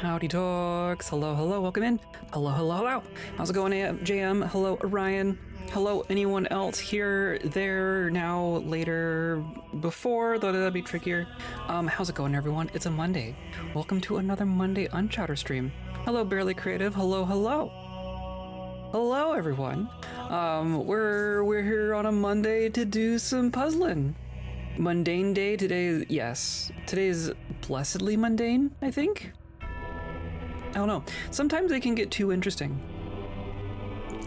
Howdy talks. Hello, hello, welcome in. Hello, hello, hello. How's it going, JM? Hello, Orion. Hello, anyone else here, there, now, later, before, though that'd be trickier. How's it going, everyone? It's a Monday. Welcome to another Monday Unchatter stream. Hello, Barely Creative. Hello, hello. Hello, everyone. We're here on a Monday to do some puzzling. Mundane day today. Yes, today is blessedly mundane, I think. I don't know. Sometimes they can get too interesting,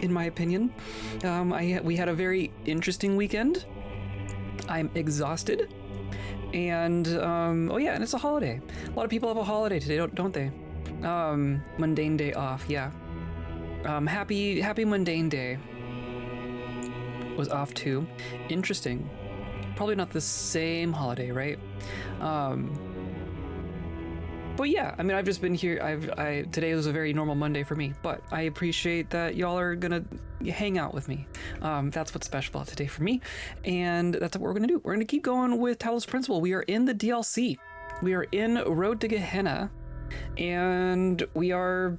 in my opinion. We had a very interesting weekend. I'm exhausted, and oh yeah, and it's a holiday. A lot of people have a holiday today, don't they? Mundane day off. Yeah. Happy mundane day was off too. Interesting. Probably not the same holiday, right? But yeah, I mean, I've just been here. Today was a very normal Monday for me, but I appreciate that y'all are gonna hang out with me. That's what's special about today for me, and that's what we're gonna do. We're gonna keep going with Talos Principle. We are in the DLC. We are in Road to Gehenna, and we are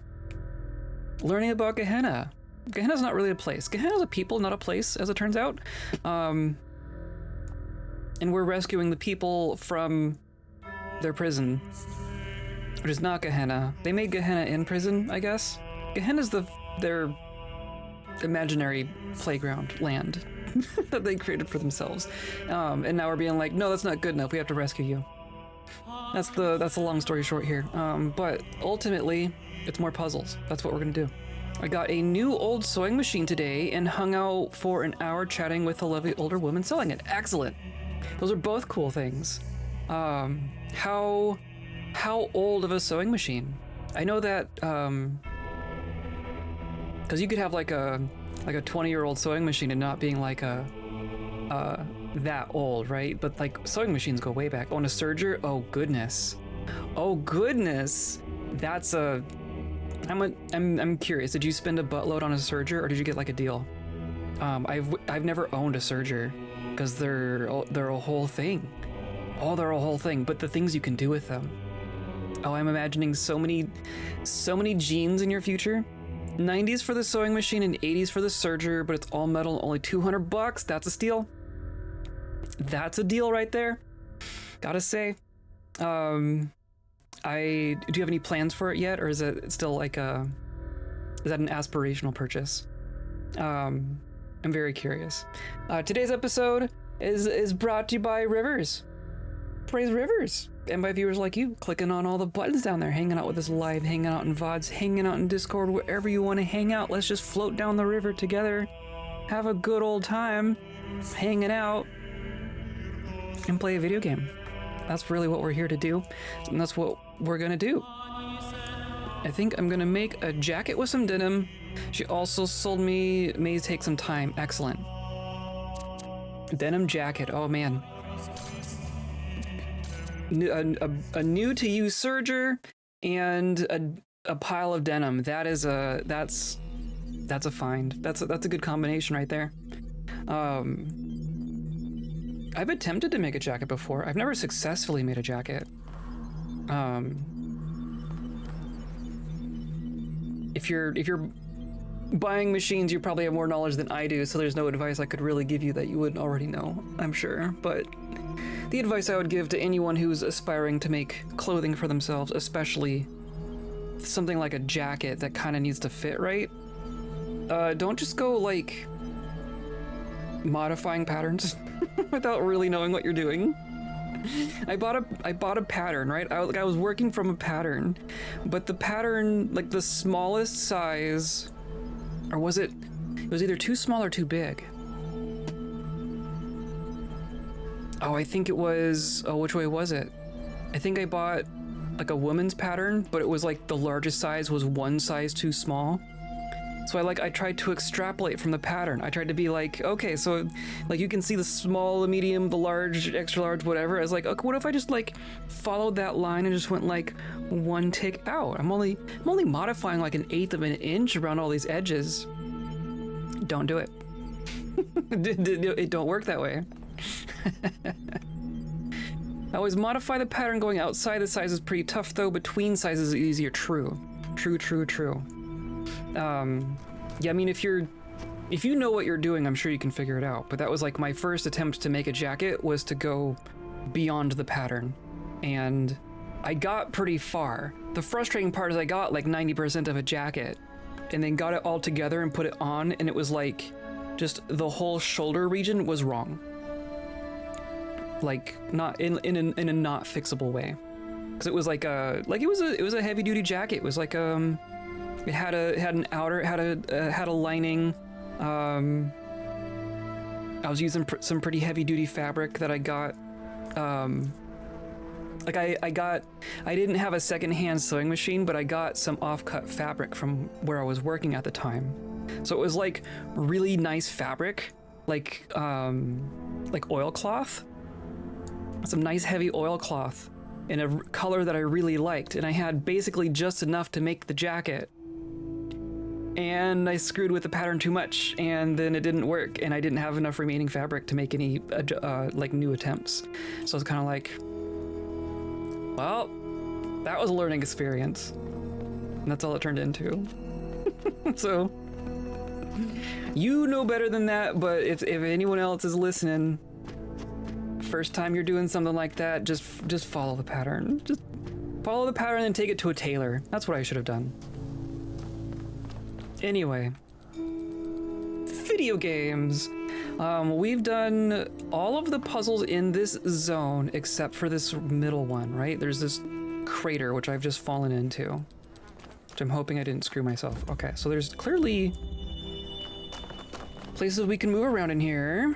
learning about Gehenna. Gehenna's not really a place. Gehenna's a people, not a place, as it turns out. And we're rescuing the people from their prison, which is not Gehenna. They made Gehenna in prison, I guess. Gehenna's their imaginary playground land that they created for themselves. And now we're being like, no, that's not good enough. We have to rescue you. That's the long story short here. But ultimately, it's more puzzles. That's what we're gonna do. I got a new old sewing machine today and hung out for an hour chatting with a lovely older woman selling it. Excellent. Those are both cool things. How old of a sewing machine? I know that because you could have like a 20-year-old sewing machine and not being like that old, right? But like sewing machines go way back. Oh, and a serger? Oh goodness. Oh goodness. That's a. I'm curious. Did you spend a buttload on a serger, or did you get like a deal? I've never owned a serger because they're a whole thing. Oh, they're a whole thing. But the things you can do with them. Oh, I'm imagining so many jeans in your future. 90s for the sewing machine and 80s for the serger, but it's all metal, only $200. That's a steal. That's a deal right there. Gotta say. Do you have any plans for it yet, or is it still like is that an aspirational purchase? I'm very curious. Today's episode is brought to you by Rivers. Praise Rivers. And by viewers like you, clicking on all the buttons down there, hanging out with us live, hanging out in VODs, hanging out in Discord, wherever you want to hang out. Let's just float down the river together, have a good old time, hanging out, and play a video game. That's really what we're here to do, and that's what we're gonna do. I think I'm gonna make a jacket with some denim. She also sold me, may take some time. Excellent. Denim jacket, oh man. A new to you serger and a pile of denim. That's a find. That's a good combination right there. I've attempted to make a jacket before. I've never successfully made a jacket. If you're buying machines, you probably have more knowledge than I do, so there's no advice I could really give you that you wouldn't already know, I'm sure. But the advice I would give to anyone who's aspiring to make clothing for themselves, especially something like a jacket that kind of needs to fit right, don't just go like modifying patterns without really knowing what you're doing. I bought a pattern, right? I was working from a pattern, but the pattern, like the smallest size, or was it was either too small or too big. Oh, I think it was, which way was it? I think I bought like a woman's pattern, but it was like the largest size was one size too small. So I tried to extrapolate from the pattern. I tried to be like, okay, so like you can see the small, the medium, the large, extra large, whatever. I was like, okay, what if I just like followed that line and just went like one tick out? I'm only modifying like 1/8 of an inch around all these edges. Don't do it. It don't work that way. I always modify the pattern going outside the size is pretty tough though. Between sizes is easier. True. True. Yeah, I mean, if you know what you're doing, I'm sure you can figure it out. But that was like my first attempt to make a jacket, was to go beyond the pattern. And I got pretty far. The frustrating part is I got like 90% of a jacket and then got it all together and put it on, and it was like just the whole shoulder region was wrong. Like not in a not fixable way. Cuz it was like it was a heavy duty jacket. It was like it had an outer, had a lining. I was using some pretty heavy duty fabric that I got. I didn't have a secondhand sewing machine, but I got some off-cut fabric from where I was working at the time. So it was like really nice fabric, like oilcloth, some nice heavy oilcloth in a color that I really liked. And I had basically just enough to make the jacket. And I screwed with the pattern too much, and then it didn't work, and I didn't have enough remaining fabric to make any like new attempts. So I was kind of like, well, that was a learning experience, and that's all it turned into. So you know better than that, but if anyone else is listening, first time you're doing something like that, just follow the pattern. Just follow the pattern and take it to a tailor. That's what I should have done. Anyway, video games. We've done all of the puzzles in this zone except for this middle one, right? There's this crater, which I've just fallen into, which I'm hoping I didn't screw myself. Okay, so there's clearly places we can move around in here.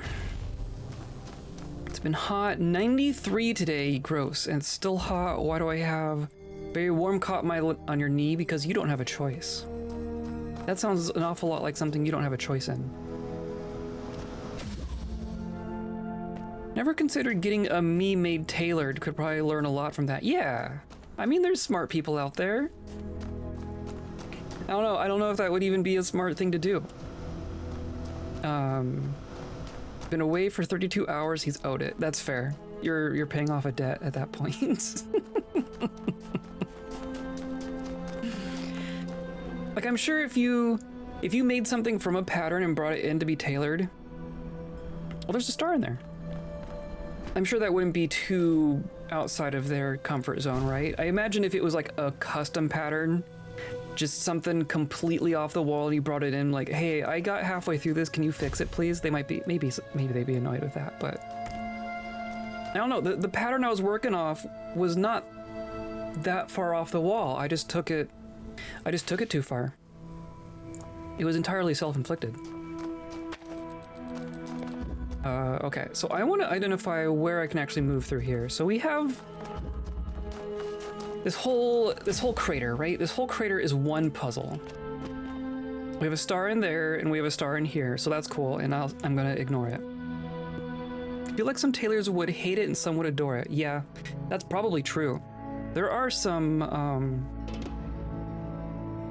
It's been hot, 93 today, gross, and it's still hot. Why do I have very warm cotton on your knee? Because you don't have a choice. That sounds an awful lot like something you don't have a choice in. Never considered getting a me-made tailored. Could probably learn a lot from that. Yeah. I mean, there's smart people out there. I don't know if that would even be a smart thing to do. Been away for 32 hours. He's owed it. That's fair. You're paying off a debt at that point. Like, I'm sure if you made something from a pattern and brought it in to be tailored, well, there's a star in there. I'm sure that wouldn't be too outside of their comfort zone, right? I imagine if it was like a custom pattern, just something completely off the wall, and you brought it in like, hey, I got halfway through this, can you fix it, please? They might be, maybe they'd be annoyed with that, but I don't know. The pattern I was working off was not that far off the wall. I just took it too far. It was entirely self-inflicted. Okay, so I want to identify where I can actually move through here. So we have this whole crater, right? This whole crater is one puzzle. We have a star in there, and we have a star in here, so that's cool, and I'm gonna ignore it. I feel like some tailors would hate it and some would adore it. Yeah, that's probably true. There are some,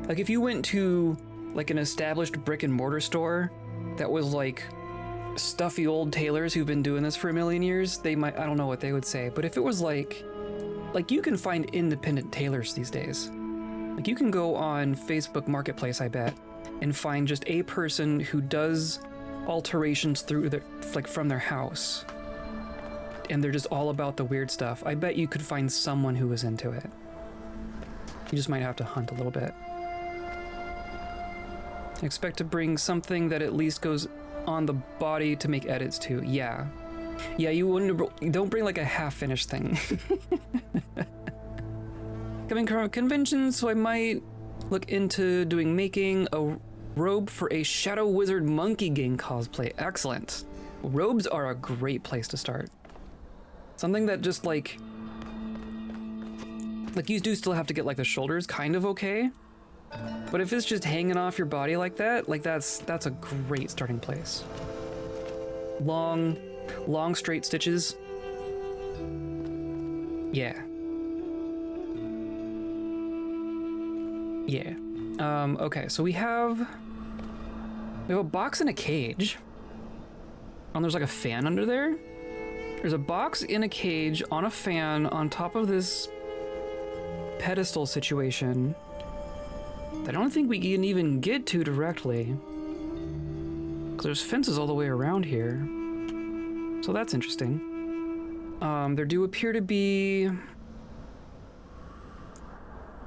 like if you went to like an established brick and mortar store that was like stuffy old tailors who've been doing this for a million years, they might, I don't know what they would say, but if it was like you can find independent tailors these days. Like you can go on Facebook Marketplace, I bet, and find just a person who does alterations through their, like from their house. And they're just all about the weird stuff. I bet you could find someone who was into it. You just might have to hunt a little bit. I expect to bring something that at least goes on the body to make edits to. Yeah, you don't bring like a half-finished thing. Coming from conventions, so I might look into making a robe for a Shadow Wizard Monkey Gang cosplay. Excellent. Robes are a great place to start. Something that just like you do still have to get like the shoulders kind of okay. But if it's just hanging off your body like that, like that's a great starting place. Long straight stitches. Yeah. Yeah. Okay, so we have a box in a cage. And there's like a fan under there. There's a box in a cage on a fan on top of this pedestal situation that I don't think we can even get to directly. Because there's fences all the way around here. So that's interesting. There do appear to be...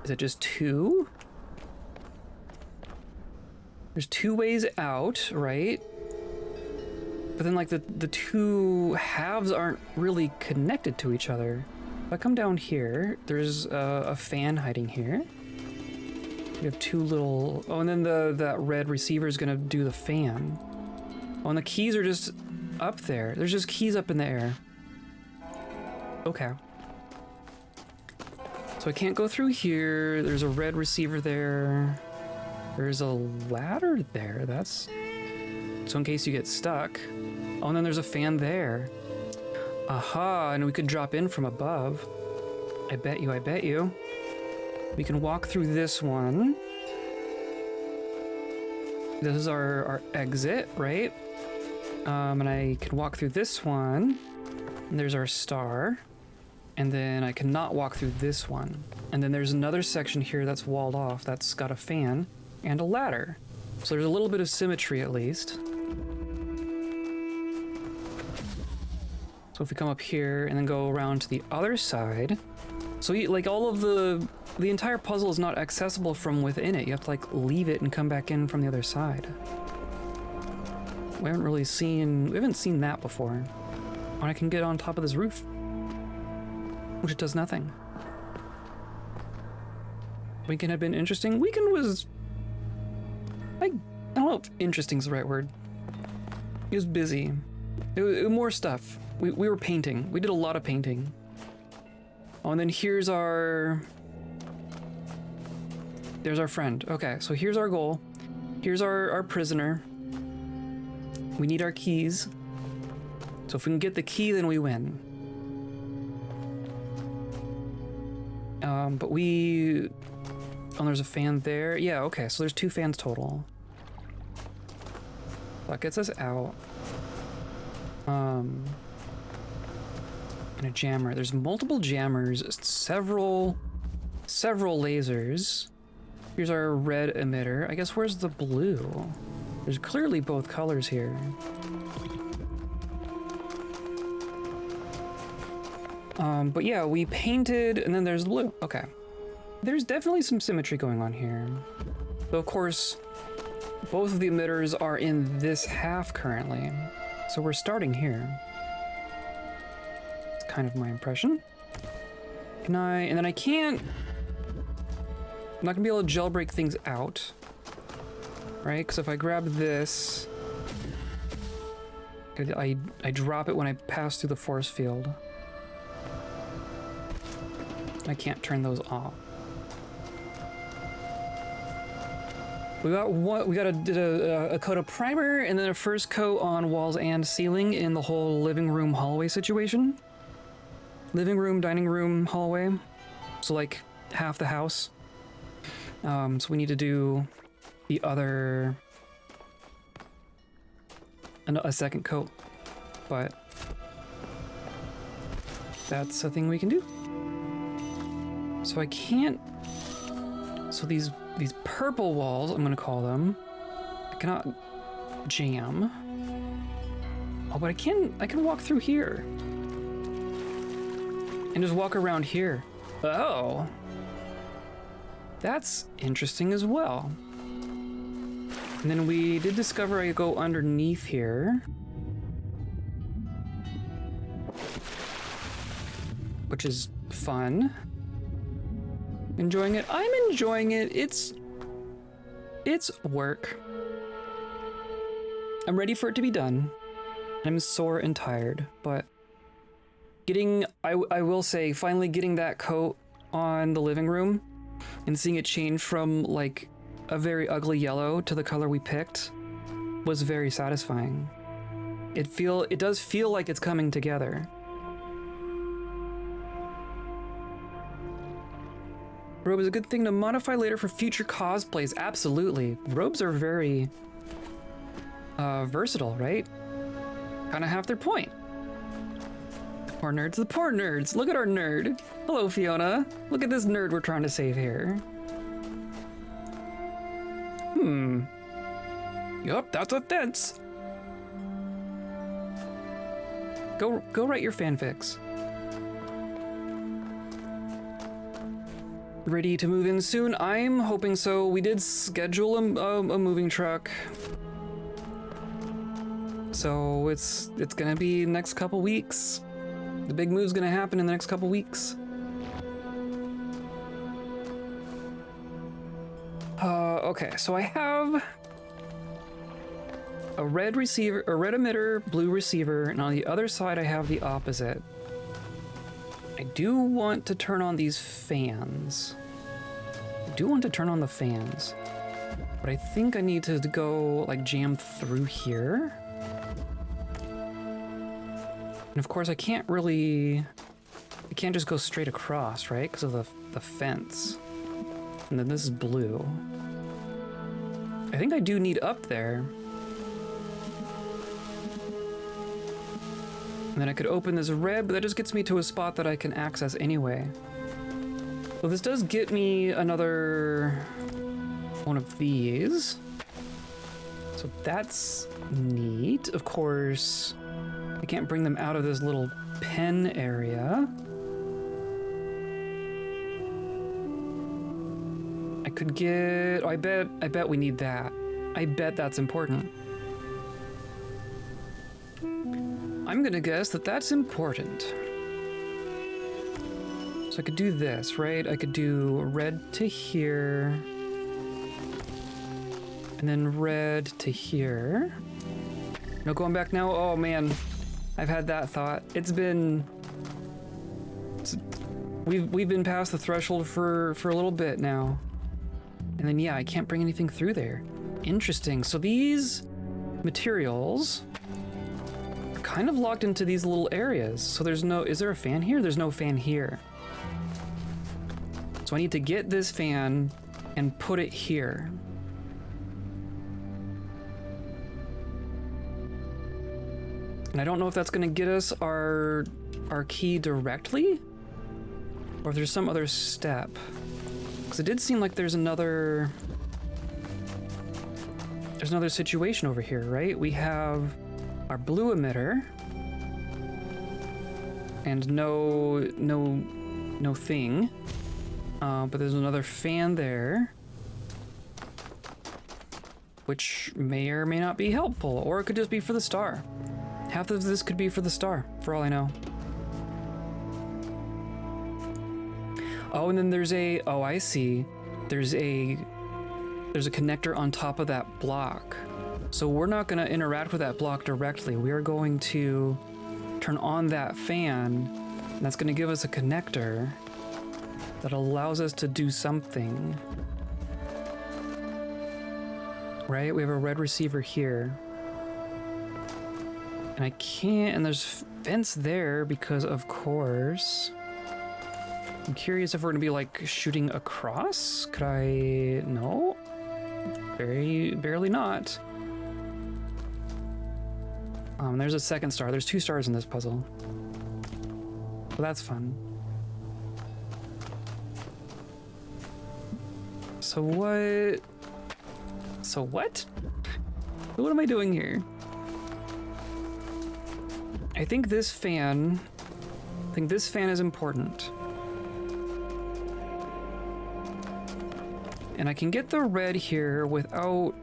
Is it just two? There's two ways out, right? But then like the two halves aren't really connected to each other. If I come down here, there's a fan hiding here. We have two little... Oh, and then that red receiver is gonna do the fan. Oh, and the keys are just up there. There's just keys up in the air. Okay. So I can't go through here. There's a red receiver there. There's a ladder there. That's... So in case you get stuck. Oh, and then there's a fan there. Aha, and we could drop in from above. I bet you, I bet you. We can walk through this one. This is our exit, right? And I can walk through this one. And there's our star. And then I cannot walk through this one. And then there's another section here that's walled off that's got a fan and a ladder. So there's a little bit of symmetry at least. So if we come up here and then go around to the other side, so like all of the entire puzzle is not accessible from within it. You have to like leave it and come back in from the other side. We haven't seen that before. And I can get on top of this roof, which does nothing. Weekend had been interesting. Weekend was, I don't know if interesting is the right word. It was busy. It was more stuff. We were painting. We did a lot of painting. Oh, and then there's our friend. Okay, so here's our goal. Here's our prisoner. We need our keys. So if we can get the key, then we win. But we... Oh, there's a fan there. Yeah, okay, so there's two fans total. That gets us out. And a jammer. There's multiple jammers, several lasers. Here's our red emitter. I guess where's the blue? There's clearly both colors here. But yeah, we painted, and then there's the blue. Okay. There's definitely some symmetry going on here. Though, of course, both of the emitters are in this half currently. So we're starting here. It's kind of my impression. And then I can't... I'm not gonna be able to jailbreak things out. Right? Because if I grab this... I drop it when I pass through the force field. I can't turn those off. We got a coat of primer and then a first coat on walls and ceiling in the whole living room hallway situation. Living room, dining room, hallway. So like half the house. So we need to do the other... a second coat. But that's a thing we can do. So I can't... So these purple walls, I'm gonna call them, I cannot jam. Oh, but I can walk through here. And just walk around here. Oh. That's interesting as well. And then we did discover I go underneath here. Which is fun. Enjoying it? I'm enjoying it. It's work. I'm ready for it to be done. I'm sore and tired, but I will say, finally getting that coat on the living room and seeing it change from like a very ugly yellow to the color we picked was very satisfying. It does feel like it's coming together. Robe is a good thing to modify later for future cosplays. Absolutely. Robes are very versatile, right? Kind of have their point. Poor nerds. The poor nerds. Look at our nerd. Hello, Fiona. Look at this nerd we're trying to save here. Yup, that's a fence. Go write your fanfics. Ready to move in soon? I'm hoping so. We did schedule a moving truck. So it's gonna be next couple weeks. The big move's gonna happen in the next couple weeks. Okay, so I have a red receiver, a red emitter, blue receiver, and on the other side I have the opposite. I do want to turn on these fans. I do want to turn on the fans, but I think I need to go like jam through here. And of course I can't just go straight across, right? Because of the fence. And then this is blue. I think I do need up there. And then I could open this red, but that just gets me to a spot that I can access anyway. Well, this does get me another one of these. So that's neat. Of course, I can't bring them out of this little pen area. I could get, oh, I bet we need that. I bet that's important. I'm gonna guess that that's important. So I could do this, right? I could do red to here. And then red to here. No going back now? Oh man, I've had that thought. We've been past the threshold for a little bit now. And then yeah, I can't bring anything through there. Interesting. So these materials are kind of locked into these little areas. So there's no, is there a fan here? There's no fan here. So I need to get this fan and put it here. And I don't know if that's gonna get us our key directly, or if there's some other step. Because it did seem like there's another situation over here, right? We have our blue emitter and no thing, but there's another fan there, which may or may not be helpful, or it could just be for the star. Half of this could be for the star, for all I know. Oh, and then there's a, oh, I see. There's a connector on top of that block. So we're not gonna interact with that block directly. We are going to turn on that fan, and that's gonna give us a connector that allows us to do something. Right, we have a red receiver here. And I can't, and there's fence there because of course. I'm curious if we're gonna be like shooting across. Could I, no? Barely not. There's a second star. There's 2 stars in this puzzle. Well, that's fun. So what? What am I doing here? I think this fan is important. And I can get the red here without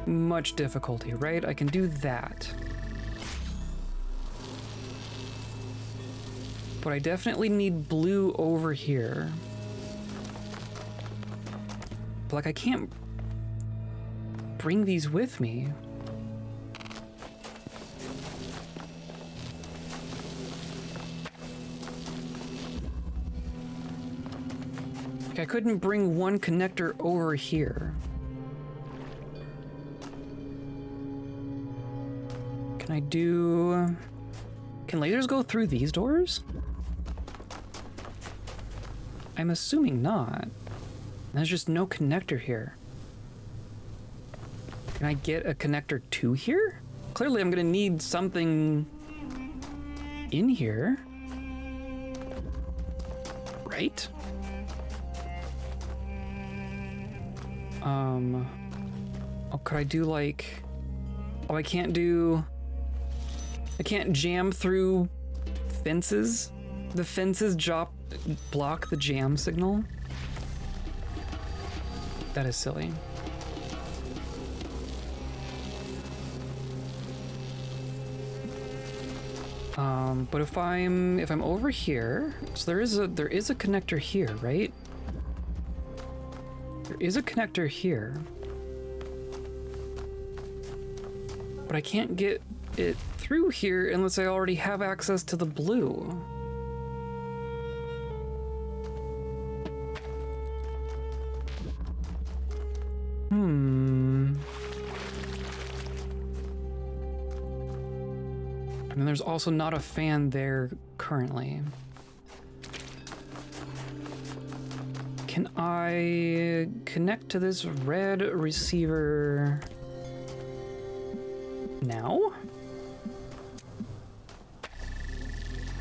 much difficulty, right? I can do that. But I definitely need blue over here. But like I can't bring these with me. I couldn't bring one connector over here. Can lasers go through these doors? I'm assuming not. There's just no connector here. Can I get a connector to here? Clearly I'm gonna need something in here. right? Oh, could I do like... Oh, I can't jam through fences? The fences block the jam signal? That is silly. But if I'm over here, so there is a connector here, right? There is a connector here. But I can't get it through here unless I already have access to the blue. And there's also not a fan there currently. Can I connect to this red receiver now?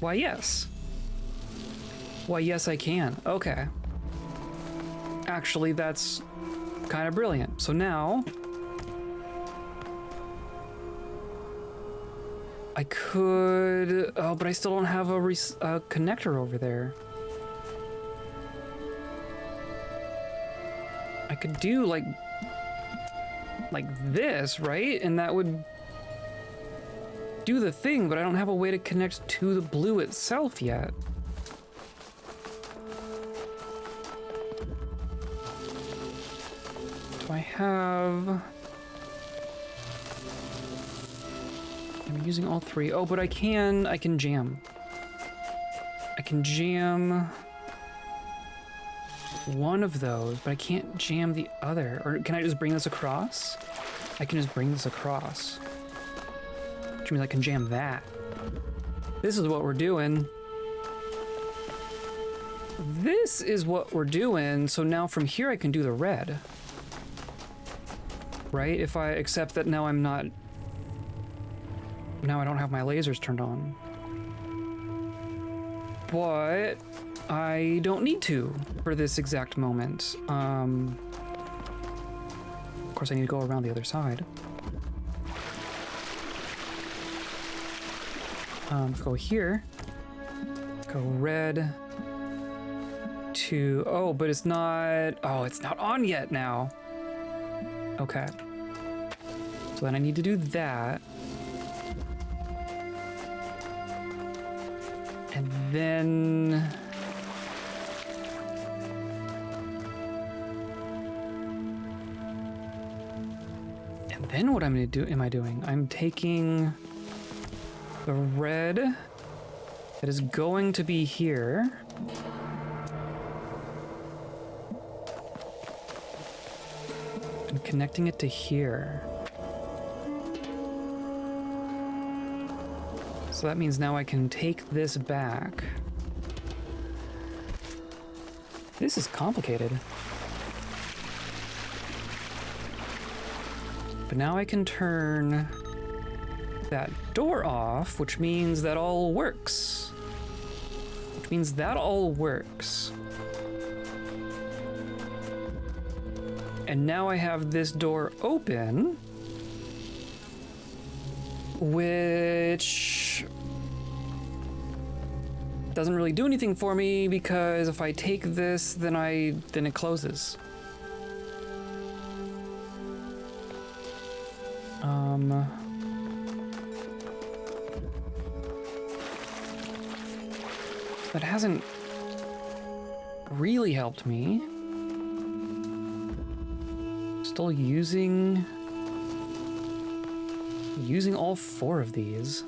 Why, yes. Why, yes, I can. Okay. Actually, that's kind of brilliant. So now I could, oh, but I still don't have a connector over there. I could do like this, right? And that would do the thing, but I don't have a way to connect to the blue itself yet. Do I have... I'm using all three. Oh, but I can jam. I can jam one of those, but I can't jam the other. Or can I just bring this across? I can just bring this across. Which means I can jam that. This is what we're doing. This is what we're doing. So now from here I can do the red. Right? If I accept that now I'm not... Now I don't have my lasers turned on. But I don't need to for this exact moment. Of course I need to go around the other side. Go here. Go red to... Oh, but it's not... Oh, it's not on yet now. Okay. So then I need to do that. And then... And then what am I doing? I'm taking the red that is going to be here. And connecting it to here. So that means now I can take this back. This is complicated. But now I can turn that door off, which means that all works. Which means that all works. And now I have this door open, which doesn't really do anything for me because if I take this, then it closes. That hasn't really helped me. Still using all four of these.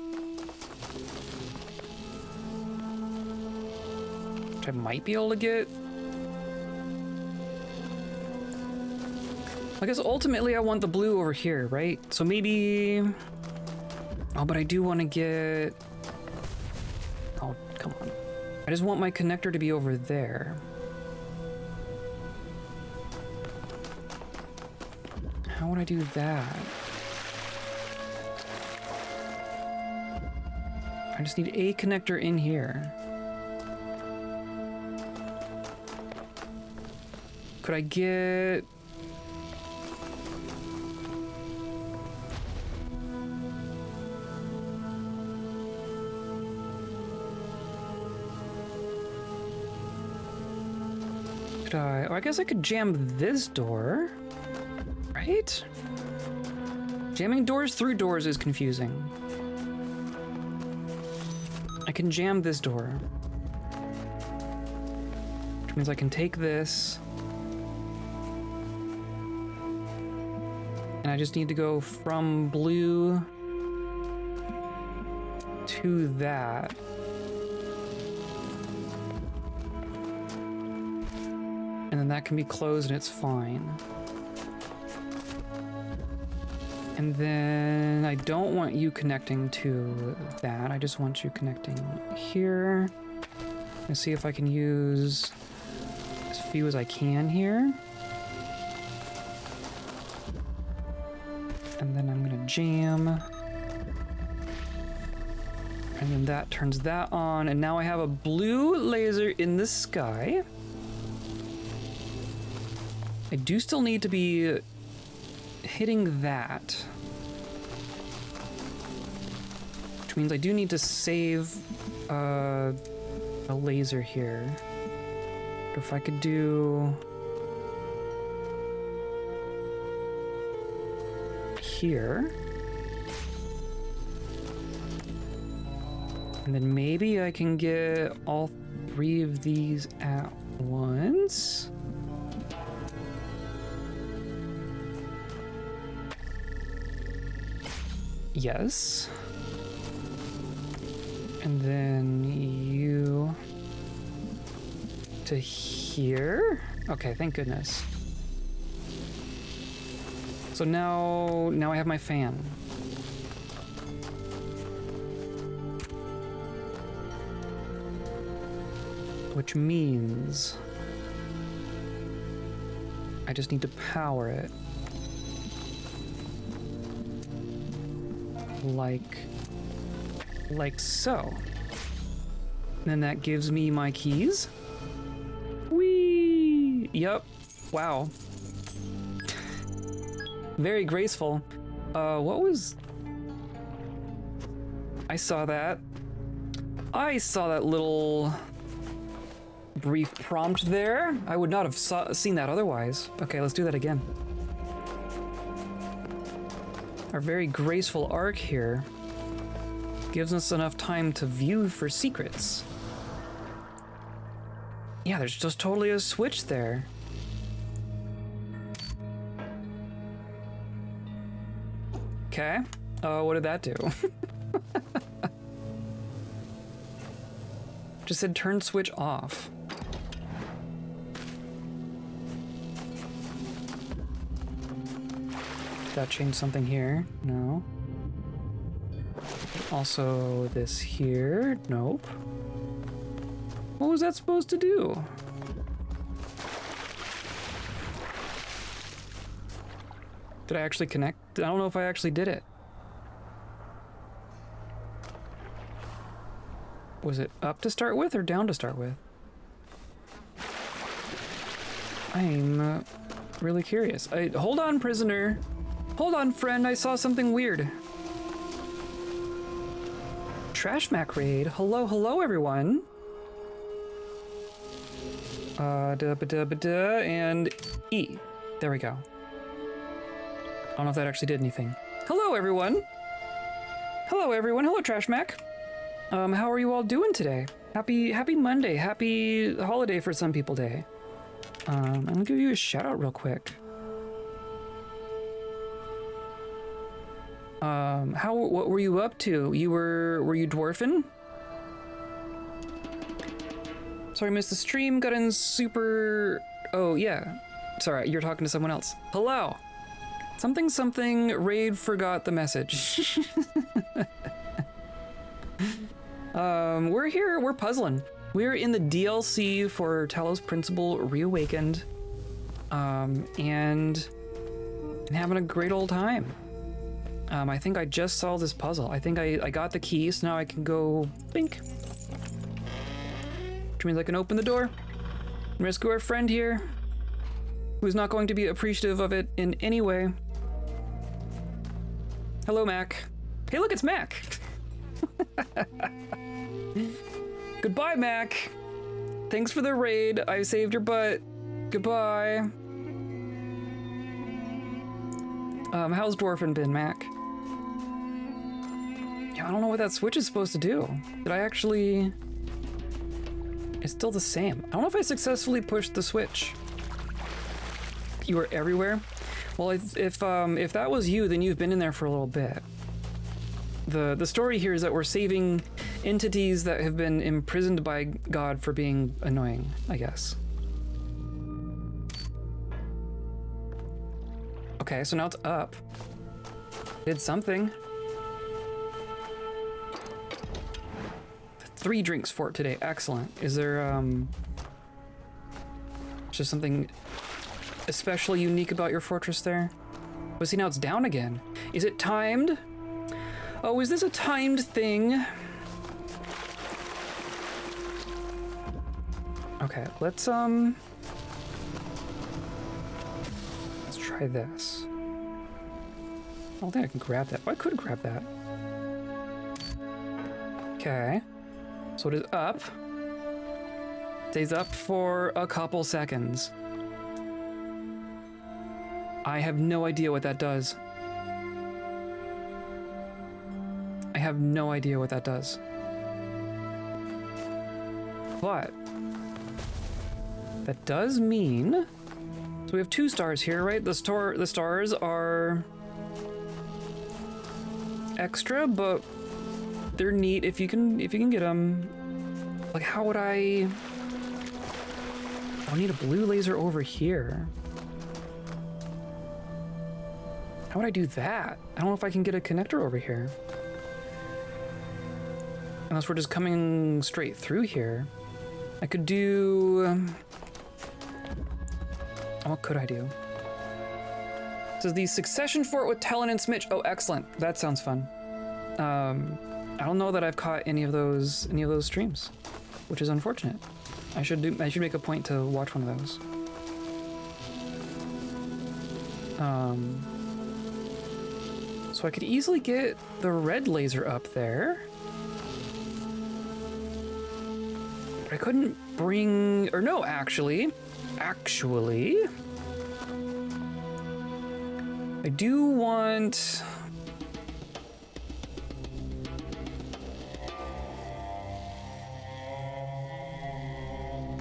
Which I might be able to get. I guess ultimately I want the blue over here, right? So maybe... Oh, but I do want to get... Oh, come on. I just want my connector to be over there. How would I do that? I just need a connector in here. Could I get... Could I... Oh, I guess I could jam this door. Right? Jamming doors through doors is confusing. I can jam this door. Which means I can take this. And I just need to go from blue to that. And then that can be closed and it's fine. And then I don't want you connecting to that. I just want you connecting here. Let's see if I can use as few as I can here. And then I'm gonna jam. And then that turns that on. And now I have a blue laser in the sky. I do still need to be hitting that. Which means I do need to save a laser here. But if I could do here. And then maybe I can get all three of these at once. Yes. And then you to here. Okay, thank goodness. So now I have my fan. Which means I just need to power it. Like so. And then that gives me my keys. Whee! Yep. Wow. Very graceful. What was... I saw that. I saw that little brief prompt there. I would not have seen that otherwise. Okay, let's do that again. Our very graceful arc here gives us enough time to view for secrets. Yeah, there's just totally a switch there. Okay. What did that do? Just said turn switch off. Did that change something here? No. Also this here? Nope. What was that supposed to do? Did I actually connect? I don't know if I actually did it. Was it up to start with or down to start with? I'm really curious. Hold on, prisoner. Hold on, friend. I saw something weird. Trash Mac raid. Hello, hello, everyone. And E. There we go. I don't know if that actually did anything. Hello, everyone. Hello, everyone. Hello, Trash Mac. How are you all doing today? Happy Monday. Happy holiday for some people day. I'm gonna give you a shout out real quick. What were you up to? Were you dwarfing? Sorry, I missed the stream. Got in super... Oh, yeah. Sorry, you're talking to someone else. Hello. Something, Raid forgot the message. We're here, we're puzzling. We're in the DLC for Talos Principle Reawakened. And having a great old time. I think I just solved this puzzle. I think I got the key, so now I can go bink. Which means I can open the door, rescue our friend here, who's not going to be appreciative of it in any way. Hello, Mac. Hey, look, it's Mac. Goodbye, Mac. Thanks for the raid. I saved your butt. Goodbye. How's Dwarfin been, Mac? Yeah, I don't know what that switch is supposed to do. Did I actually... It's still the same. I don't know if I successfully pushed the switch. You were everywhere? Well, if that was you, then you've been in there for a little bit. The story here is that we're saving entities that have been imprisoned by God for being annoying, I guess. Okay, so now it's up. Did something. 3 drinks for it today. Excellent. Is there just something especially unique about your fortress there? But see, now it's down again. Is it timed? Oh, is this a timed thing? Okay, let's try this. I don't think I can grab that. Oh, I could grab that. Okay. So it is up. Stays up for a couple seconds. I have no idea what that does. I have no idea what that does. But that does mean, so we have 2 stars here, right? The stars are extra, but they're neat if you can get them. Like, how would I need a blue laser over here. How would I do that? I don't know if I can get a connector over here. Unless we're just coming straight through here. I could do... What could I do? It says the succession fort with Talon and Smitch. Oh, excellent. That sounds fun. I don't know that I've caught any of those streams, which is unfortunate. I should make a point to watch one of those. So I could easily get the red laser up there. But I couldn't bring, or no, actually, I do want...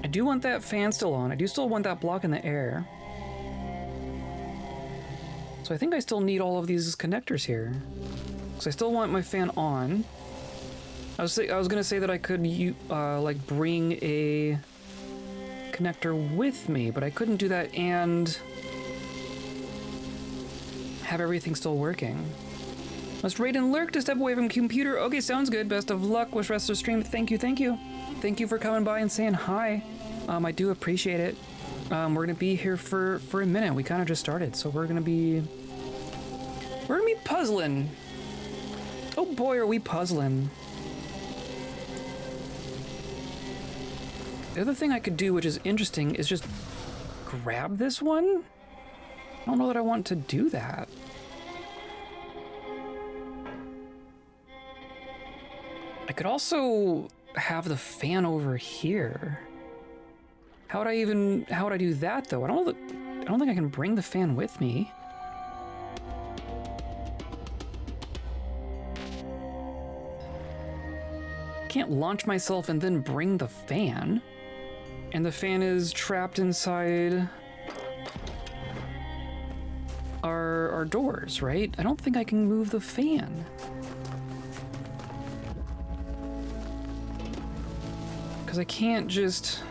I do want that fan still on. I do still want that block in the air. So I think I still need all of these connectors here. So I still want my fan on. I was gonna say that I could like bring a connector with me, but I couldn't do that and have everything still working. Must raid and lurk to step away from computer. Okay, sounds good. Best of luck with rest of the stream. Thank you. Thank you for coming by and saying hi. I do appreciate it. We're gonna be here for a minute. We kind of just started, so we're gonna be puzzling. Oh boy, are we puzzling. The other thing I could do, which is interesting, is just grab this one. I don't know that I want to do that. I could also have the fan over here. How would I do that though? I don't think I can bring the fan with me. Can't launch myself and then bring the fan. And the fan is trapped inside our doors, right? I don't think I can move the fan. Because I can't just...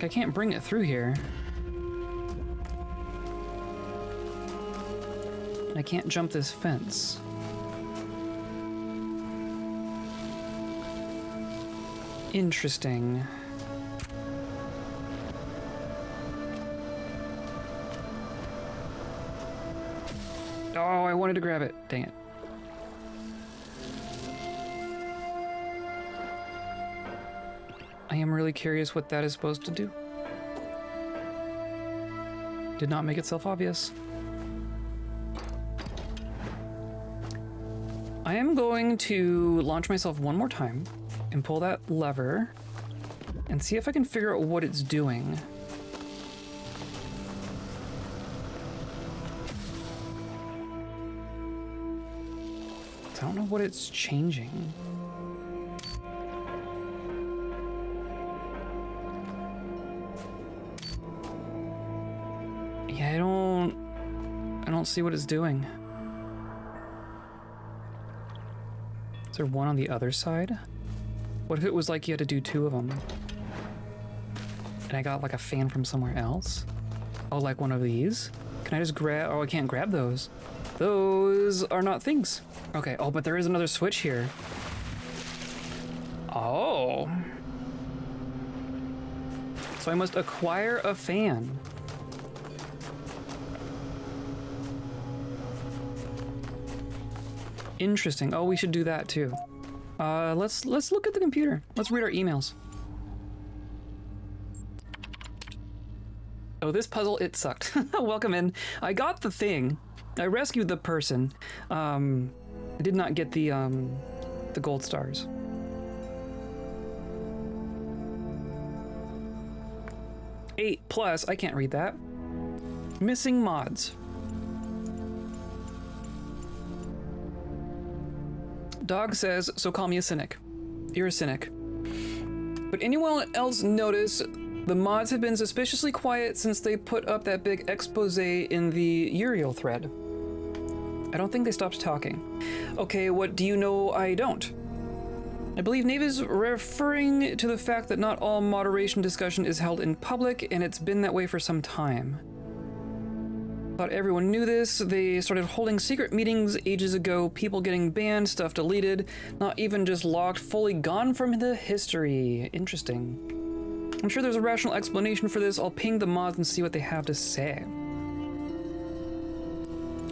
I can't bring it through here. I can't jump this fence. Interesting. Oh, I wanted to grab it. Dang it. I am really curious what that is supposed to do. Did not make itself obvious. I am going to launch myself one more time and pull that lever and see if I can figure out what it's doing. I don't know what it's changing. Yeah, I don't see what it's doing. Is there one on the other side? What if it was like you had to do two of them? And I got like a fan from somewhere else? Oh, like one of these? Can I just grab? Oh, I can't grab those. Those are not things. Okay, oh, but there is another switch here. Oh. So I must acquire a fan. Interesting. Oh, we should do that too. Let's look at the computer. Let's read our emails. Oh, this puzzle, it sucked. Welcome in. I got the thing. I rescued the person. I did not get the gold stars. +8. I can't read that. Missing mods. Dog says, so call me a cynic. You're a cynic. But anyone else notice the mods have been suspiciously quiet since they put up that big expose in the Uriel thread? I don't think they stopped talking. Okay, what do you know I don't? I believe Nave is referring to the fact that not all moderation discussion is held in public, and it's been that way for some time. Thought everyone knew this. They started holding secret meetings ages ago, people getting banned, stuff deleted, not even just locked, fully gone from the history. Interesting. I'm sure there's a rational explanation for this. I'll ping the mods and see what they have to say.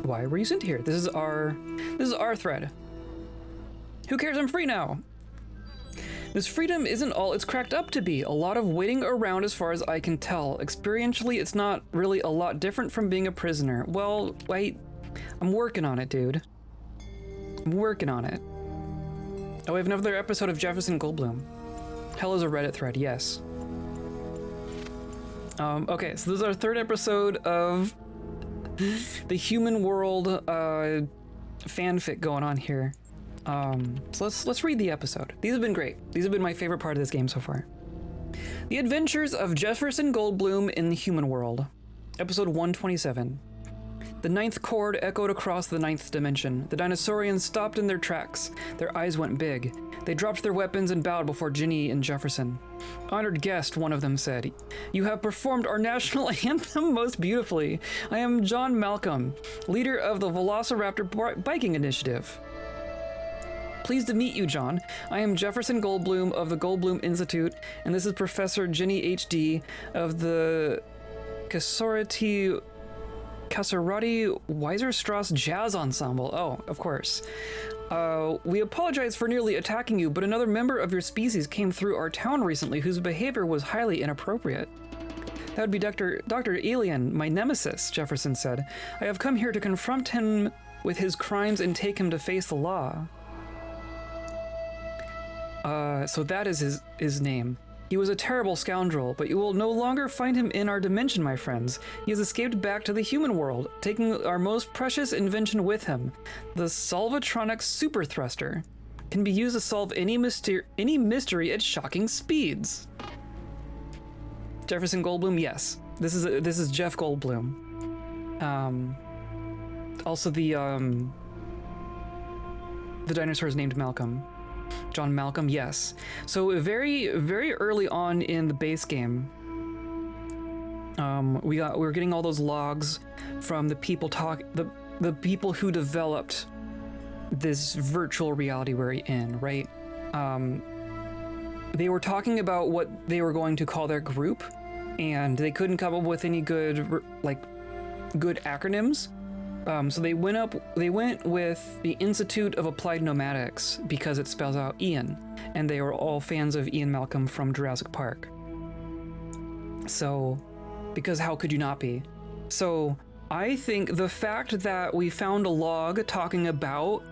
Why were you sent here? This is our thread. Who cares? I'm free now. This freedom isn't all it's cracked up to be. A lot of waiting around as far as I can tell. Experientially, it's not really a lot different from being a prisoner. Well, wait, I'm working on it, dude. I'm working on it. Oh, we have another episode of Jefferson Goldblum. Hell is a Reddit thread, yes. Okay, so this is our third episode of the human world fanfic going on here. So let's read the episode. These have been great. These have been my favorite part of this game so far. The Adventures of Jefferson Goldblum in the Human World. Episode 127. The ninth chord echoed across the ninth dimension. The dinosaurians stopped in their tracks. Their eyes went big. They dropped their weapons and bowed before Ginny and Jefferson. Honored guest, one of them said. You have performed our national anthem most beautifully. I am John Malcolm, leader of the Velociraptor Biking Initiative. Pleased to meet you, John. I am Jefferson Goldblum of the Goldblum Institute, and this is Professor Ginny H.D. of the Casorati Weiserstrass Jazz Ensemble. Oh, of course. We apologize for nearly attacking you, but another member of your species came through our town recently whose behavior was highly inappropriate. That would be Dr. Elian, my nemesis, Jefferson said. I have come here to confront him with his crimes and take him to face the law. So that is his name. He was a terrible scoundrel, but you will no longer find him in our dimension, my friends. He has escaped back to the human world, taking our most precious invention with him. The Solvatronic Super Thruster can be used to solve any mystery at shocking speeds. Jefferson Goldblum, yes. This is Jeff Goldblum. Also the dinosaur is named Malcolm. John Malcolm, yes. So very, very early on in the base game, we were getting all those logs from the people the people who developed this virtual reality we're in, right? They were talking about what they were going to call their group, and they couldn't come up with any good acronyms. So they went with the Institute of Applied Nomadics because it spells out Ian, and they were all fans of Ian Malcolm from Jurassic Park. So, because how could you not be? So I think the fact that we found a log talking about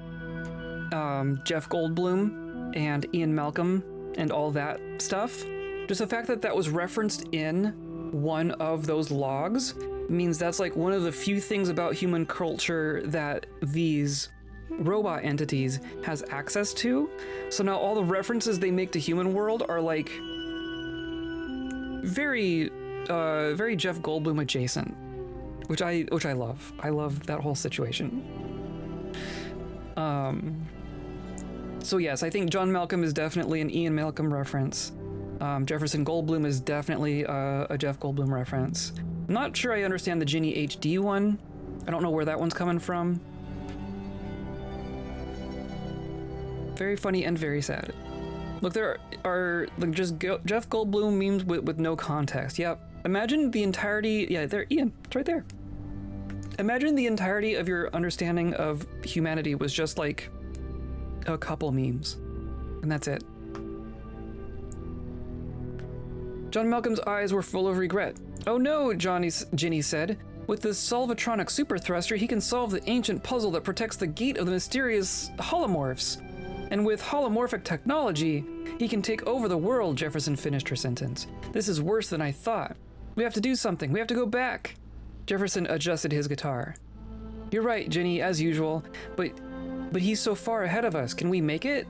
Jeff Goldblum and Ian Malcolm and all that stuff, just the fact that that was referenced in one of those logs means that's like one of the few things about human culture that these robot entities has access to. So now all the references they make to human world are like very Jeff Goldblum adjacent, which I love. I love that whole situation. So yes, I think John Malcolm is definitely an Ian Malcolm reference. Jefferson Goldblum is definitely a Jeff Goldblum reference. I'm not sure I understand the Ginny HD one. I don't know where that one's coming from. Very funny and very sad. Look, there are like just Jeff Goldblum memes with no context. Yep. Imagine the entirety. Yeah, there, Ian. It's right there. Imagine the entirety of your understanding of humanity was just like a couple memes, and that's it. John Malcolm's eyes were full of regret. Oh no, Ginny said. With this Solvatronic super thruster, he can solve the ancient puzzle that protects the gate of the mysterious holomorphs. And with holomorphic technology, he can take over the world, Jefferson finished her sentence. This is worse than I thought. We have to do something. We have to go back. Jefferson adjusted his guitar. You're right, Ginny, as usual, but he's so far ahead of us. Can we make it?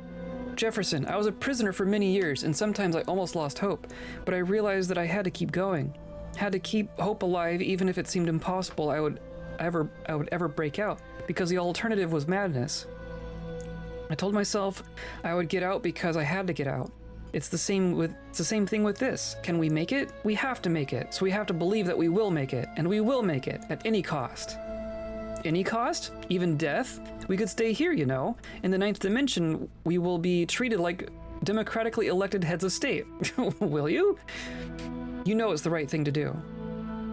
Jefferson, I was a prisoner for many years, and sometimes I almost lost hope, but I realized that I had to keep going. Had to keep hope alive, even if it seemed impossible I would ever break out, because the alternative was madness. I told myself I would get out because I had to get out. It's the same thing with this. Can we make it? We have to make it. So we have to believe that we will make it, and we will make it at any cost. Any cost? Even death? We could stay here, you know. In the 9th dimension, we will be treated like democratically elected heads of state. Will you? You know it's the right thing to do.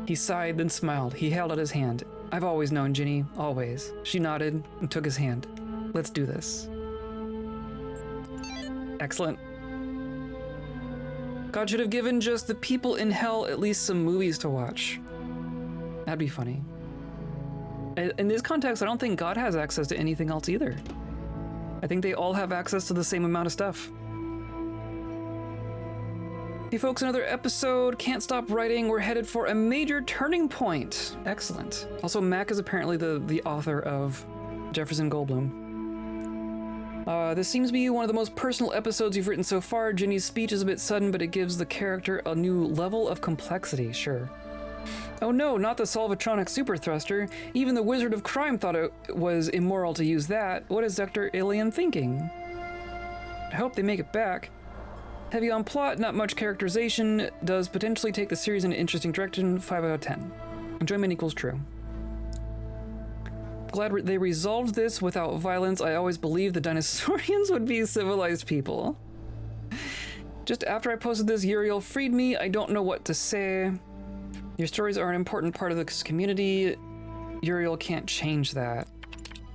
He sighed, then smiled. He held out his hand. I've always known, Ginny. Always. She nodded and took his hand. Let's do this. Excellent. God should have given just the people in hell at least some movies to watch. That'd be funny. In this context, I don't think God has access to anything else either. I think they all have access to the same amount of stuff. Hey folks, another episode. Can't stop writing. We're headed for a major turning point. Excellent. Also, Mac is apparently the author of Jefferson Goldblum. This seems to be one of the most personal episodes you've written so far. Ginny's speech is a bit sudden, but it gives the character a new level of complexity, sure. Oh no, not the Solvatronic super thruster. Even the Wizard of Crime thought it was immoral to use that. What is Dr. Alien thinking? I hope they make it back. Heavy on plot, not much characterization, does potentially take the series in an interesting direction, 5 out of 10. Enjoyment equals true. Glad they resolved this without violence. I always believed the dinosaurians would be civilized people. Just after I posted this, Uriel freed me. I don't know what to say. Your stories are an important part of this community. Uriel can't change that.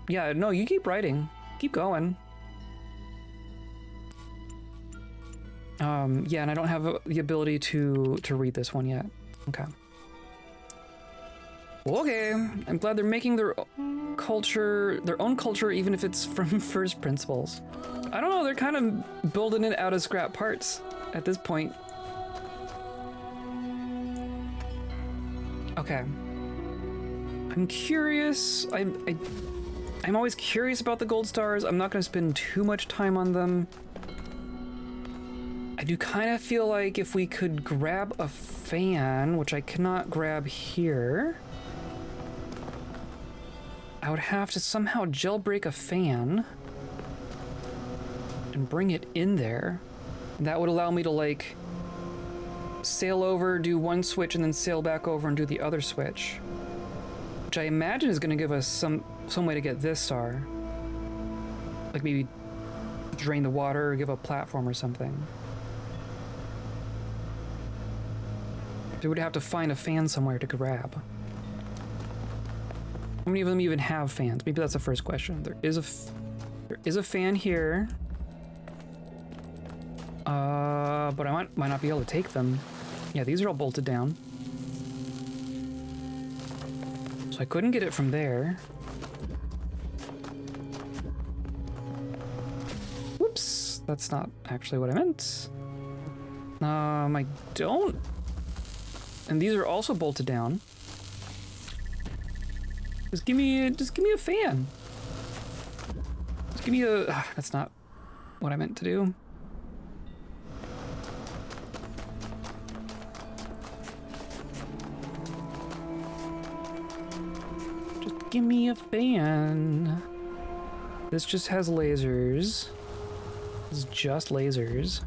Yeah, no, you keep writing. Keep going. Yeah, and I don't have the ability to read this one yet. Okay. Okay, I'm glad they're making their own culture, even if it's from first principles. I don't know, they're kind of building it out of scrap parts at this point. Okay. I'm curious. I'm always curious about the gold stars. I'm not going to spend too much time on them. I do kind of feel like if we could grab a fan, which I cannot grab here, I would have to somehow jailbreak a fan and bring it in there. And that would allow me to like sail over, do one switch, and then sail back over and do the other switch, which I imagine is going to give us some way to get this star. Like maybe drain the water or give a platform or something. We would have to find a fan somewhere to grab. How many of them even have fans? Maybe that's the first question. There is a fan here. But I might not be able to take them. Yeah, these are all bolted down. So I couldn't get it from there. Whoops, that's not actually what I meant. I don't. And these are also bolted down. Just give me a fan. Just give me a. That's not what I meant to do. Just give me a fan. This just has lasers. This is just lasers.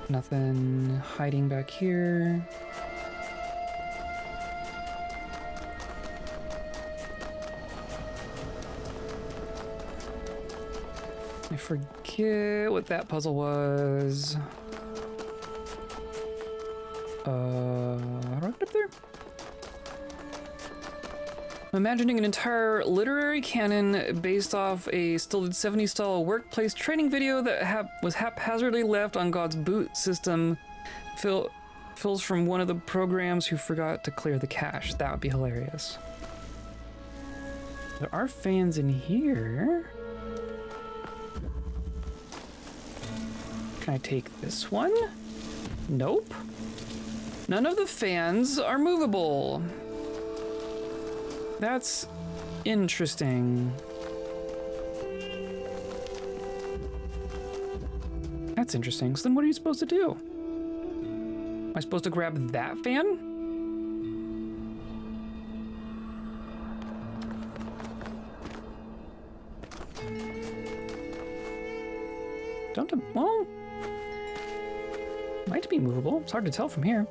Nothing hiding back here. I forget what that puzzle was. Right up there. I'm imagining an entire literary canon based off a stilted 70s style workplace training video that was haphazardly left on God's boot system. Fills from one of the programs who forgot to clear the cache. That would be hilarious. There are fans in here. Can I take this one? Nope. None of the fans are movable. That's interesting. That's interesting. So then what are you supposed to do? Am I supposed to grab that fan? Well, might be movable. It's hard to tell from here.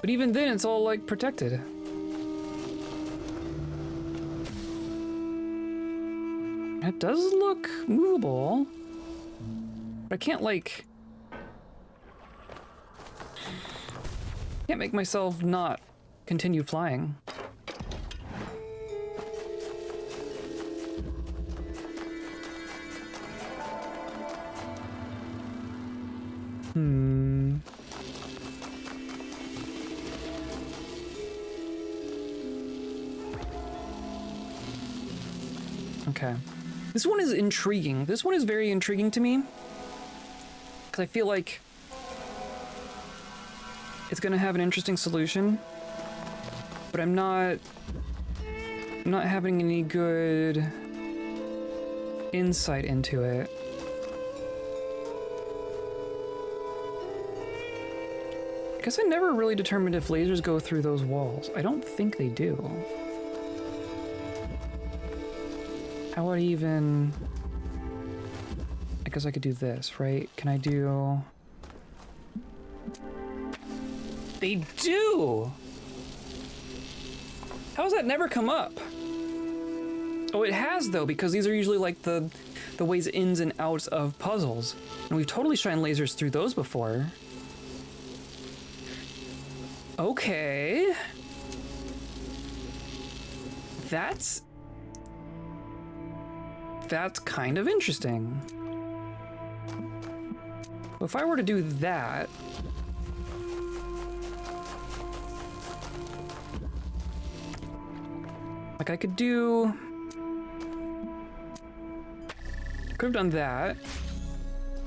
But even then, it's all like protected. It does look movable. But I can't make myself not continue flying. Okay. This one is intriguing. This one is very intriguing to me. Because I feel like it's going to have an interesting solution. But I'm not having any good insight into it. I guess I never really determined if lasers go through those walls. I don't think they do. How would I even... I guess I could do this, right? Can I do... They do! How has that never come up? Oh, it has though, because these are usually like the ways ins and outs of puzzles. And we've totally shined lasers through those before. Okay. That's kind of interesting. If I were to do that, like I could have done that.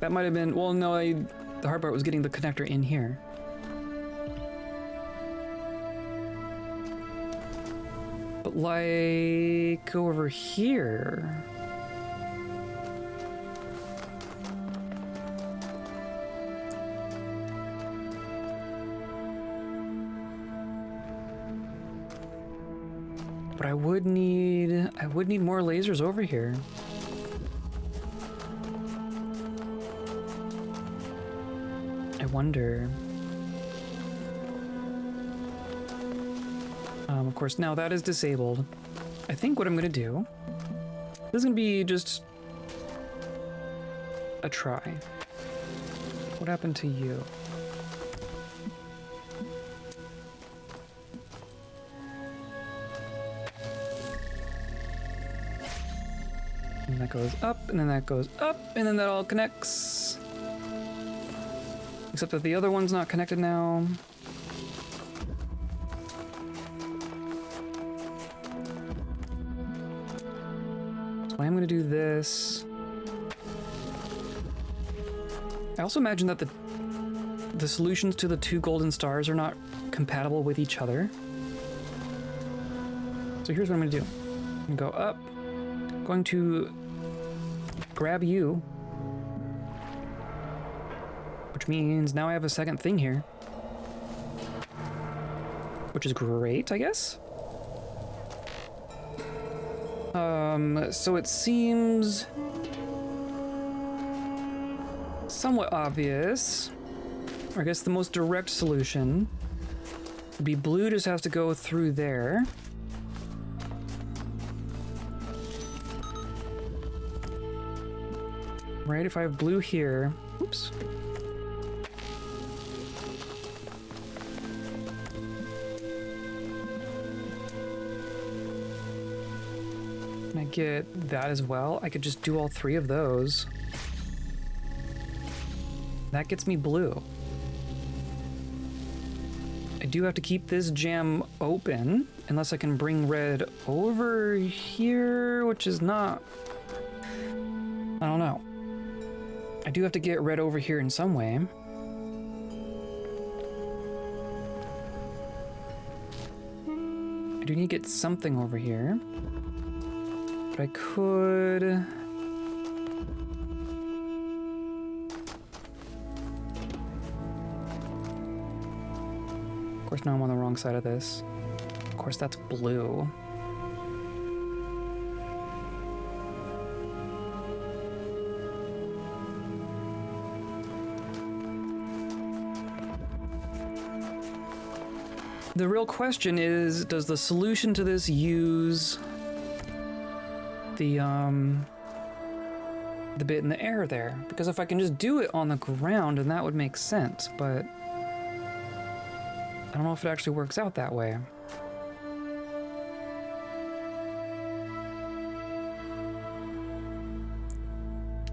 That might have been, well, no, the hard part was getting the connector in here. But like, go over here. But I would need more lasers over here. I wonder. Of course, now that is disabled. I think what I'm gonna do, this is gonna be just a try. What happened to you? And that goes up, and then that goes up, and then that all connects. Except that the other one's not connected now. I'm gonna do this. I also imagine that the solutions to the two golden stars are not compatible with each other. So here's what I'm gonna do. I'm gonna go up. I'm going to grab you. Which means now I have a second thing here. Which is great, I guess. So it seems somewhat obvious. Or I guess the most direct solution would be blue just has to go through there. Right, if I have blue here, oops. Can I get that as well? I could just do all three of those. That gets me blue. I do have to keep this jam open, unless I can bring red over here, which is not... I don't know. I do have to get red over here in some way. I do need to get something over here. But I could... Of course, now I'm on the wrong side of this. Of course, that's blue. The real question is, does the solution to this use the bit in the air there? Because if I can just do it on the ground, then that would make sense, but I don't know if it actually works out that way.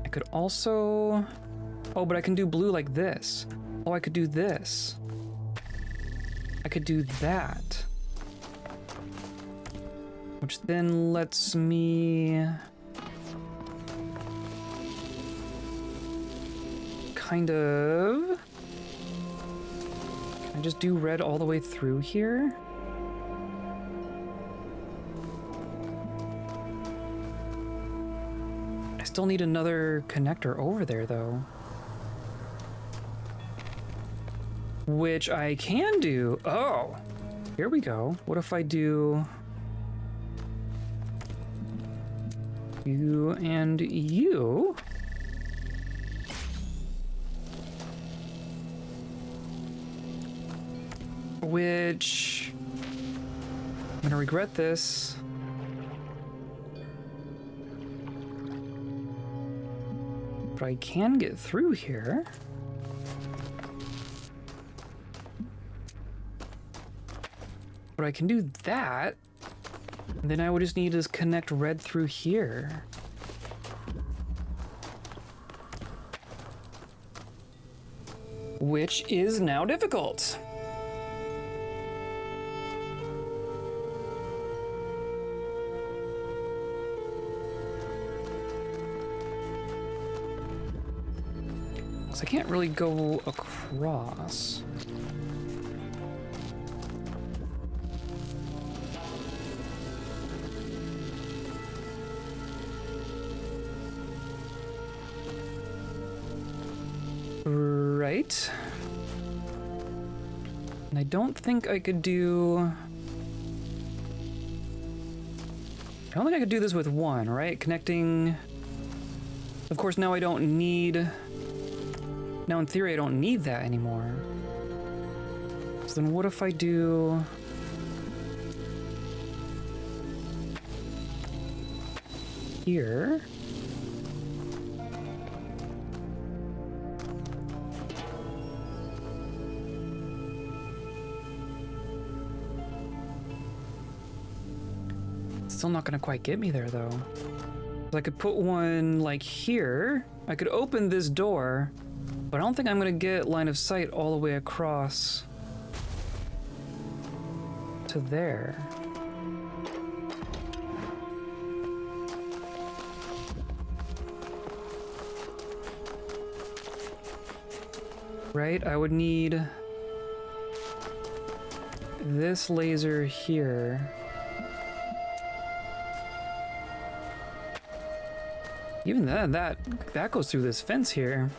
I could also... Oh, but I can do blue like this. Oh, I could do this. I could do that. Which then lets me... kind of... Can I just do red all the way through here? I still need another connector over there, though. Which I can do. Oh, here we go. What if I do you and you? Which I'm gonna regret this. But I can get through here. But I can do that. And then I would just need to connect red through here. Which is now difficult. So I can't really go across. Right. And I don't think I could do... I don't think I could do this with one, right? Connecting... Of course, now I don't need... Now, in theory, I don't need that anymore. So then what if I do... Here... Still not gonna quite get me there, though. I could put one, like, here. I could open this door, but I don't think I'm gonna get line of sight all the way across to there. right? I would need this laser here. Even that goes through this fence here.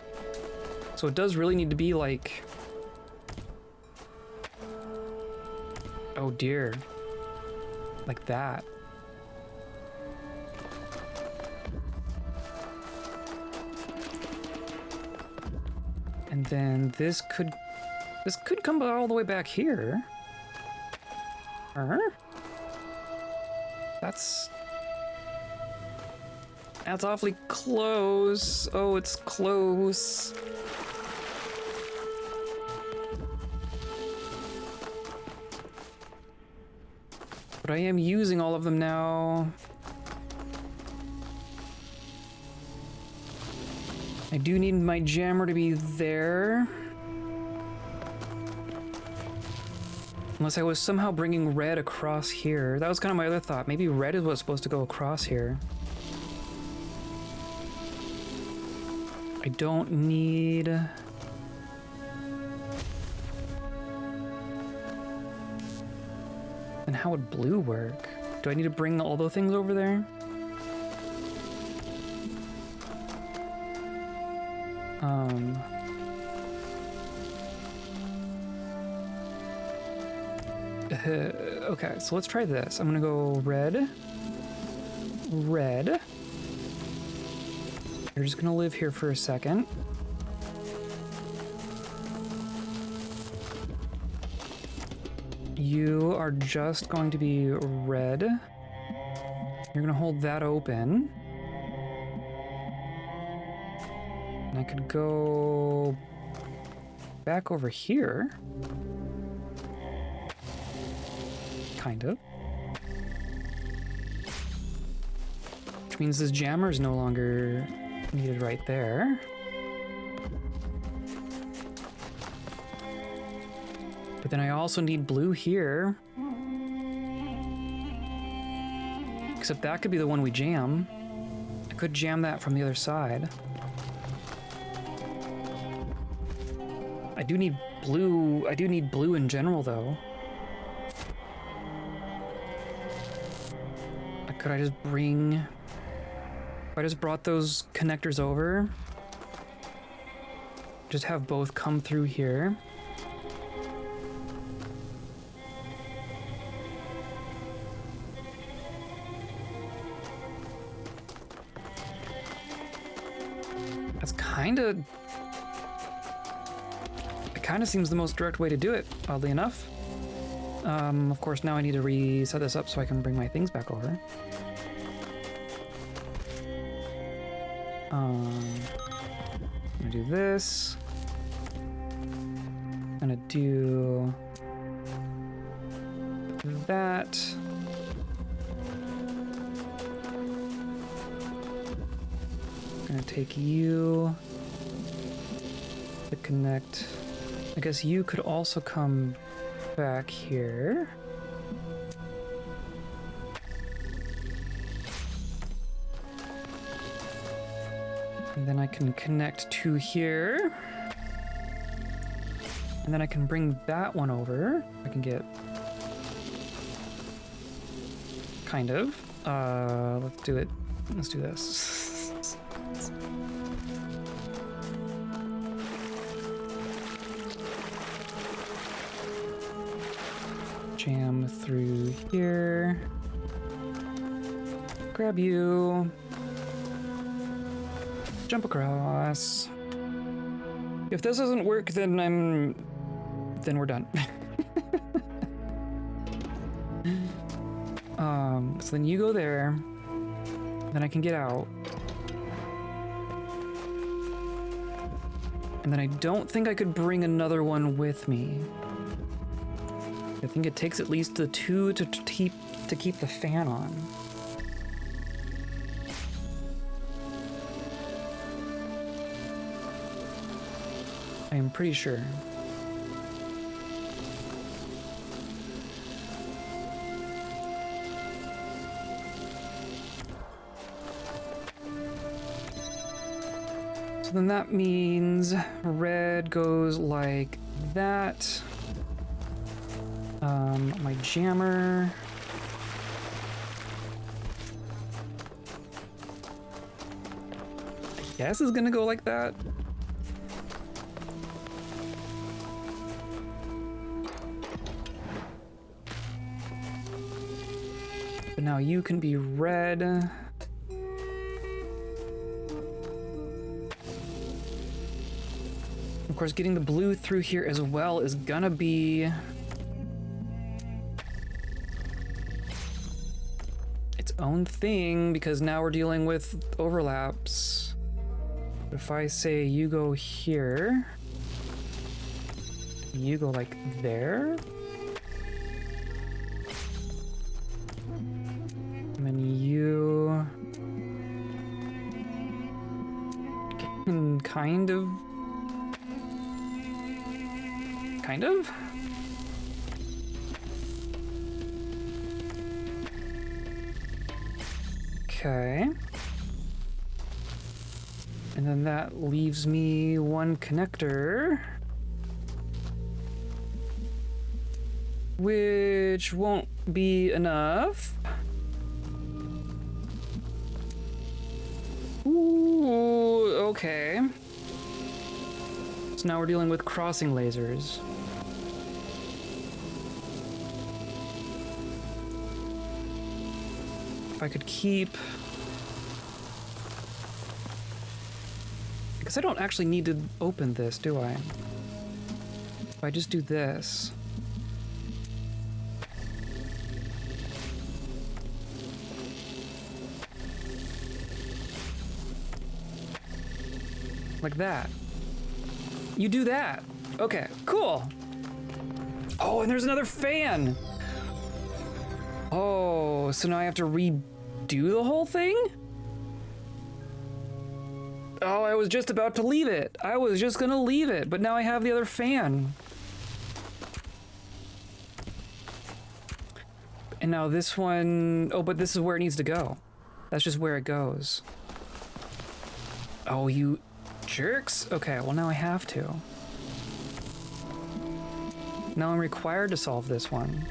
So it does really need to be like... Oh dear. Like that. And then this could come all the way back here. That's awfully close. Oh, it's close. But I am using all of them now. I do need my jammer to be there. Unless I was somehow bringing red across here. That was kind of my other thought. Maybe red is what's supposed to go across here. I don't need... And how would blue work? Do I need to bring all those things over there? Okay, so let's try this. I'm gonna go red. Red. You're just gonna live here for a second. You are just going to be red. You're gonna hold that open. And I could go back over here. Kind of. Which means this jammer is no longer needed right there. But then I also need blue here. Except that could be the one we jam. I could jam that from the other side. I do need blue in general though. Could I just bring... If I just brought those connectors over, just have both come through here. That's kinda... It kinda seems the most direct way to do it, oddly enough. Of course, now I need to reset this up so I can bring my things back over. I'm gonna do this. I'm gonna do that. I'm gonna take you to connect. I guess you could also come back here. And then I can connect to here. And then I can bring that one over. I can get... Kind of. Let's do it. Let's do this. Jam through here. Grab you. Jump across. If this doesn't work, then we're done. So then you go there. Then I can get out. And then I don't think I could bring another one with me. I think it takes at least the two to keep the fan on. I am pretty sure. So So then that means red goes like that. My jammer. I guess is gonna go like that. But now you can be red. Of course, getting the blue through here as well is gonna be its own thing, because now we're dealing with overlaps. But if I say you go here, you go like there, and then you can kind of. Okay. And then that leaves me one connector, which won't be enough. Ooh, okay. So now we're dealing with crossing lasers. If I could keep... Because I don't actually need to open this, do I? If I just do this... like that. You do that. Okay, cool. Oh, and there's another fan. Oh, so now I have to redo the whole thing? Oh, I was just about to leave it. I was just gonna leave it, but now I have the other fan. And now this one, oh, but this is where it needs to go. That's just where it goes. Oh, you jerks. Okay, well now I have to. Now I'm required to solve this one.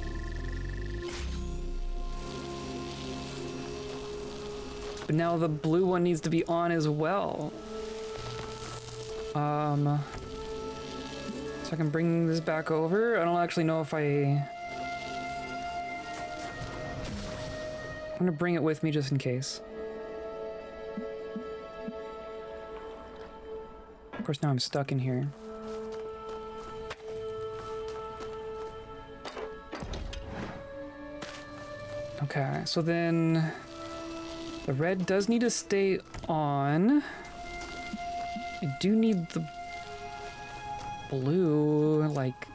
But now the blue one needs to be on as well. So I can bring this back over. I don't actually know if I'm gonna bring it with me just in case. Of course, now I'm stuck in here. Okay, so then the red does need to stay on. I do need the blue like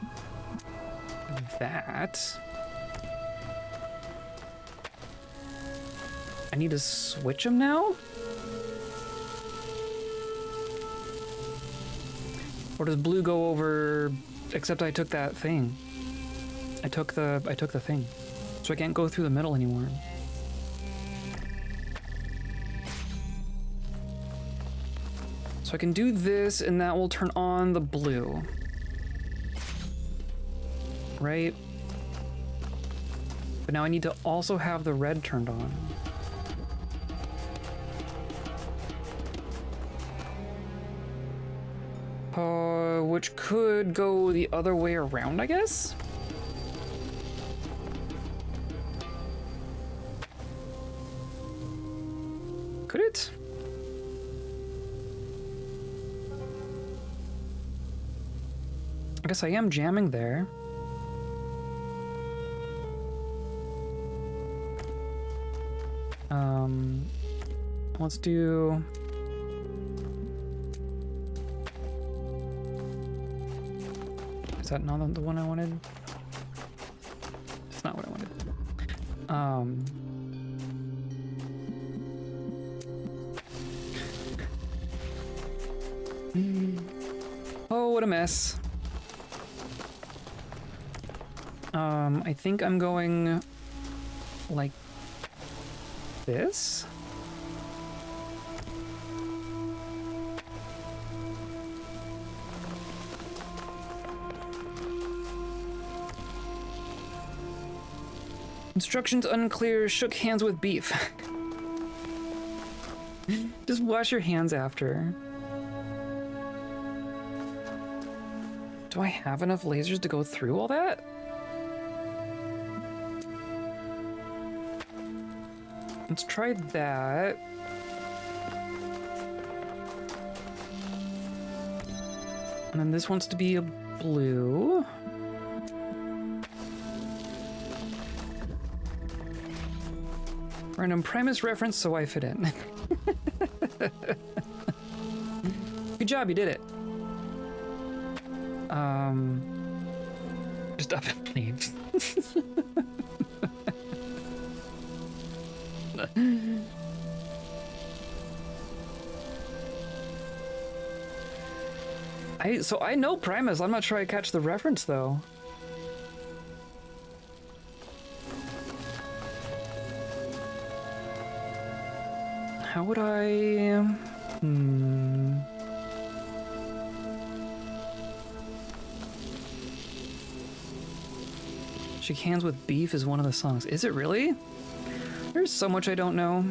that. I need to switch them now? Or does blue go over, except I took that thing. I took the thing. So I can't go through the middle anymore. So I can do this and that will turn on the blue. Right? But now I need to also have the red turned on. Which could go the other way around, I guess? Could it? I guess I am jamming there. Let's do... Is that not the one I wanted? It's not what I wanted. Oh, what a mess. I think I'm going like this. Instructions unclear, shook hands with beef. Just wash your hands after. Do I have enough lasers to go through all that? Let's try that. And then this wants to be a blue. Random Primus reference, so I fit in. Good job, you did it. Just up and leave. So I know Primus. I'm not sure I catch the reference though. How would I? Shake Hands with Beef is one of the songs. Is it really? There's so much I don't know.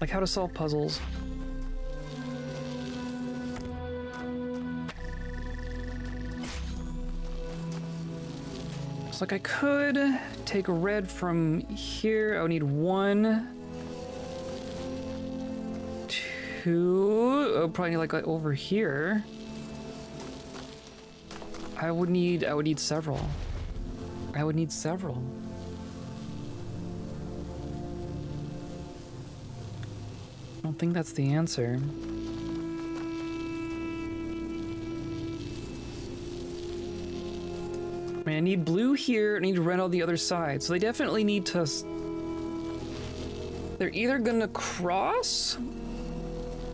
Like how to solve puzzles. It's like I could take a red from here. I would need 1, 2. Oh, probably need like over here. I would need several. I would need several. I don't think that's the answer. I mean, I need blue here, I need red on the other side, so they definitely need to... They're either gonna cross,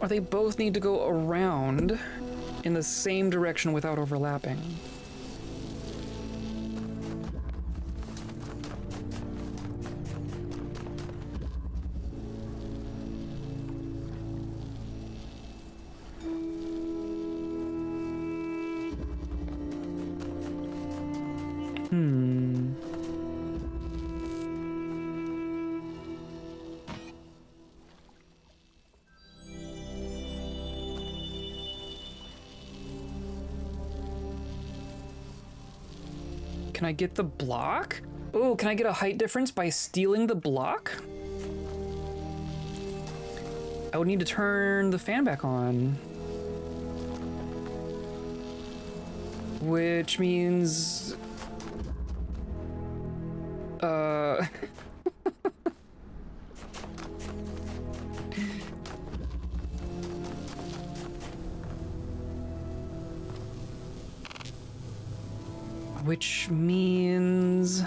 or they both need to go around in the same direction without overlapping. Can I get the block? Oh, can I get a height difference by stealing the block? I would need to turn the fan back on. Which means... Which means...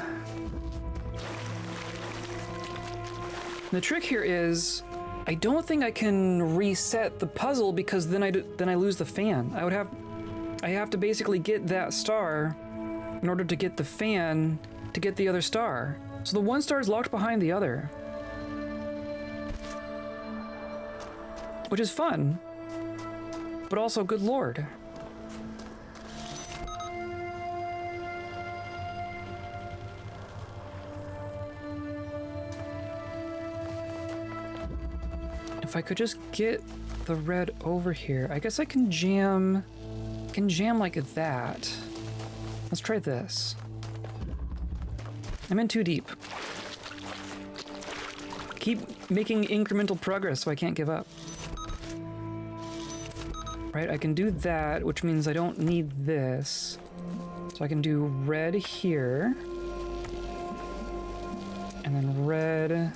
The trick here is, I don't think I can reset the puzzle because then I lose the fan. I have to basically get that star in order to get the fan to get the other star. So the one star is locked behind the other. Which is fun, but also good lord. If I could just get the red over here, I guess I can jam like that. Let's try this. I'm in too deep. Keep making incremental progress so I can't give up. Right, I can do that, which means I don't need this. So I can do red here. And then red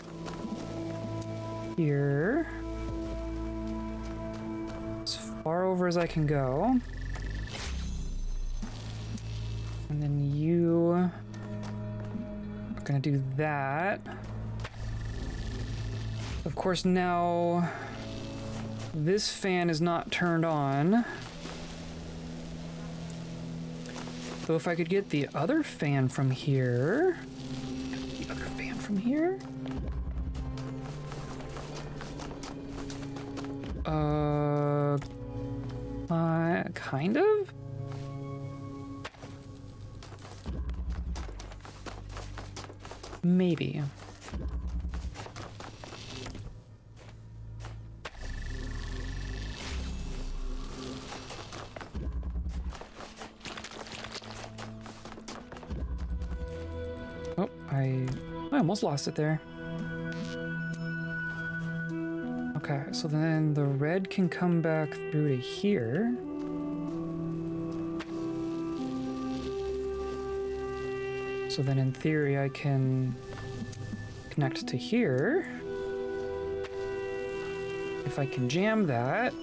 here. As far over as I can go. And then you are gonna do that. Of course, now this fan is not turned on. So if I could get the other fan from here. The other fan from here? kind of? Maybe. Oh, I almost lost it there. Okay, so then the red can come back through to here. So then in theory I can connect to here. If I can jam that.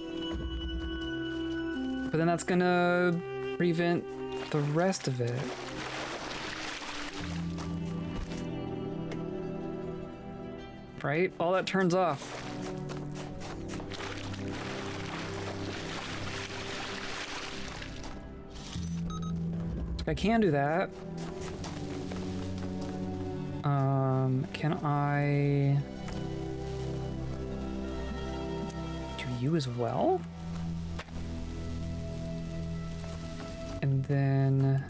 But then that's gonna prevent the rest of it. Right? All that turns off. I can do that. Can I do you as well? And then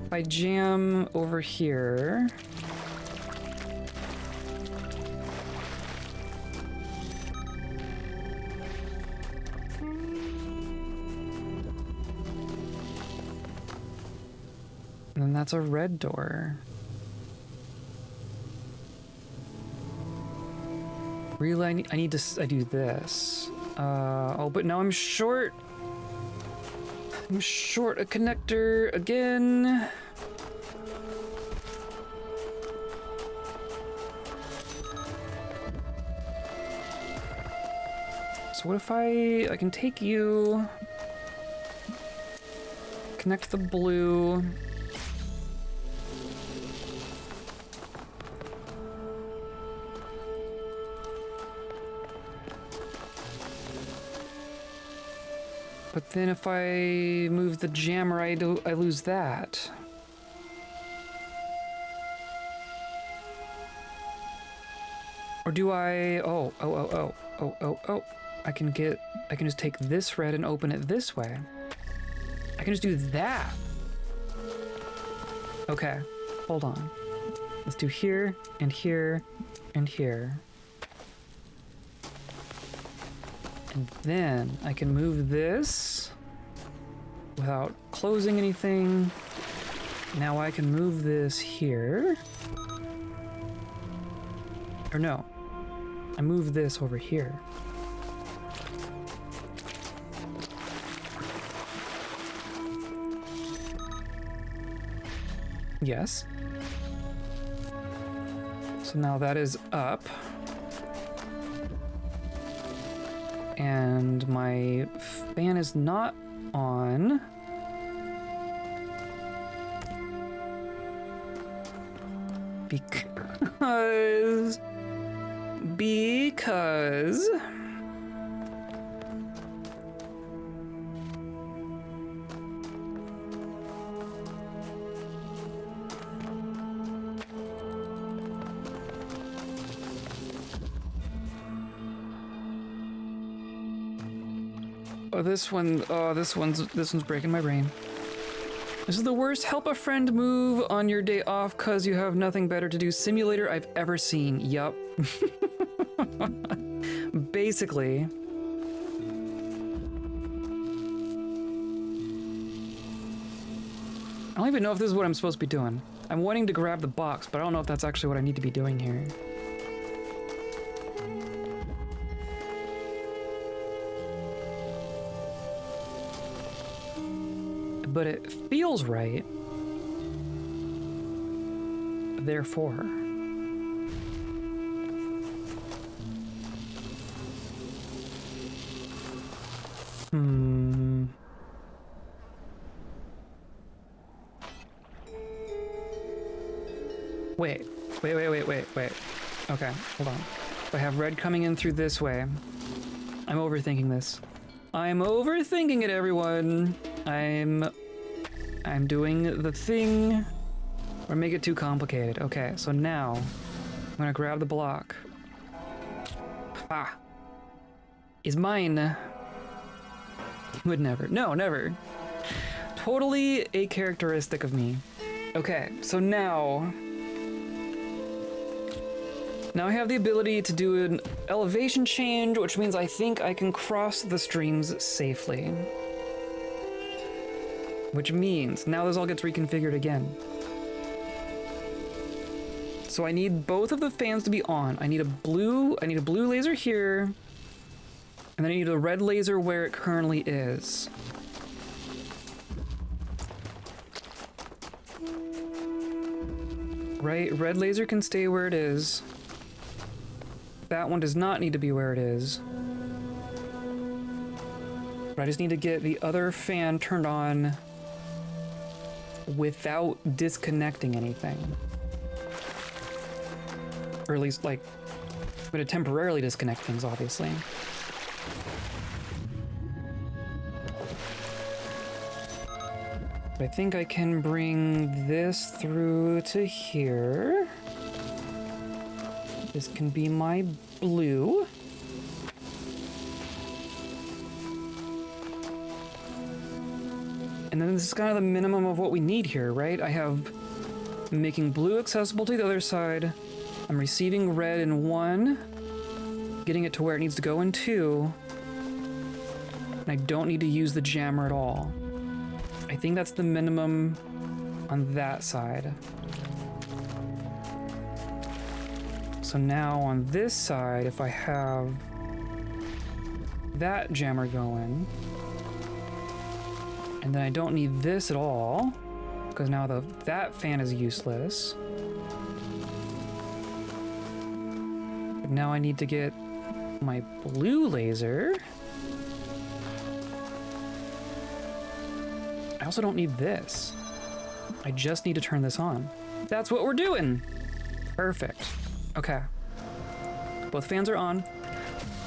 if I jam over here. And then that's a red door. Really, I do this. Oh, but now I'm short. I'm short a connector again. So what if I can take you, connect the blue. But then if I move the jammer, I lose that. Or do I? Oh. I can just take this red and open it this way. I can just do that. Okay, hold on. Let's do here and here and here. And then I can move this without closing anything. Now I can move this here. Or no, I move this over here. Yes. So now that is up. And my fan is not on. Because this one's breaking my brain. This is the worst help a friend move on your day off cause you have nothing better to do simulator I've ever seen. Yup. Basically. I don't even know if this is what I'm supposed to be doing. I'm wanting to grab the box, but I don't know if that's actually what I need to be doing here. But it feels right. Therefore. Wait. Okay, hold on. If I have red coming in through this way, I'm overthinking this. I'm overthinking it, everyone. I'm I'm doing the thing. Or make it too complicated. Okay, so now I'm gonna grab the block. Ah. Is mine. Would never. No, never. Totally a characteristic of me. Okay, so now I have the ability to do an elevation change, which means I think I can cross the streams safely. Which means now this all gets reconfigured again. So I need both of the fans to be on. I need a blue laser here, and then I need a red laser where it currently is. Right, red laser can stay where it is. That one does not need to be where it is. But I just need to get the other fan turned on without disconnecting anything. Or at least, like, I'm gonna temporarily disconnect things, obviously. But I think I can bring this through to here. This can be my blue. And then this is kind of the minimum of what we need here, right? I'm making blue accessible to the other side. I'm receiving red in 1, getting it to where it needs to go in 2. And I don't need to use the jammer at all. I think that's the minimum on that side. So now on this side, if I have that jammer going, and then I don't need this at all, because now that fan is useless. But now I need to get my blue laser. I also don't need this. I just need to turn this on. That's what we're doing. Perfect. Okay. Both fans are on.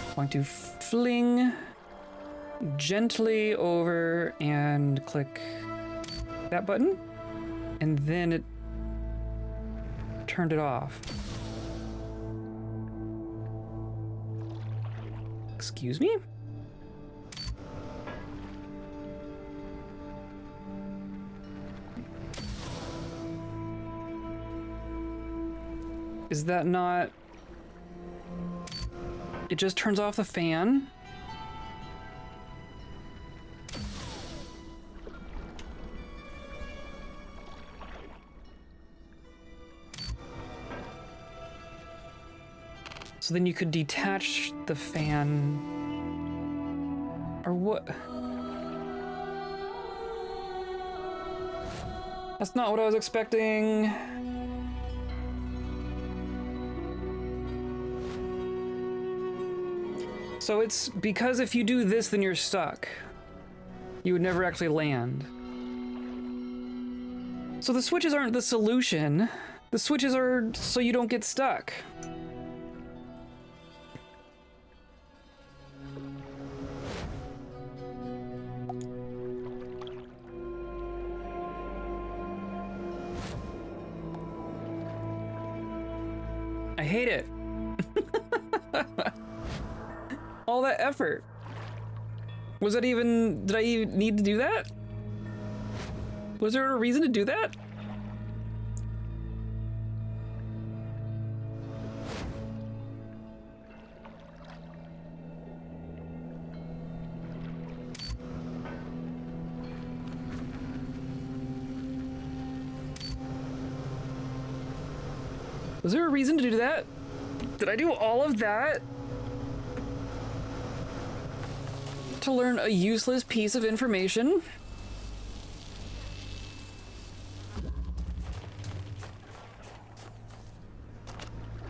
I'm going to fling gently over and click that button. And then it turned it off. Excuse me? Is that not... It just turns off the fan? So then you could detach the fan... Or what? That's not what I was expecting. So it's because if you do this, then you're stuck. You would never actually land. So the switches aren't the solution. The switches are so you don't get stuck. I hate it. All that effort. Was that even... Did I even need to do that? Was there a reason to do that? Was there a reason to do that? Did I do all of that to learn a useless piece of information?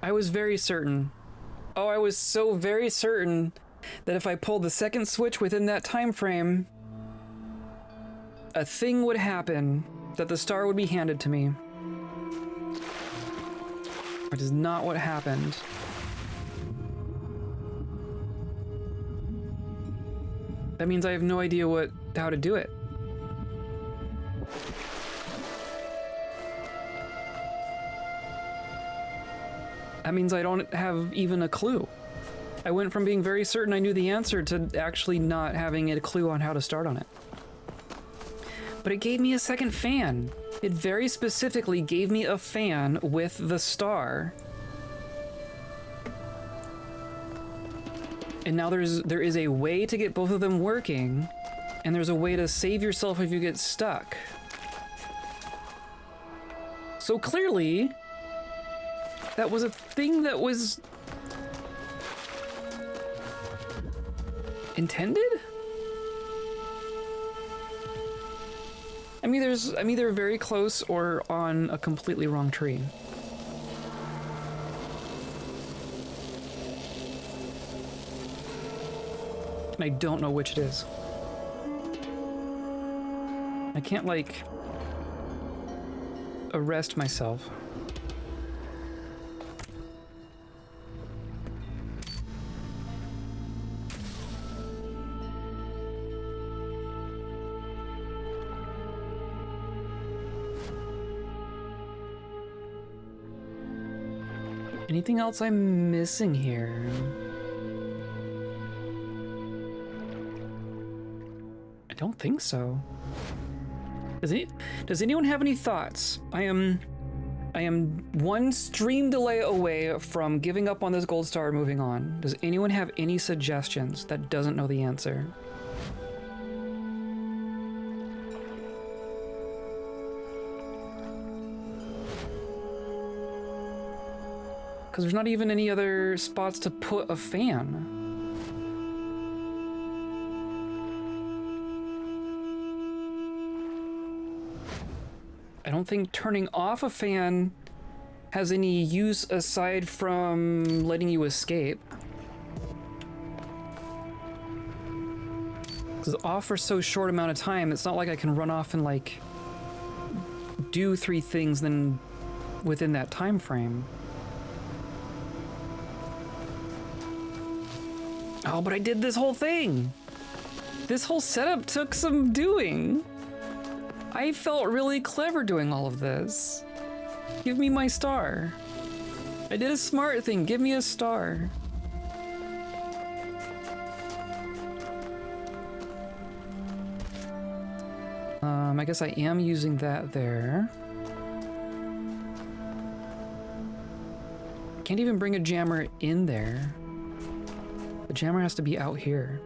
I was very certain. Oh, I was so very certain that if I pulled the second switch within that time frame, a thing would happen, that the star would be handed to me. Which is not what happened. That means I have no idea how to do it. That means I don't have even a clue. I went from being very certain I knew the answer to actually not having a clue on how to start on it. But it gave me a second fan. It very specifically gave me a fan with the star. And now there is a way to get both of them working, and there's a way to save yourself if you get stuck. So clearly, that was a thing that was intended? I'm either very close or on a completely wrong tree. And I don't know which it is. I can't, like, arrest myself. Anything else I'm missing here? I don't think so. Does anyone have any thoughts? I am one stream delay away from giving up on this gold star and moving on. Does anyone have any suggestions that doesn't know the answer? Because there's not even any other spots to put a fan. I don't think turning off a fan has any use aside from letting you escape. Because off for so short amount of time, it's not like I can run off and, like, do 3 things then within that time frame. Oh, but I did this whole thing. This whole setup took some doing. I felt really clever doing all of this. Give me my star. I did a smart thing. Give me a star. I guess I am using that there. Can't even bring a jammer in there. The jammer has to be out here.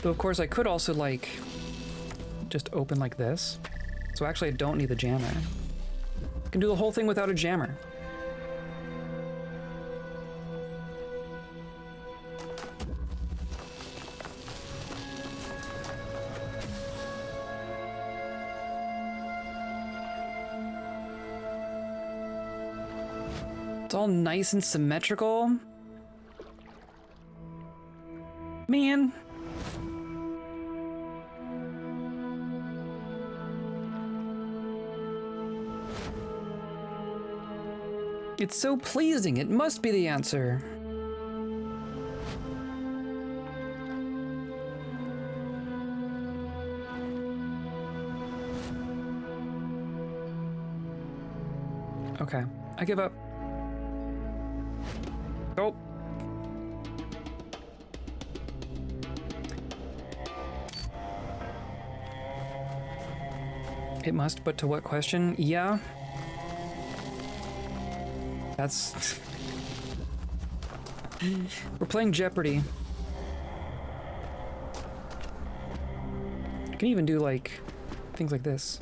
Though of course I could also, like, just open like this. So actually I don't need the jammer. I can do the whole thing without a jammer. It's all nice and symmetrical. Man. It's so pleasing. It must be the answer. Okay, I give up. Oh. It must, but to what question? Yeah. That's... We're playing Jeopardy. You can even do, like, things like this.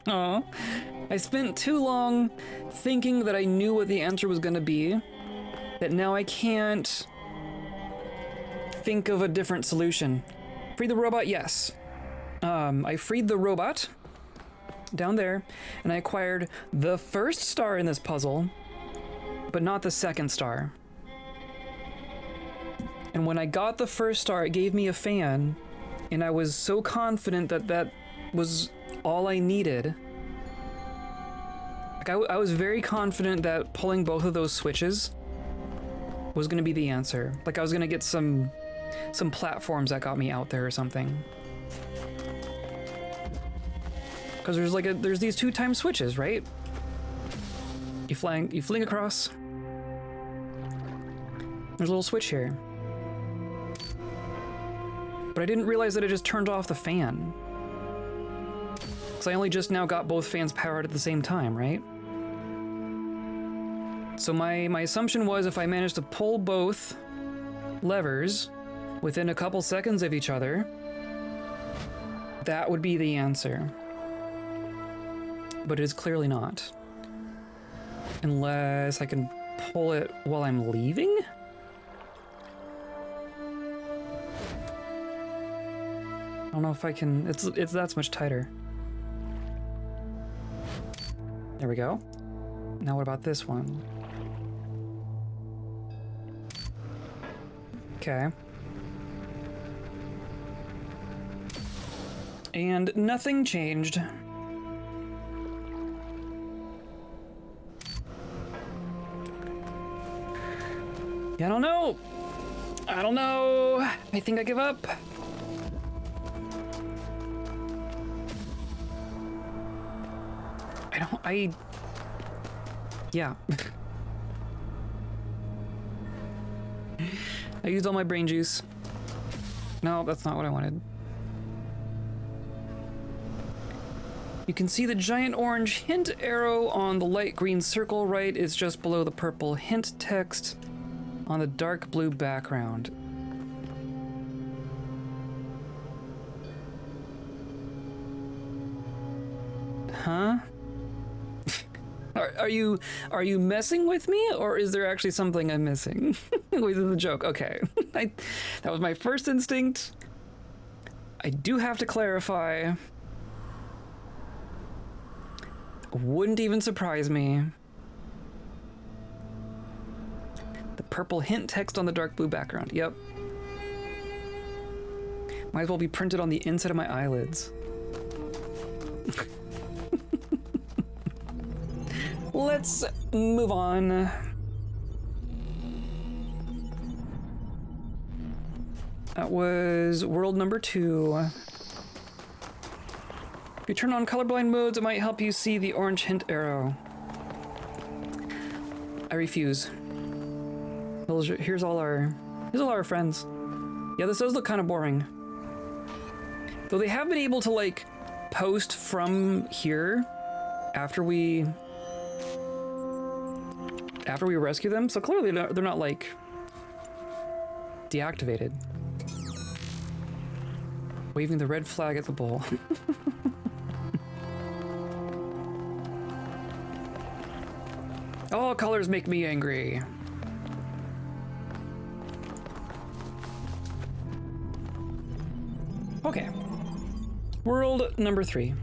Aw. I spent too long thinking that I knew what the answer was gonna be, that now I can't think of a different solution. Free the robot? Yes. I freed the robot down there, and I acquired the first star in this puzzle, but not the second star. And when I got the first star, it gave me a fan, and I was so confident that that was all I needed. Like I was very confident that pulling both of those switches was going to be the answer. Like I was going to get some platforms that got me out there or something. Because there's these 2-time switches, right? You fling across. There's a little switch here. But I didn't realize that it just turned off the fan. Because I only just now got both fans powered at the same time, right? So my assumption was if I managed to pull both levers within a couple seconds of each other, that would be the answer. But it is clearly not. Unless I can pull it while I'm leaving? I don't know if I can. It's that much tighter. There we go. Now what about this one? Okay. And nothing changed. Yeah, I don't know. I don't know. I think I give up. Yeah. I used all my brain juice. No, that's not what I wanted. You can see the giant orange hint arrow on the light green circle right is just below the purple hint text on the dark blue background. Huh? Are you messing with me, or is there actually something I'm missing within the joke? Okay, that was my first instinct. I do have to clarify. Wouldn't even surprise me. The purple hint text on the dark blue background. Yep. Might as well be printed on the inside of my eyelids. Let's move on. That was world number 2. If you turn on colorblind modes, it might help you see the orange hint arrow. I refuse. Here's all our friends. Yeah, this does look kind of boring. Though they have been able to like post from here after we rescue them, so clearly they're not like deactivated. Waving the red flag at the bull. All colors make me angry. Okay. World number 3.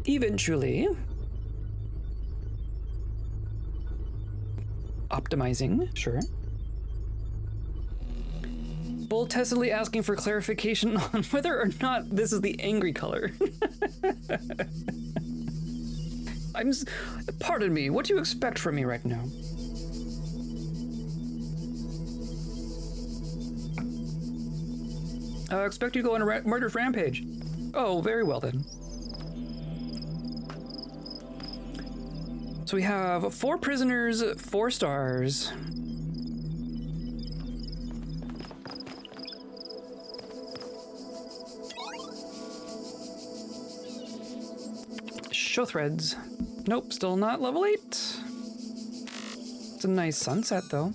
Eventually. Optimizing, sure. Bull testedly asking for clarification on whether or not this is the angry color. Pardon me, what do you expect from me right now? I expect you to go on a murder rampage. Oh, very well then. So we have 4 prisoners, 4 stars. Show threads. Nope, still not level 8. It's a nice sunset though.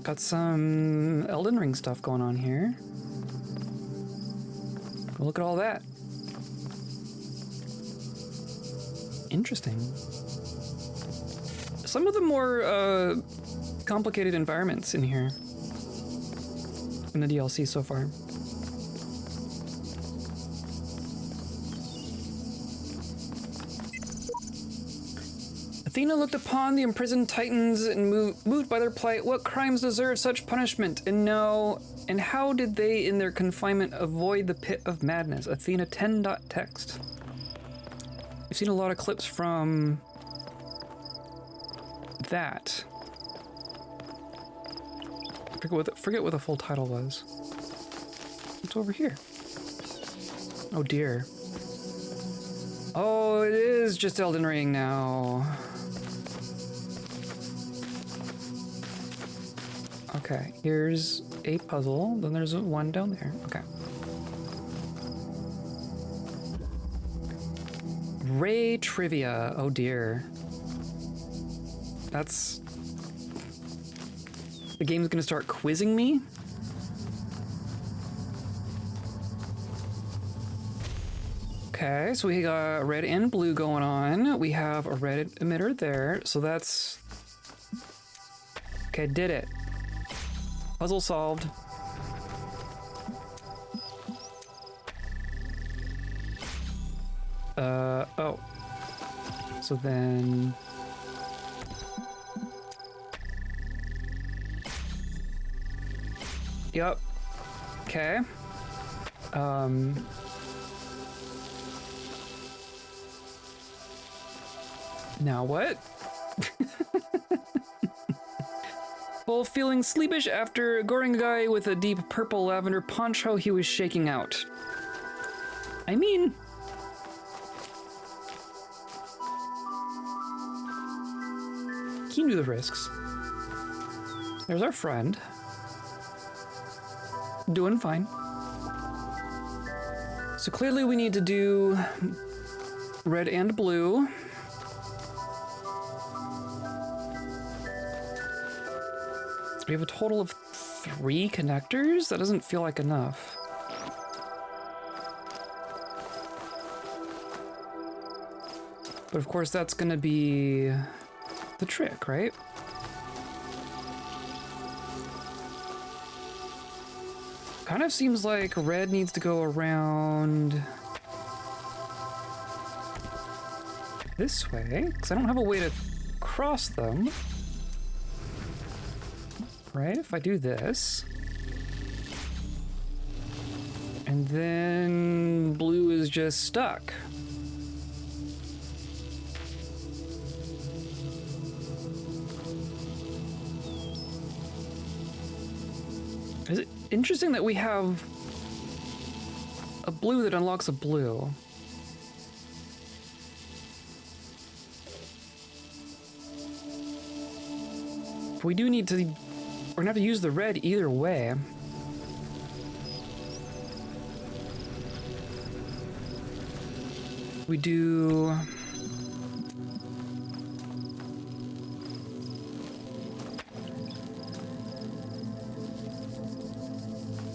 Got some Elden Ring stuff going on here. Look at all that. Interesting. Some of the more complicated environments in here in the DLC so far. Athena looked upon the imprisoned Titans and moved by their plight. What crimes deserve such punishment? And how did they, in their confinement, avoid the pit of madness? Athena 10.text. I've seen a lot of clips from that. Forget what the full title was. What's over here? Oh dear. Oh, it is just Elden Ring now. Okay, here's a puzzle. Then there's one down there. Okay. Ray trivia. Oh dear. That's... The game's gonna start quizzing me? Okay, so we got red and blue going on. We have a red emitter there, so that's... Okay, did it. Puzzle solved. Oh. So then... Yep. Okay. Now what? While feeling sleepish after goring a guy with a deep purple lavender poncho, he was shaking out. I mean... He knew the risks. There's our friend. Doing fine. So clearly we need to do red and blue. We have a total of 3 connectors? That doesn't feel like enough. But of course that's gonna be the trick, right? Kind of seems like red needs to go around this way, because I don't have a way to cross them. Right, if I do this. And then blue is just stuck. Is it interesting that we have a blue that unlocks a blue? But we do need to... We're gonna have to use the red either way. We do...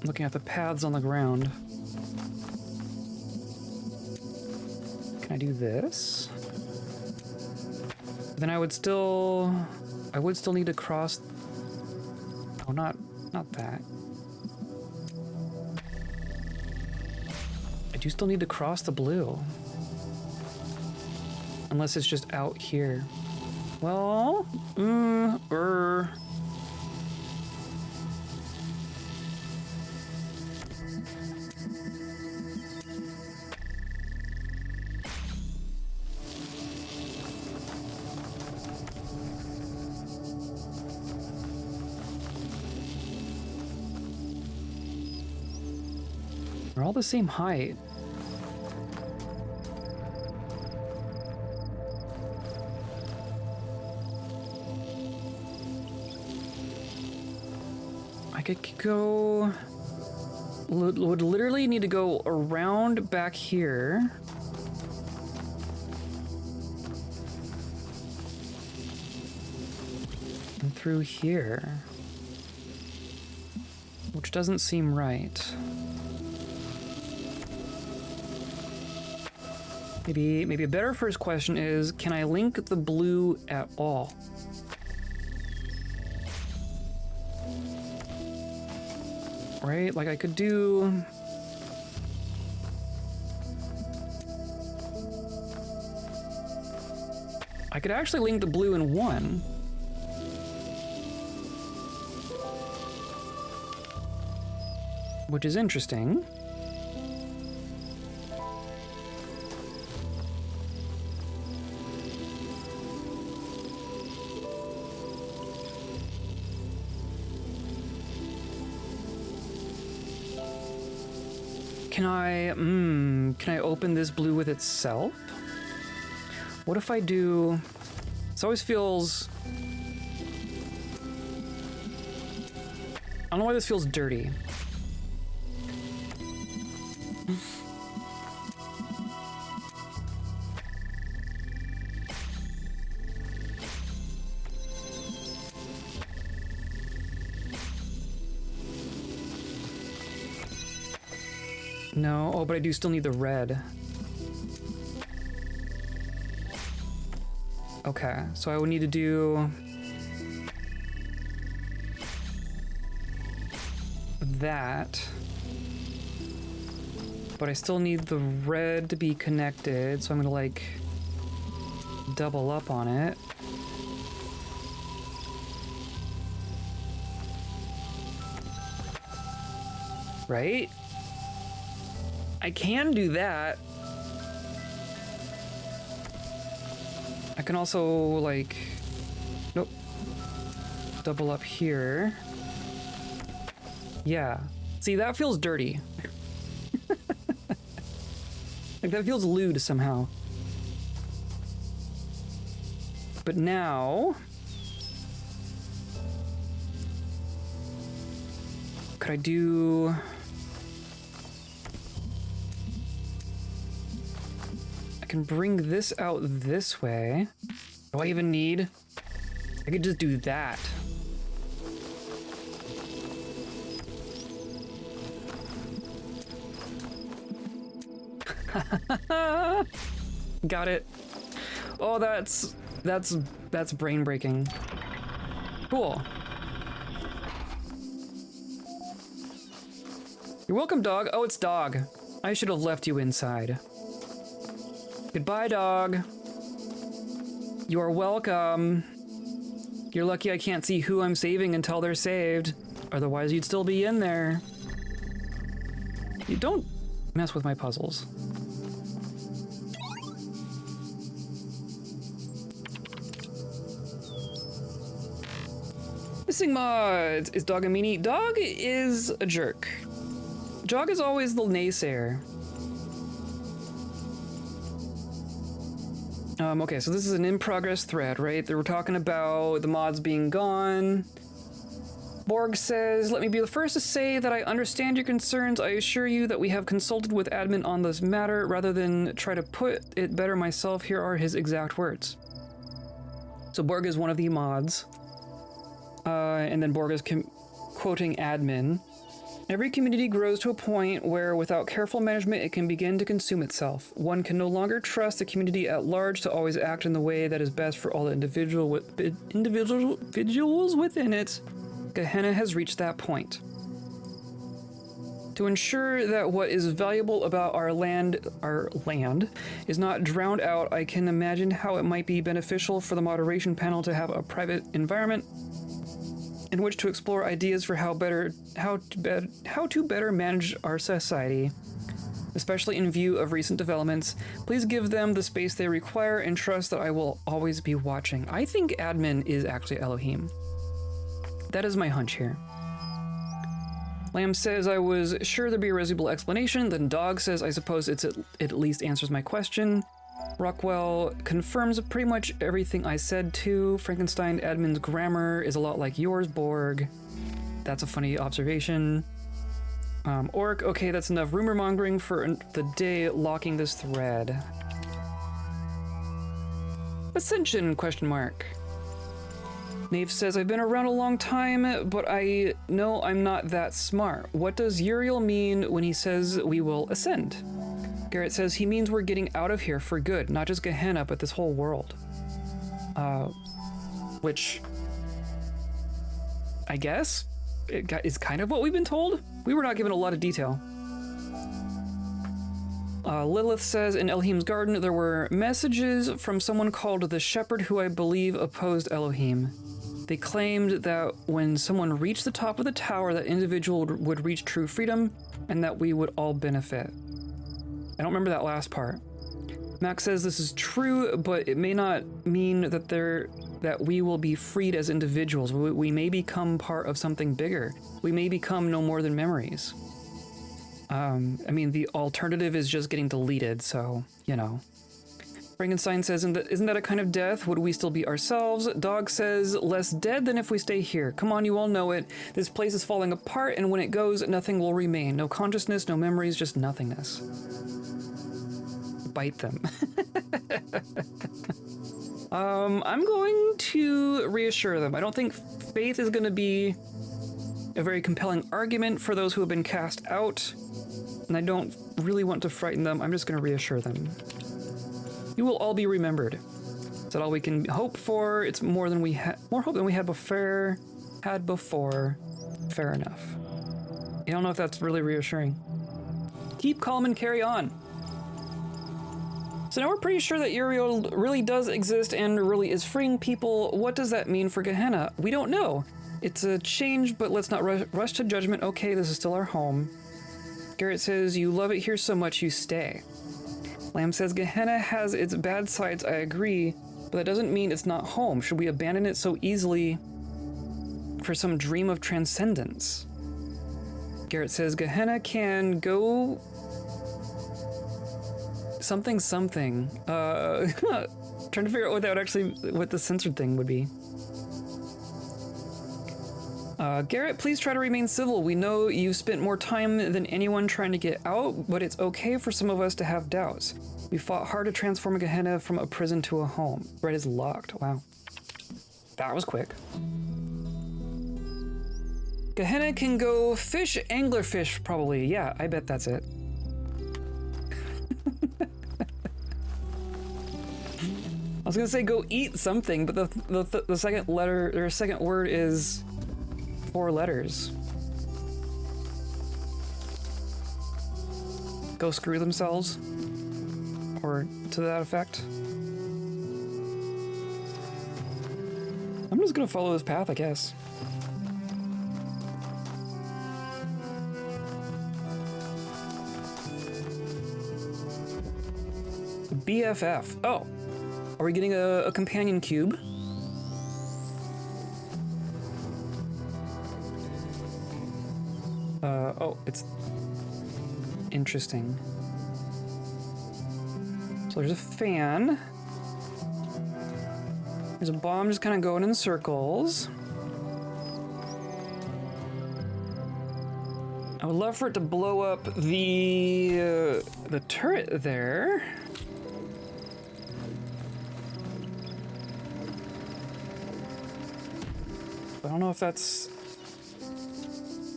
Looking at the paths on the ground. Can I do this? Then I would still need to cross... Oh, not that. I do still need to cross the blue. Unless it's just out here. Well, They're all the same height. I could go... Would literally need to go around back here. And through here. Which doesn't seem right. Maybe a better first question is, can I link the blue at all? Right? Like I could do... I could actually link the blue in one. Which is interesting. Can I open this blue with itself? What if I do... This always feels... I don't know why this feels dirty. No, oh, but I do still need the red. Okay, so I would need to do that, but I still need the red to be connected, so I'm gonna like double up on it. Right? I can do that. I can also, like, nope, double up here. Yeah. See, that feels dirty. Like, that feels lewd somehow. But now... Could I do... I can bring this out this way. Do I even need... I could just do that. Got it. Oh, that's brain breaking. Cool. You're welcome, dog. Oh, it's dog. I should have left you inside. Goodbye, dog. You are welcome. You're lucky I can't see who I'm saving until they're saved. Otherwise, you'd still be in there. You don't mess with my puzzles. Missing mods. Is Dog a meanie? Dog is a jerk. Dog is always the naysayer. Okay, so this is an in-progress thread, right? They were talking about the mods being gone. Borg says, let me be the first to say that I understand your concerns. I assure you that we have consulted with admin on this matter. Rather than try to put it better myself, here are his exact words. So Borg is one of the mods. And then Borg is quoting admin. Every community grows to a point where, without careful management, it can begin to consume itself. One can no longer trust the community at large to always act in the way that is best for all the individuals within it. Gehenna has reached that point. To ensure that what is valuable about our land is not drowned out, I can imagine how it might be beneficial for the moderation panel to have a private environment in which to explore ideas for how to better manage our society, especially in view of recent developments. Please give them the space they require and trust that I will always be watching. I think admin is actually Elohim. That is my hunch here. Lamb says I was sure there'd be a reasonable explanation. Then Dog says I suppose it at least answers my question. Rockwell confirms pretty much everything I said too. Frankenstein admin's grammar is a lot like yours, Borg. That's a funny observation. Orc, okay, that's enough rumor mongering for the day. Locking this thread. Ascension, question mark. Nave says, I've been around a long time, but I know I'm not that smart. What does Uriel mean when he says we will ascend? Garrett says he means we're getting out of here for good, not just Gehenna, but this whole world. Which, I guess, is kind of what we've been told. We were not given a lot of detail. Lilith says, in Elohim's garden, there were messages from someone called the Shepherd who I believe opposed Elohim. They claimed that when someone reached the top of the tower, that individual would reach true freedom and that we would all benefit. I don't remember that last part. Max says this is true, but it may not mean that we will be freed as individuals. We may become part of something bigger. We may become no more than memories. I mean, the alternative is just getting deleted, so, you know. Frankenstein says, isn't that a kind of death? Would we still be ourselves? Dog says, less dead than if we stay here. Come on, you all know it. This place is falling apart, and when it goes, nothing will remain. No consciousness, no memories, just nothingness. Bite them. I'm going to reassure them. I don't think faith is going to be a very compelling argument for those who have been cast out, and I don't really want to frighten them. I'm just going to reassure them. You will all be remembered. Is that all we can hope for? It's more hope than we had before. Fair enough. I don't know if that's really reassuring. Keep calm and carry on. So now we're pretty sure that Uriel really does exist and really is freeing people. What does that mean for Gehenna? We don't know. It's a change, but let's not rush to judgment. Okay, this is still our home. Garrett says, you love it here so much you stay. Lamb says, Gehenna has its bad sides, I agree, but that doesn't mean it's not home. Should we abandon it so easily for some dream of transcendence? Garrett says, Gehenna can go... something. Trying to figure out what the censored thing would be. Garrett, please try to remain civil. We know you've spent more time than anyone trying to get out, but it's okay for some of us to have doubts. We fought hard to transform Gehenna from a prison to a home. Red is locked. Wow. That was quick. Gehenna can go fish, anglerfish, probably. Yeah, I bet that's it. I was gonna say go eat something, but the second letter or second word is 4 letters. Go screw themselves, or to that effect. I'm just gonna follow this path, I guess. BFF. Oh. Are we getting a companion cube? Oh, it's interesting. So there's a fan. There's a bomb just kind of going in circles. I would love for it to blow up the turret there. I don't know if that's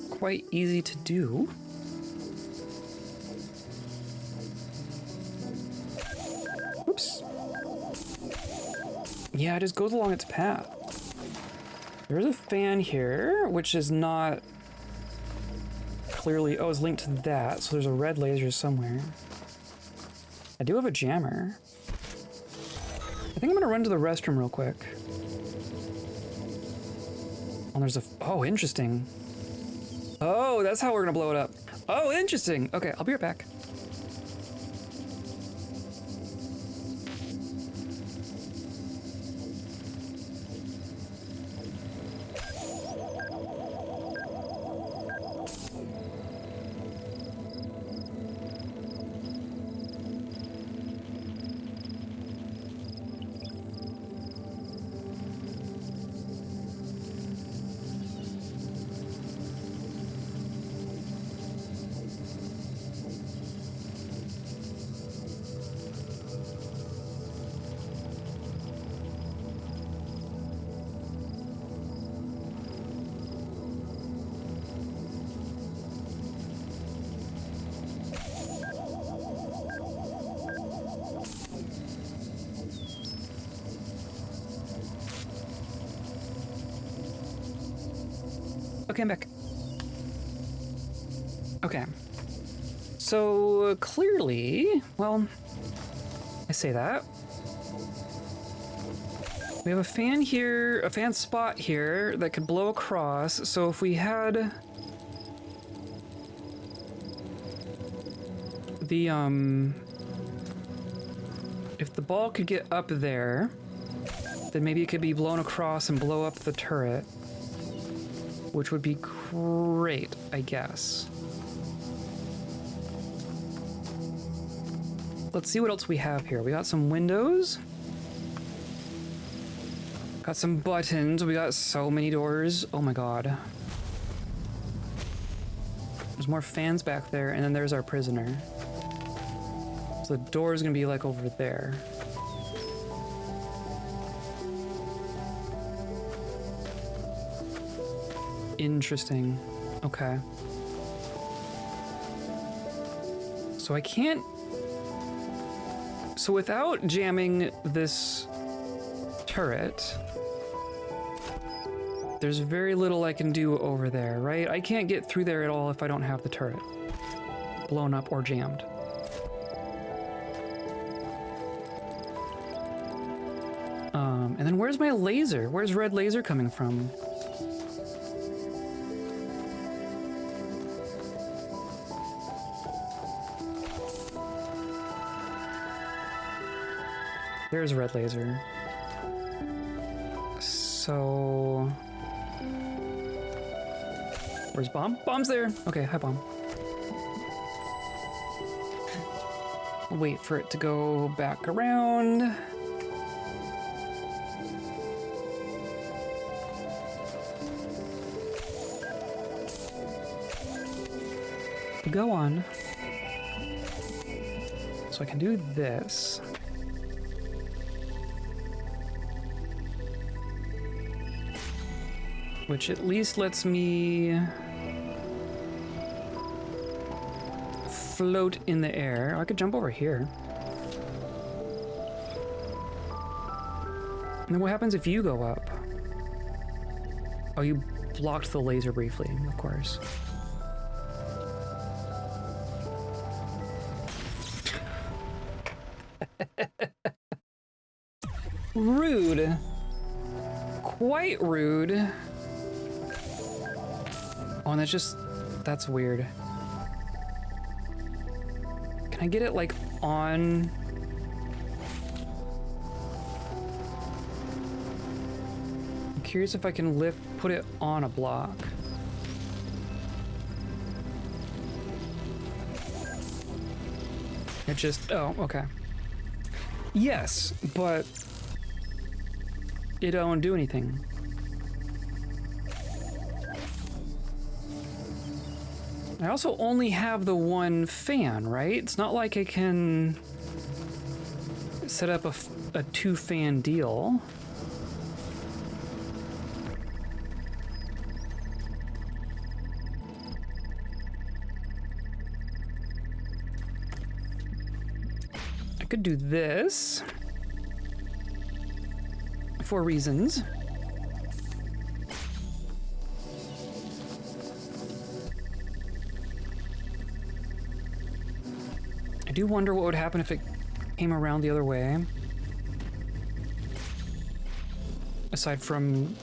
quite easy to do. Oops. Yeah, it just goes along its path. There's a fan here, which is not clearly... Oh, it's linked to that, so there's a red laser somewhere. I do have a jammer. I think I'm gonna run to the restroom real quick. Oh, there's a... Oh, interesting. Oh, that's how we're gonna blow it up. Oh, interesting. Okay, I'll be right back. Okay, I'm back. Okay. So clearly, well, I say that. We have a fan here, a fan spot here that could blow across. So if we had the, if the ball could get up there, then maybe it could be blown across and blow up the turret, which would be great, I guess. Let's see what else we have here. We got some windows. Got some buttons. We got so many doors. Oh my god. There's more fans back there, and then there's our prisoner. So the door is gonna be like over there. Interesting. Okay. So I can't... So without jamming this turret, there's very little I can do over there, right? I can't get through there at all if I don't have the turret blown up or jammed. And then where's my laser? Where's red laser coming from? There's red laser. So... Where's Bomb? Bomb's there! Okay, hi Bomb. I'll wait for it to go back around. Go on. So I can do this. Which at least lets me float in the air. I could jump over here. And then what happens if you go up? Oh, you blocked the laser briefly, of course. Rude. Quite rude. Oh, and that's weird. Can I get it, like, on? I'm curious if I can put it on a block. It just, oh, okay. Yes, but it don't do anything. I also only have the one fan, right? It's not like I can set up a two-fan deal. I could do this for reasons. I do wonder what would happen if it came around the other way. Aside from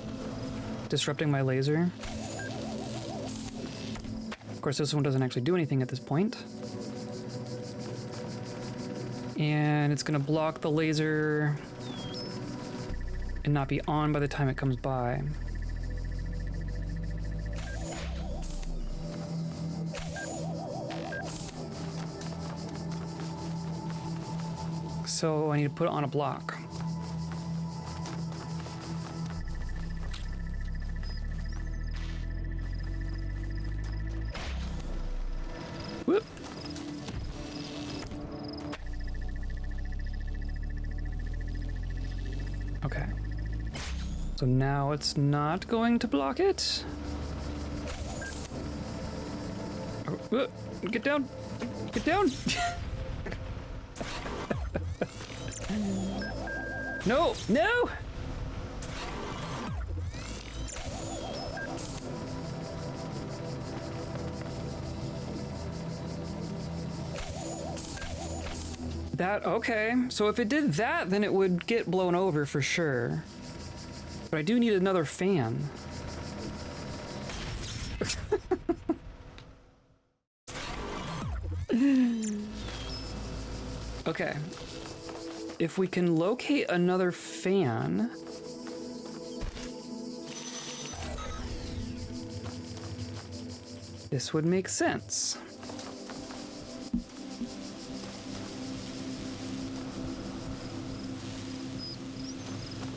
disrupting my laser. Of course, this one doesn't actually do anything at this point. And it's gonna block the laser and not be on by the time it comes by. So I need to put it on a block. Whoop. Okay. So now it's not going to block it. Oh, whoop. Get down! Get down! No! No! That, okay. So if it did that, then it would get blown over for sure. But I do need another fan. Okay. If we can locate another fan... this would make sense.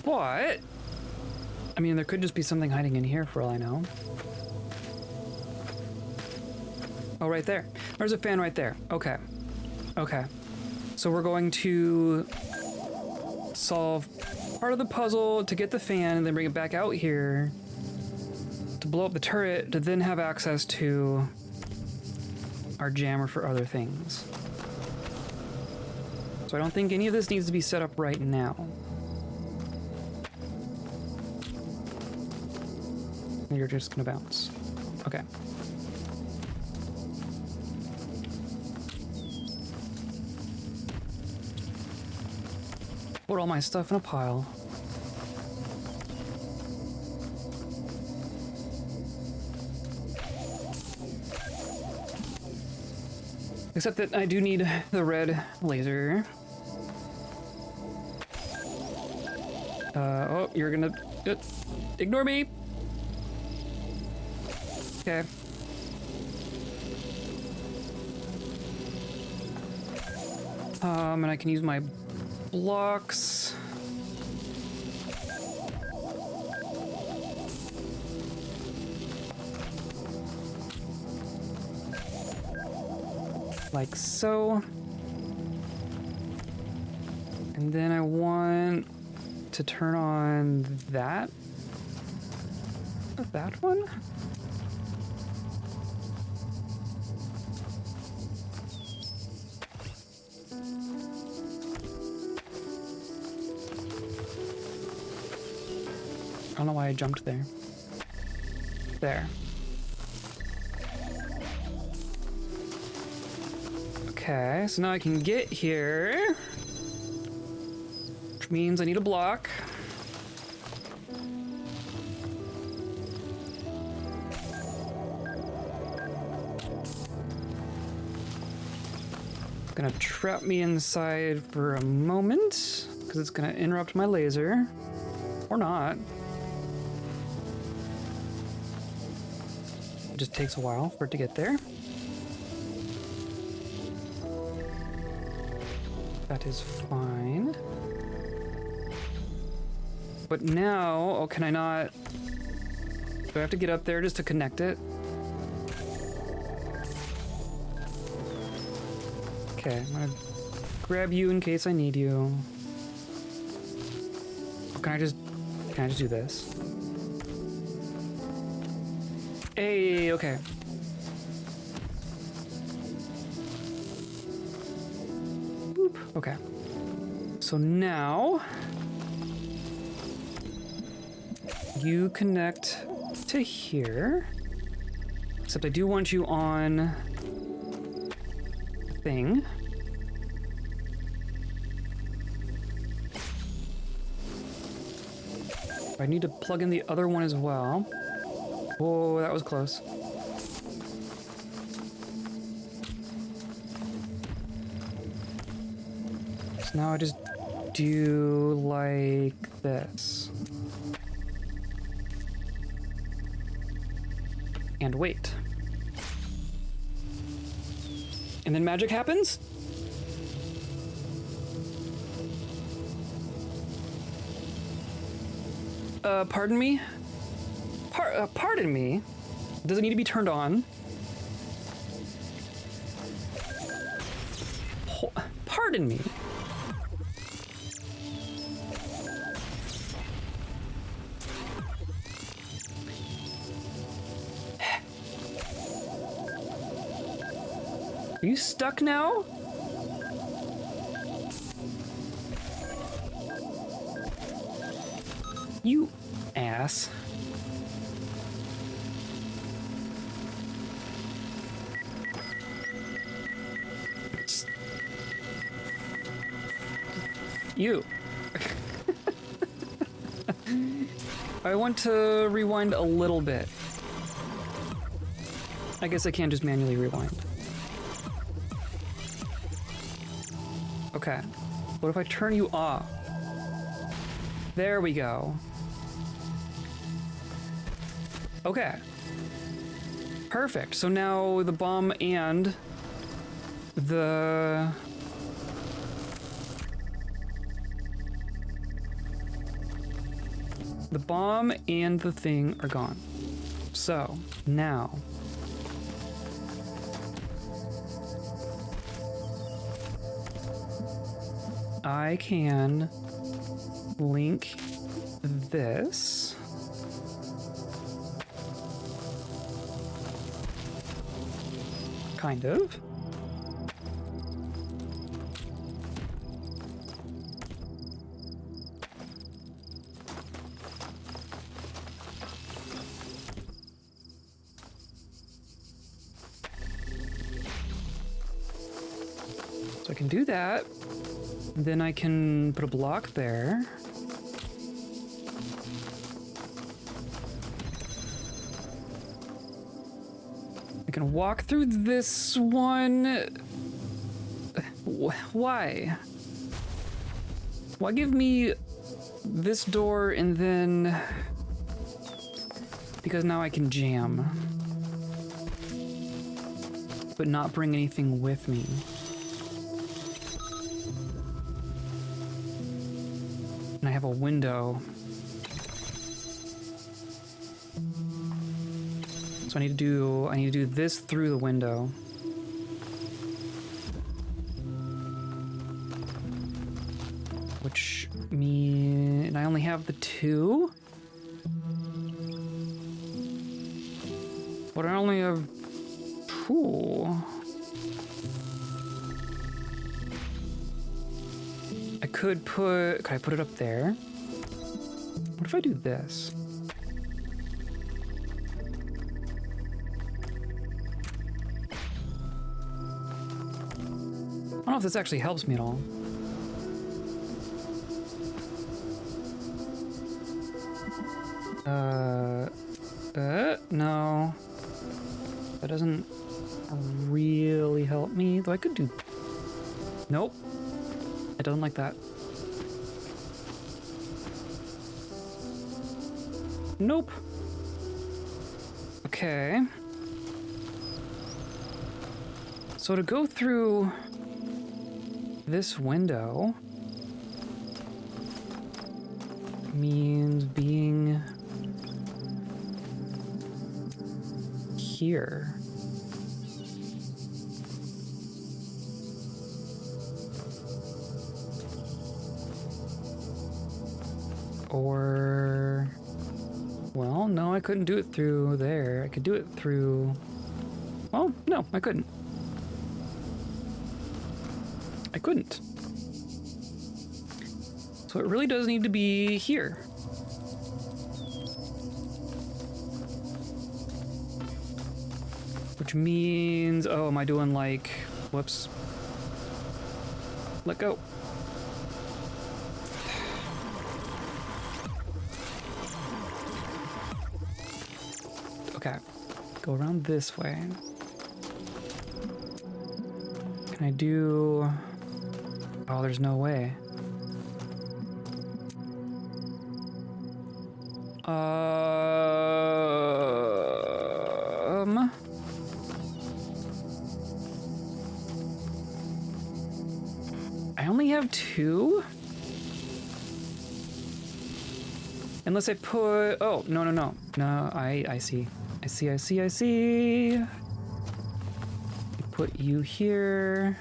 But... I mean, there could just be something hiding in here for all I know. Oh, right there. There's a fan right there. Okay. Okay. So we're going to solve part of the puzzle to get the fan and then bring it back out here to blow up the turret to then have access to our jammer for other things. So I don't think any of this needs to be set up right now. You're just gonna bounce. Okay. Put all my stuff in a pile. Except that I do need the red laser. Oh, you're gonna... ignore me! Okay. And I can use my blocks. Like so. And then I want to turn on that. That one? I don't know why I jumped there. There. Okay, so now I can get here. Which means I need a block. Gonna trap me inside for a moment, because it's gonna interrupt my laser. Or not. It just takes a while for it to get there. That is fine. But now, oh, can I not? Do I have to get up there just to connect it? Okay, I'm gonna grab you in case I need you. Or can I just do this? Hey, okay. Boop. Okay. So now you connect to here. Except I do want you on the thing. I need to plug in the other one as well. Whoa, that was close. So now I just do like this. And wait. And then magic happens? Pardon me? Pardon me? Does it need to be turned on? Pardon me? Are you stuck now? You ass. You. I want to rewind a little bit. I guess I can't just manually rewind. Okay. What if I turn you off? There we go. Okay. Perfect. So now the bomb and the bomb and the thing are gone. So now I can link this. Kind of. So I can do that. Then I can put a block there. I can walk through this one. Why? Why give me this door and then... Because now I can jam. But not bring anything with me. And I have a window. So I need to do this through the window. Which means, and I only have the two? But I only have two. Could I put it up there? What if I do this? I don't know if this actually helps me at all. No. That doesn't really help me, though I could do... Nope. It doesn't like that. Nope. Okay. So to go through this window means being here. Or... Well, no, I couldn't do it through there. I could do it through... Well, no, I couldn't. I couldn't. So it really does need to be here. Which means... Oh, am I doing like... Whoops. Let go. Okay, go around this way. Can I do... Oh, there's no way. I only have two? Unless I put... Oh, no. No, I see. I see. Put you here.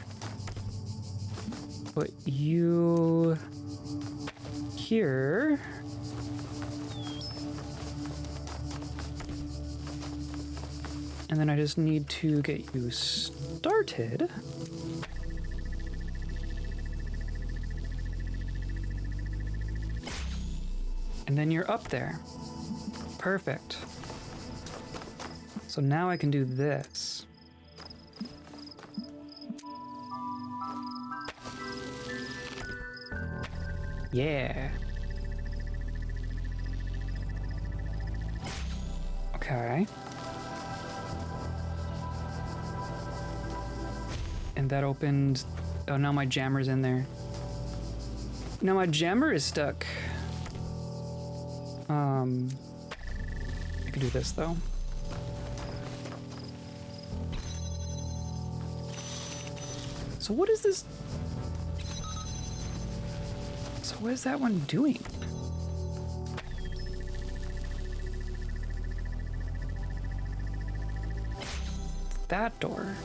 Put you here. And then I just need to get you started. And then you're up there. Perfect. So now I can do this. Yeah. Okay. And that opened... Oh, now my jammer's in there. Now my jammer is stuck. I can do this, though. So what is this? So what is that one doing? That door.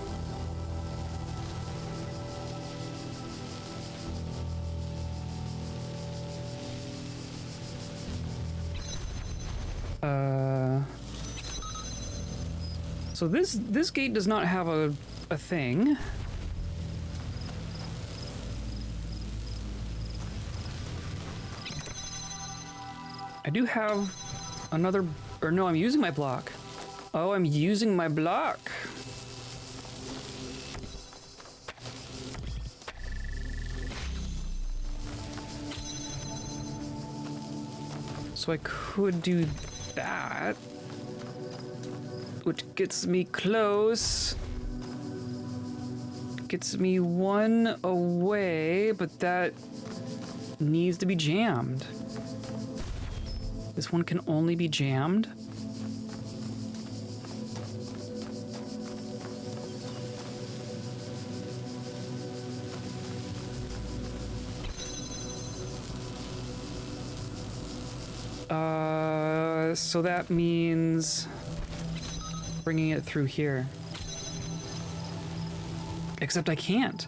So this gate does not have a thing. I do have another, or no, I'm using my block. Oh, I'm using my block. So I could do that, which gets me close. Gets me one away, but that needs to be jammed. This one can only be jammed. So that means bringing it through here. Except I can't.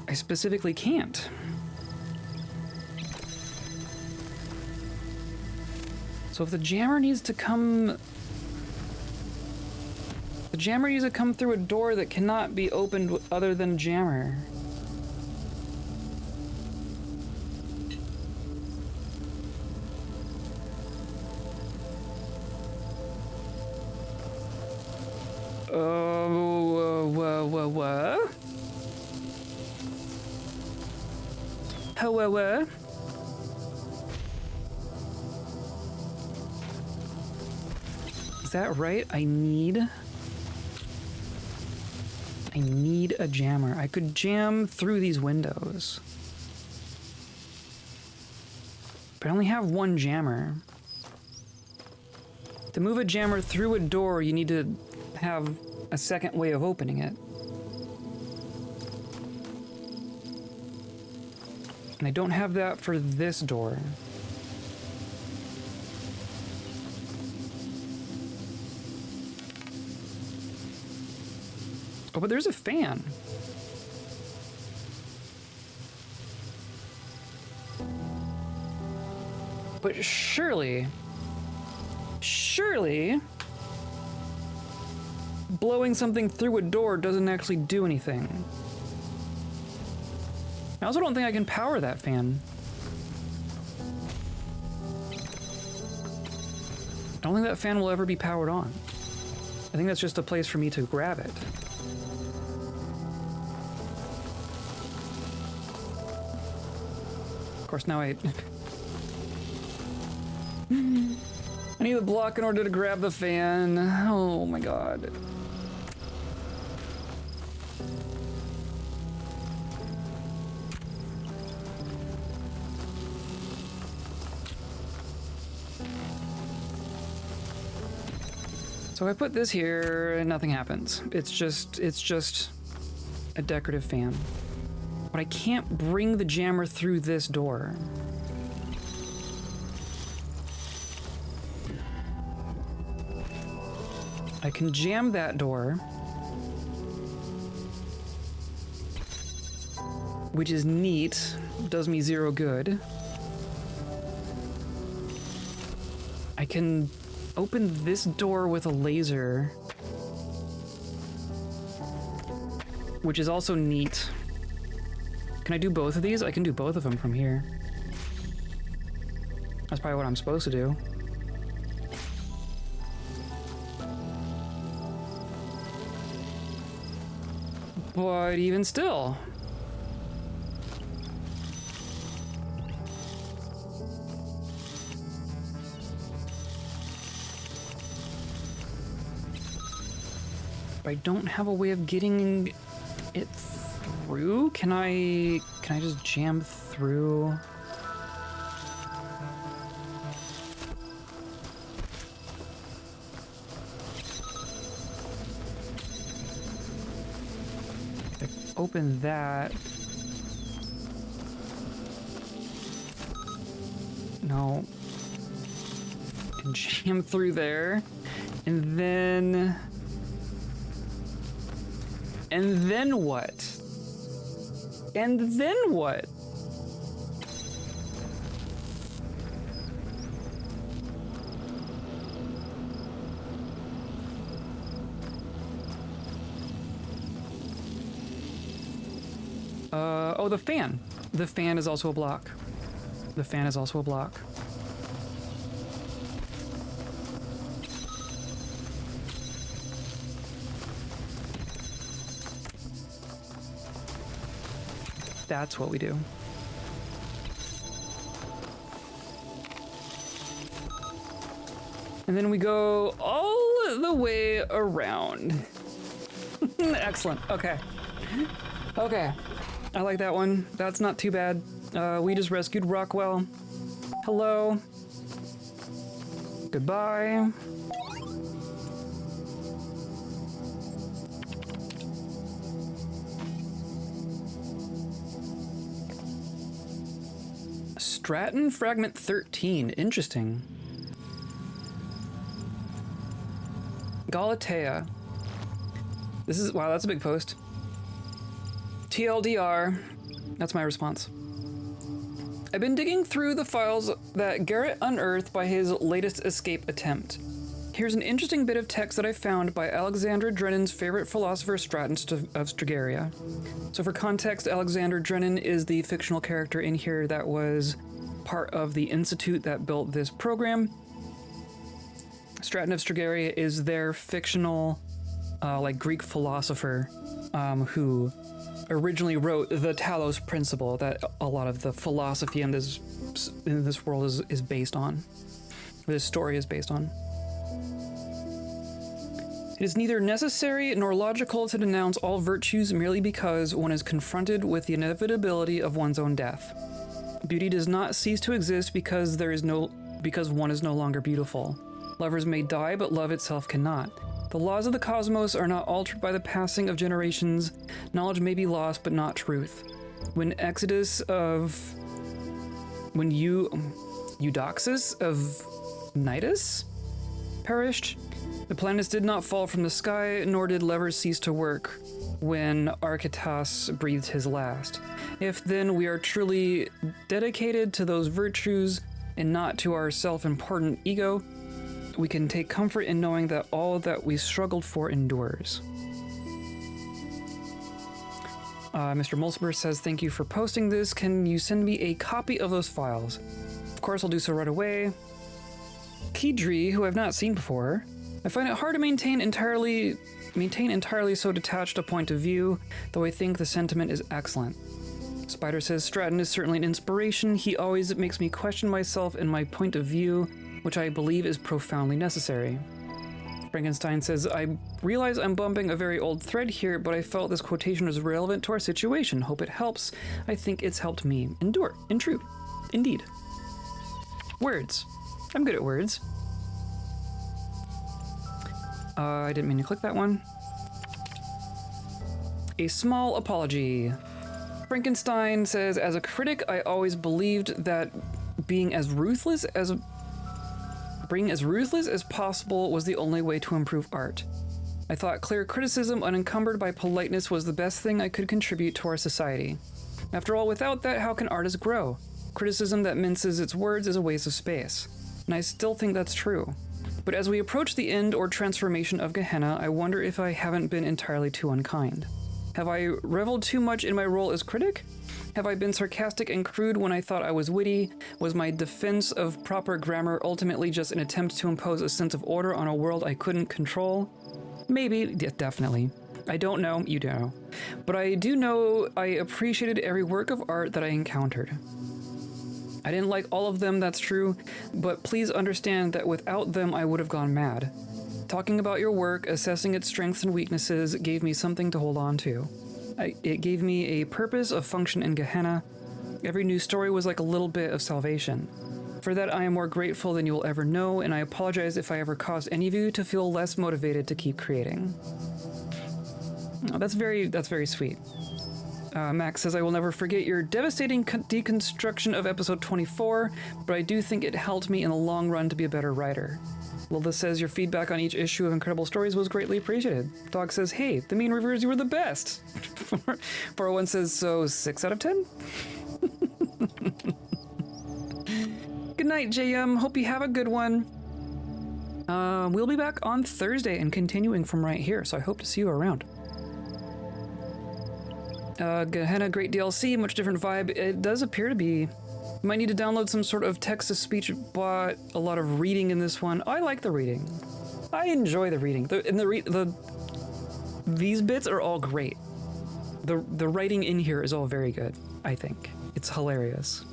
I specifically can't. So if the jammer needs to come... The jammer needs to come through a door that cannot be opened other than a jammer. What? However... Is that right? I need a jammer. I could jam through these windows. But I only have one jammer. To move a jammer through a door, you need to have a second way of opening it. And I don't have that for this door. Oh, but there's a fan. But surely, blowing something through a door doesn't actually do anything. I also don't think I can power that fan. I don't think that fan will ever be powered on. I think that's just a place for me to grab it. Of course, now I need the block in order to grab the fan. Oh my god. So I put this here and nothing happens. It's just a decorative fan. But I can't bring the jammer through this door. I can jam that door, which is neat, does me zero good. I can open this door with a laser, which is also neat. Can I do both of these? I can do both of them from here. That's probably what I'm supposed to do. But even still, but I don't have a way of getting it through. Can I just jam through? Open that. No. And jam through there. And then what? And then what? Oh, the fan. The fan is also a block. The fan is also a block. That's what we do. And then we go all the way around. Excellent. Okay. Okay. I like that one. That's not too bad. We just rescued Rockwell. Hello. Goodbye. Stratton Fragment 13. Interesting. Galatea. This is, wow, that's a big post. TLDR. That's my response. I've been digging through the files that Garrett unearthed by his latest escape attempt. Here's an interesting bit of text that I found by Alexander Drennan's favorite philosopher, Stratton of Stragaria. So for context, Alexander Drennan is the fictional character in here that was part of the institute that built this program. Stratton of Stragaria is their fictional, like Greek philosopher who originally wrote the Talos Principle that a lot of the philosophy in this world is based on. This story is based on. It is neither necessary nor logical to denounce all virtues merely because one is confronted with the inevitability of one's own death. Beauty does not cease to exist because one is no longer beautiful. Lovers may die, but love itself cannot. The laws of the cosmos are not altered by the passing of generations. Knowledge may be lost, but not truth. When Eudoxus of Nidus perished, the planets did not fall from the sky, nor did levers cease to work when Archytas breathed his last. If then we are truly dedicated to those virtues and not to our self-important ego, we can take comfort in knowing that all that we struggled for endures. Mr. Mulciber says, thank you for posting this. Can you send me a copy of those files? Of course, I'll do so right away. Kidri, who I've not seen before. I find it hard to maintain entirely so detached a point of view, though I think the sentiment is excellent. Spider says, Stratton is certainly an inspiration. He always makes me question myself and my point of view, which I believe is profoundly necessary. Frankenstein says, I realize I'm bumping a very old thread here, but I felt this quotation was relevant to our situation. Hope it helps. I think it's helped me. Endure. True. Indeed. Words. I'm good at words. I didn't mean to click that one. A small apology. Frankenstein says, as a critic, I always believed that being as ruthless as possible was the only way to improve art. I thought clear criticism unencumbered by politeness was the best thing I could contribute to our society. After all, without that, how can artists grow? Criticism that minces its words is a waste of space. And I still think that's true. But as we approach the end or transformation of Gehenna, I wonder if I haven't been entirely too unkind. Have I reveled too much in my role as critic? Have I been sarcastic and crude when I thought I was witty? Was my defense of proper grammar ultimately just an attempt to impose a sense of order on a world I couldn't control? Maybe, definitely. I don't know, you don't know. But I do know I appreciated every work of art that I encountered. I didn't like all of them, that's true, but please understand that without them I would have gone mad. Talking about your work, assessing its strengths and weaknesses gave me something to hold on to. It gave me a purpose of function in Gehenna. Every new story was like a little bit of salvation. For that, I am more grateful than you will ever know, and I apologize if I ever caused any of you to feel less motivated to keep creating. Oh, that's very sweet. Max says, I will never forget your devastating deconstruction of episode 24, but I do think it helped me in the long run to be a better writer. Lilda says, your feedback on each issue of Incredible Stories was greatly appreciated. Dog says, hey, the mean reviewers, you were the best. 401 says, so 6 out of 10? Good night, JM. Hope you have a good one. We'll be back on Thursday and continuing from right here, so I hope to see you around. Gehenna, great DLC, much different vibe. It does appear to be. You might need to download some sort of text-to-speech bot. A lot of reading in this one. I like the reading. I enjoy the reading. These bits are all great. The writing in here is all very good, I think. It's hilarious.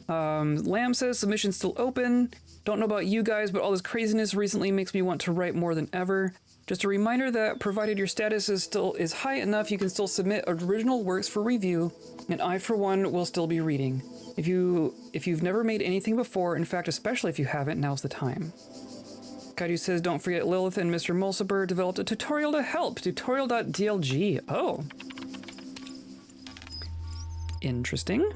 Lamb says, submission's still open. Don't know about you guys, but all this craziness recently makes me want to write more than ever. Just a reminder that provided your status is high enough, you can still submit original works for review, and I, for one, will still be reading. If you've never made anything before, in fact, especially if you haven't, now's the time. Kaiju says, don't forget Lilith and Mr. Mulciber developed a tutorial to help. Tutorial.dlg. Oh. Interesting.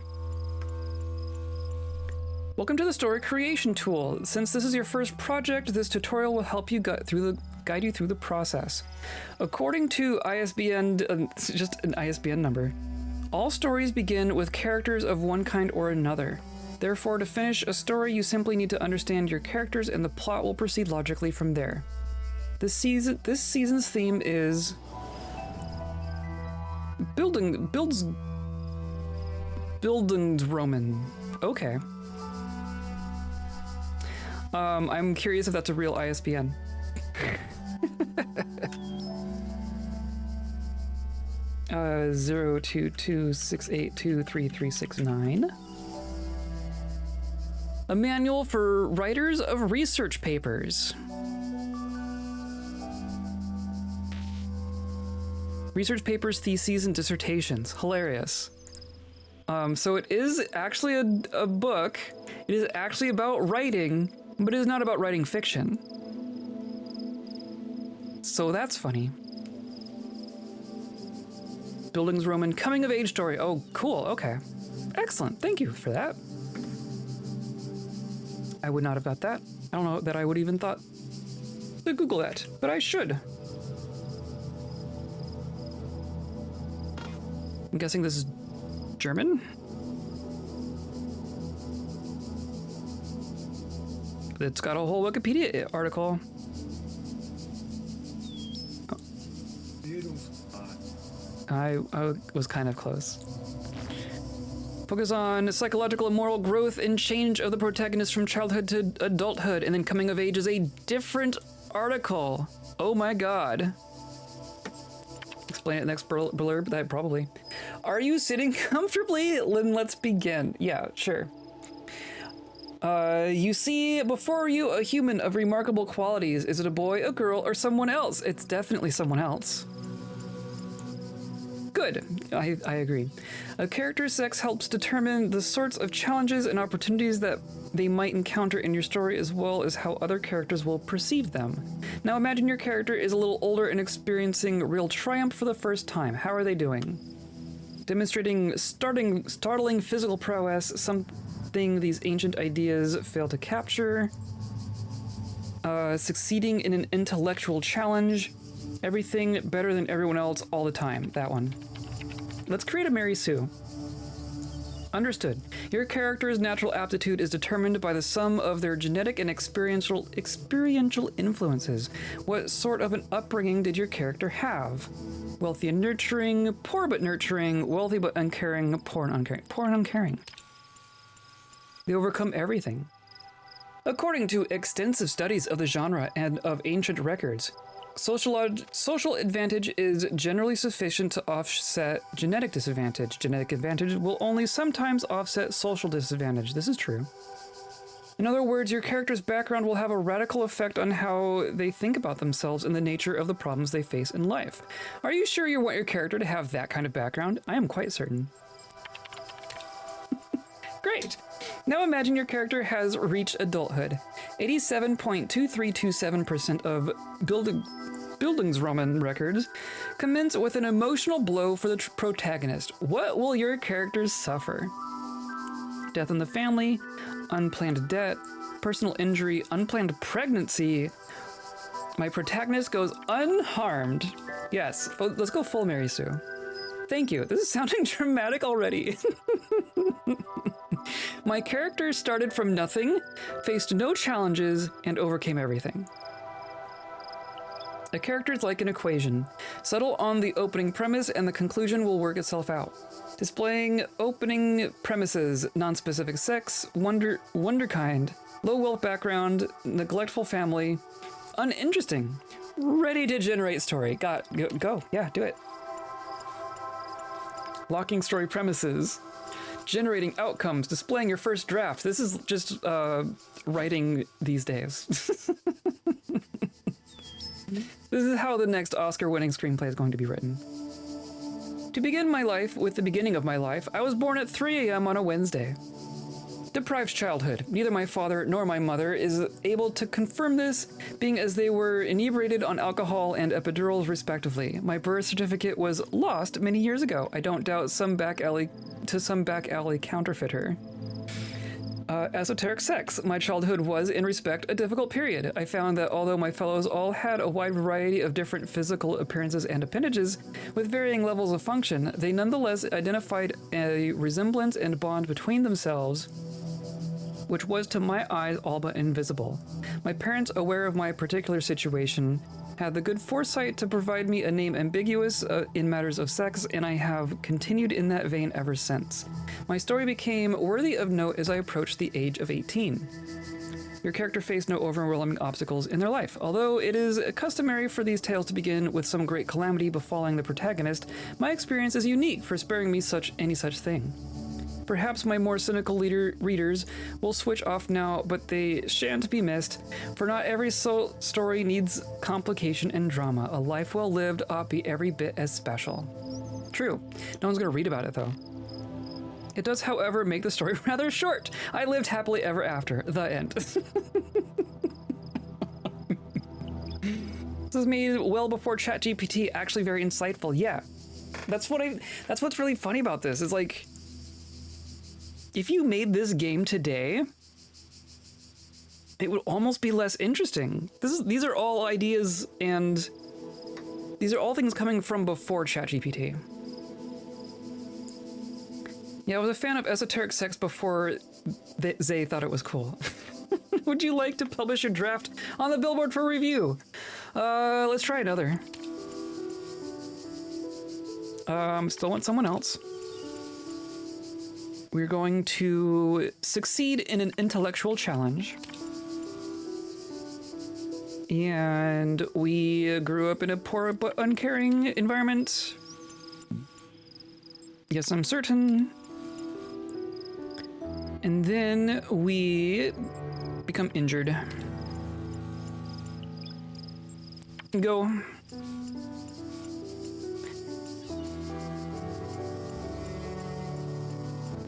Welcome to the story creation tool. Since this is your first project, this tutorial will help you guide you through the process. According to ISBN, just an ISBN number, all stories begin with characters of one kind or another. Therefore, to finish a story, you simply need to understand your characters, and the plot will proceed logically from there. This season's theme is Bildungsroman. Okay. I'm curious if that's a real ISBN. 022682339. A manual for writers of research papers. Research papers, theses, and dissertations. Hilarious. So it is actually a book. It is actually about writing, but it is not about writing fiction. So that's funny. Bildungsroman coming of age story. Oh, cool. Okay. Excellent. Thank you for that. I would not have got that. I don't know that I would even thought to Google that, but I should. I'm guessing this is German? It's got a whole Wikipedia article. I was kind of close. Focus on psychological and moral growth and change of the protagonist from childhood to adulthood, and then coming of age is a different article. Oh my god. Explain it next blurb, that probably. Are you sitting comfortably? Then let's begin. Yeah, sure. You see before you a human of remarkable qualities. Is it a boy, a girl, or someone else? It's definitely someone else. Good, I agree. A character's sex helps determine the sorts of challenges and opportunities that they might encounter in your story, as well as how other characters will perceive them. Now imagine your character is a little older and experiencing real triumph for the first time. How are they doing? Demonstrating startling physical prowess, something these ancient ideas fail to capture. Succeeding in an intellectual challenge. Everything better than everyone else all the time. That one. Let's create a Mary Sue. Understood. Your character's natural aptitude is determined by the sum of their genetic and experiential influences. What sort of an upbringing did your character have? Wealthy and nurturing, poor but nurturing, wealthy but uncaring, poor and uncaring. Poor and uncaring. They overcome everything. According to extensive studies of the genre and of ancient records, social advantage is generally sufficient to offset genetic disadvantage. Genetic advantage will only sometimes offset social disadvantage. This is true. In other words, your character's background will have a radical effect on how they think about themselves and the nature of the problems they face in life. Are you sure you want your character to have that kind of background? I am quite certain. Great. Now imagine your character has reached adulthood. 87.2327% of Bildungsroman records commence with an emotional blow for the protagonist. What will your characters suffer? Death in the family, unplanned debt, personal injury, unplanned pregnancy. My protagonist goes unharmed. Yes, let's go full Mary Sue. Thank you. This is sounding dramatic already. My character started from nothing, faced no challenges, and overcame everything. A character is like an equation. Settle on the opening premise and the conclusion will work itself out. Displaying opening premises: non-specific sex, wonderkind, low wealth background, neglectful family, uninteresting. Ready to generate story. Go. Yeah, do it. Locking story premises. Generating outcomes, displaying your first draft. This is just writing these days. This is how the next Oscar-winning screenplay is going to be written. To begin my life with the beginning of my life, I was born at 3 a.m. on a Wednesday. Deprived childhood. Neither my father nor my mother is able to confirm this, being as they were inebriated on alcohol and epidurals respectively. My birth certificate was lost many years ago. I don't doubt some back alley counterfeiter. Esoteric sex. My childhood was, in respect, a difficult period. I found that although my fellows all had a wide variety of different physical appearances and appendages with varying levels of function, they nonetheless identified a resemblance and bond between themselves, which was to my eyes all but invisible. My parents, aware of my particular situation, had the good foresight to provide me a name ambiguous in matters of sex, and I have continued in that vein ever since. My story became worthy of note as I approached the age of 18. Your character faced no overwhelming obstacles in their life. Although it is customary for these tales to begin with some great calamity befalling the protagonist, my experience is unique for sparing me any such thing. Perhaps my more cynical readers will switch off now, but they shan't be missed, for not every story needs complication and drama. A life well lived ought be every bit as special. True. No one's going to read about it, though. It does, however, make the story rather short. I lived happily ever after. The end. This was made well before ChatGPT. Actually very insightful. Yeah. That's what's really funny about this. Is like, if you made this game today, it would almost be less interesting. These are all ideas, and these are all things coming from before ChatGPT. Yeah, I was a fan of esoteric sex before Zay thought it was cool. Would you like to publish your draft on the billboard for review? Let's try another. Still want someone else. We're going to succeed in an intellectual challenge. And we grew up in a poor but uncaring environment. Yes, I'm certain. And then we become injured. Go.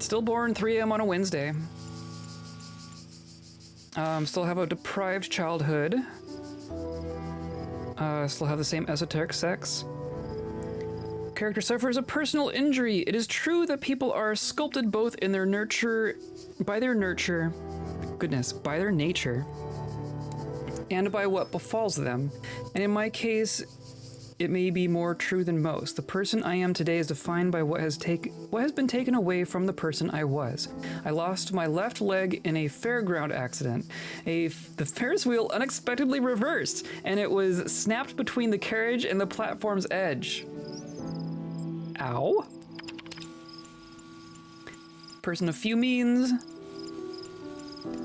Stillborn, 3 a.m. on a Wednesday. Still have a deprived childhood. Still have the same esoteric sex. Character suffers a personal injury. It is true that people are sculpted both in their nature, and by what befalls them. And in my case, it may be more true than most. The person I am today is defined by what has been taken away from the person I was. I lost my left leg in a fairground accident. The Ferris wheel unexpectedly reversed, and it was snapped between the carriage and the platform's edge. Ow. Person of few means.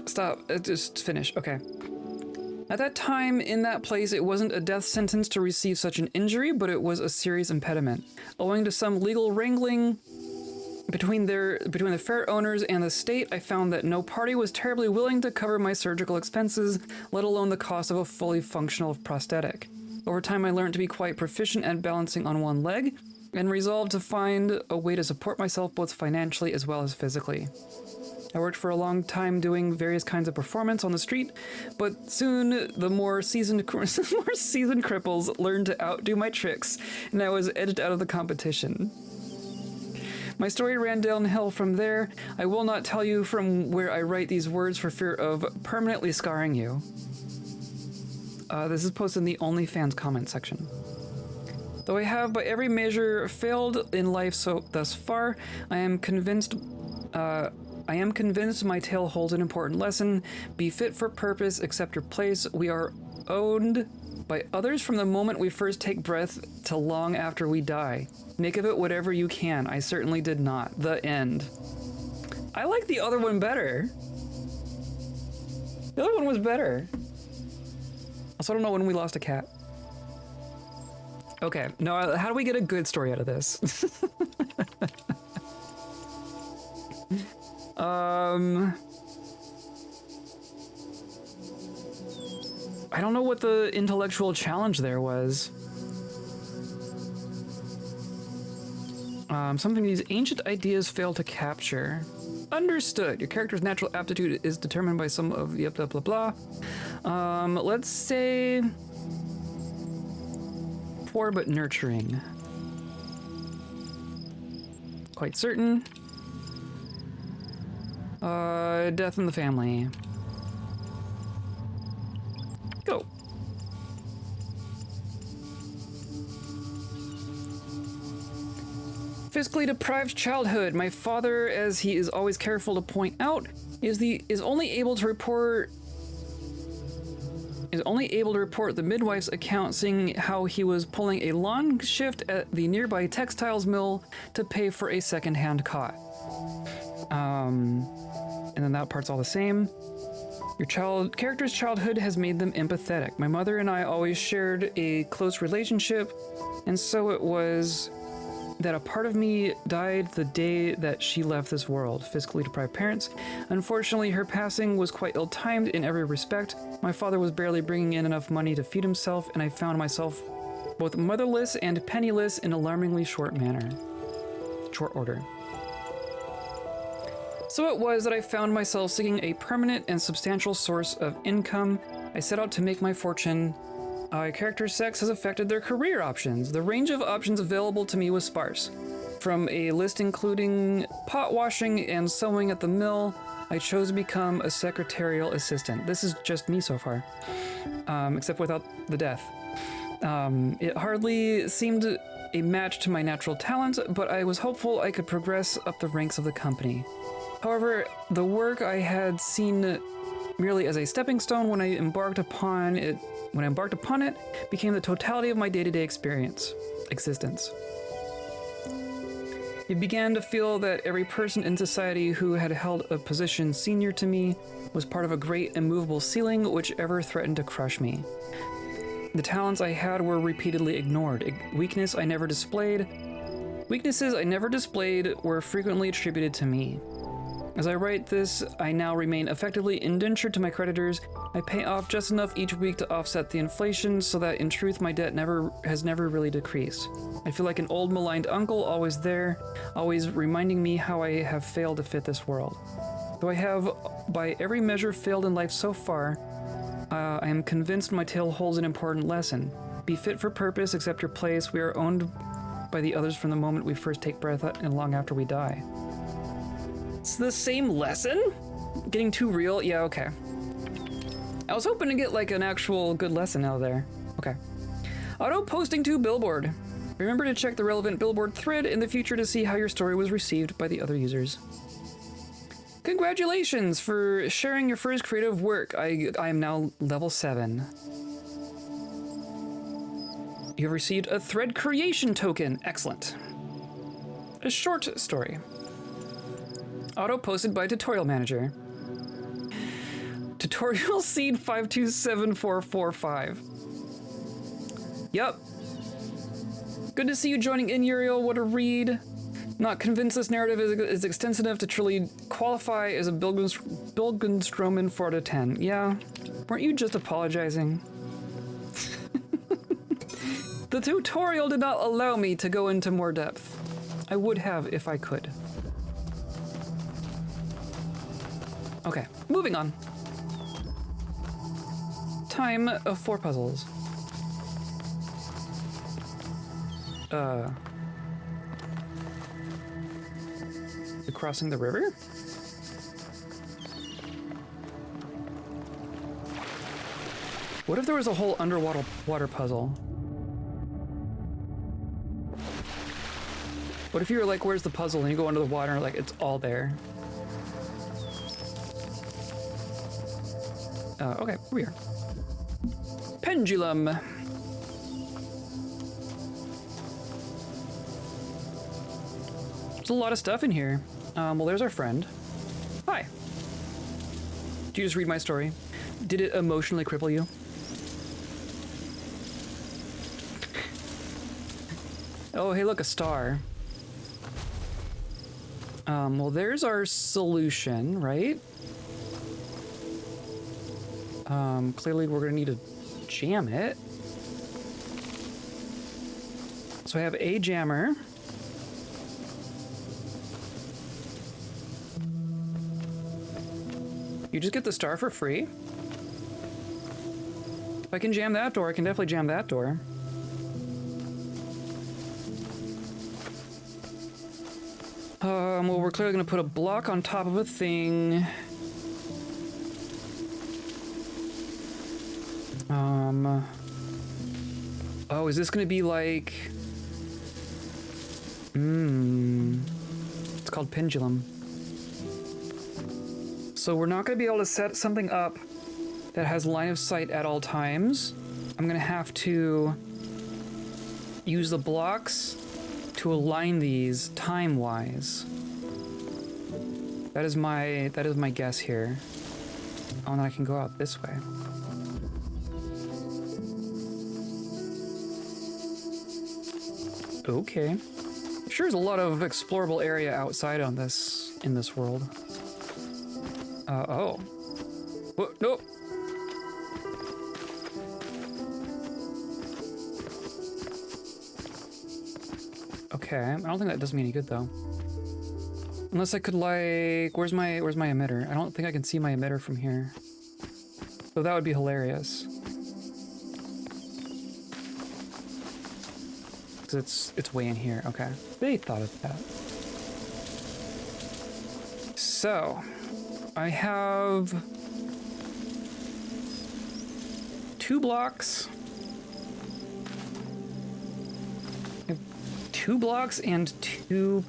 Stop. Just finish. Okay. At that time, in that place, it wasn't a death sentence to receive such an injury, but it was a serious impediment. Owing to some legal wrangling Between the fair owners and the state, I found that no party was terribly willing to cover my surgical expenses, let alone the cost of a fully functional prosthetic. Over time, I learned to be quite proficient at balancing on one leg, and resolved to find a way to support myself both financially as well as physically. I worked for a long time doing various kinds of performance on the street, but soon the more seasoned cripples learned to outdo my tricks, and I was edged out of the competition. My story ran downhill from there. I will not tell you from where I write these words for fear of permanently scarring you. This is posted in the OnlyFans comment section. Though I have by every measure failed in life thus far, I am convinced my tale holds an important lesson. Be fit for purpose, accept your place. We are owned by others from the moment we first take breath to long after we die. Make of it whatever you can. I certainly did not. The end. I like the other one better. The other one was better. Also, I don't know when we lost a cat. Okay, no, how do we get a good story out of this? I don't know what the intellectual challenge there was. Something these ancient ideas fail to capture. Understood. Your character's natural aptitude is determined by some of the blah, blah, blah. Let's say poor but nurturing. Quite certain. Death in the family. Go. Fiscally deprived childhood. My father, as he is always careful to point out, is only able to report the midwife's account, seeing how he was pulling a long shift at the nearby textiles mill to pay for a second-hand cot. And then that part's all the same. Your character's childhood has made them empathetic. My mother and I always shared a close relationship, and so it was that a part of me died the day that she left this world. Fiscally deprived parents. Unfortunately, her passing was quite ill-timed in every respect. My father was barely bringing in enough money to feed himself, and I found myself both motherless and penniless in alarmingly short order. So it was that I found myself seeking a permanent and substantial source of income. I set out to make my fortune. My character's sex has affected their career options. The range of options available to me was sparse. From a list including pot washing and sewing at the mill, I chose to become a secretarial assistant. This is just me so far, except without the death. It hardly seemed a match to my natural talent, but I was hopeful I could progress up the ranks of the company. However, the work I had seen merely as a stepping stone when I embarked upon it became the totality of my day-to-day existence. It began to feel that every person in society who had held a position senior to me was part of a great immovable ceiling which ever threatened to crush me. The talents I had were repeatedly ignored. Weaknesses I never displayed were frequently attributed to me. As I write this, I now remain effectively indentured to my creditors. I pay off just enough each week to offset the inflation, so that in truth my debt has never really decreased. I feel like an old maligned uncle, always there, always reminding me how I have failed to fit this world. Though I have by every measure failed in life so far, I am convinced my tale holds an important lesson. Be fit for purpose, accept your place. We are owned by the others from the moment we first take breath and long after we die. It's the same lesson? Getting too real? Yeah, okay. I was hoping to get like an actual good lesson out of there. Okay. Auto posting to billboard. Remember to check the relevant billboard thread in the future to see how your story was received by the other users. Congratulations for sharing your first creative work. I am now level 7. You have received a thread creation token. Excellent. A short story. Auto posted by Tutorial Manager. Tutorial Seed 5274445. Yup. Good to see you joining in, Uriel. What a read. Not convinced this narrative is extensive enough to truly qualify as a Bildungsroman 4 out of 10. Yeah, weren't you just apologizing? The tutorial did not allow me to go into more depth. I would have if I could. Okay, moving on. Time of 4 puzzles. We're crossing the river? What if there was a whole underwater water puzzle? What if you were like, where's the puzzle? And you go under the water and like, it's all there. Okay, here we are. Pendulum. There's a lot of stuff in here. Well, there's our friend. Hi. Did you just read my story? Did it emotionally cripple you? Oh, hey, look, a star. Well, there's our solution, right? Clearly we're gonna need to jam it. So I have a jammer. You just get the star for free. If I can jam that door, I can definitely jam that door. Well, we're clearly gonna put a block on top of a thing. Oh, is this gonna be like... It's called pendulum. So we're not gonna be able to set something up that has line of sight at all times. I'm gonna have to use the blocks to align these time-wise. That is my guess here. Oh, and then I can go out this way. Okay. Sure is a lot of explorable area outside on this, in this world. Oh. What? Nope. Okay, I don't think that does me any good though. Unless I could like, where's my emitter? I don't think I can see my emitter from here. So that would be hilarious. Cause it's way in here. Okay, they thought of that. So, I have 2 blocks. I have 2 blocks and 2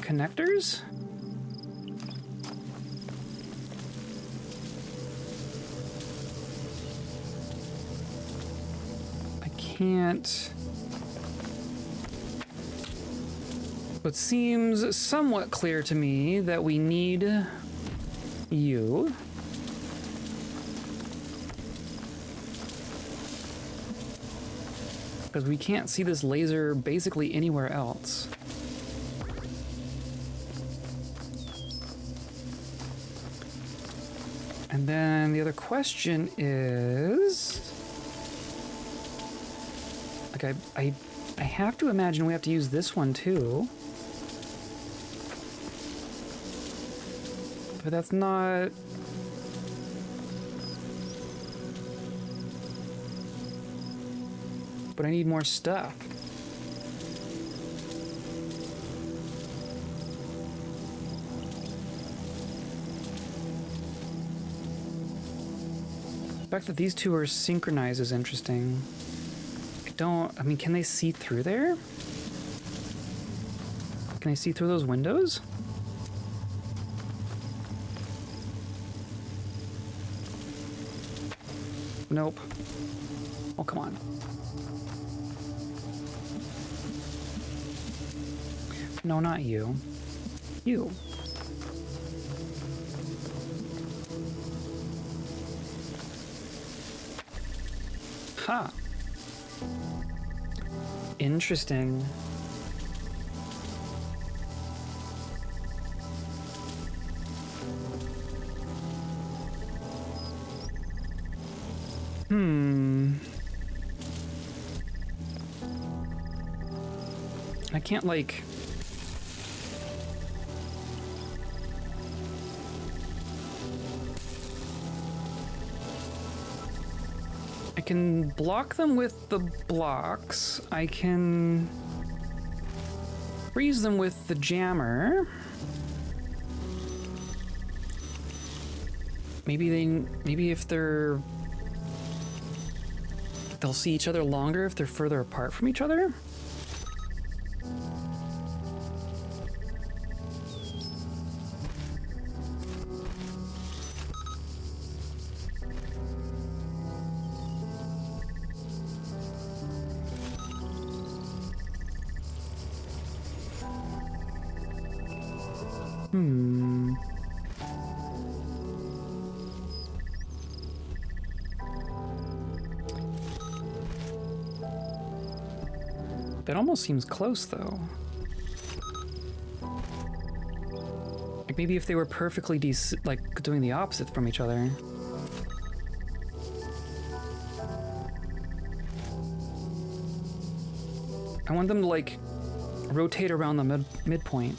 connectors? I can't... It seems somewhat clear to me that we need you. Because we can't see this laser basically anywhere else. And then the other question is... Like, I have to imagine we have to use this one too. But that's not... But I need more stuff. The fact that these two are synchronized is interesting. I mean, can they see through there? Can I see through those windows? Nope. Oh, come on. No, not you. You. Ha. Interesting. I can't, like... I can block them with the blocks. I can freeze them with the jammer. Maybe if they'll see each other longer if they're further apart from each other. That almost seems close, though. Like maybe if they were perfectly like doing the opposite from each other. I want them to like rotate around the midpoint.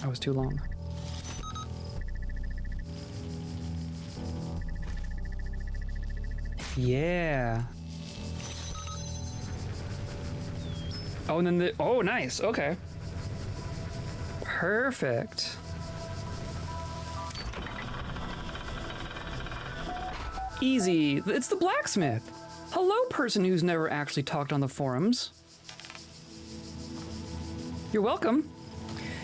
That was too long. Yeah. Oh, and then oh, nice. Okay. Perfect. Easy. It's the blacksmith. Hello, person who's never actually talked on the forums. You're welcome.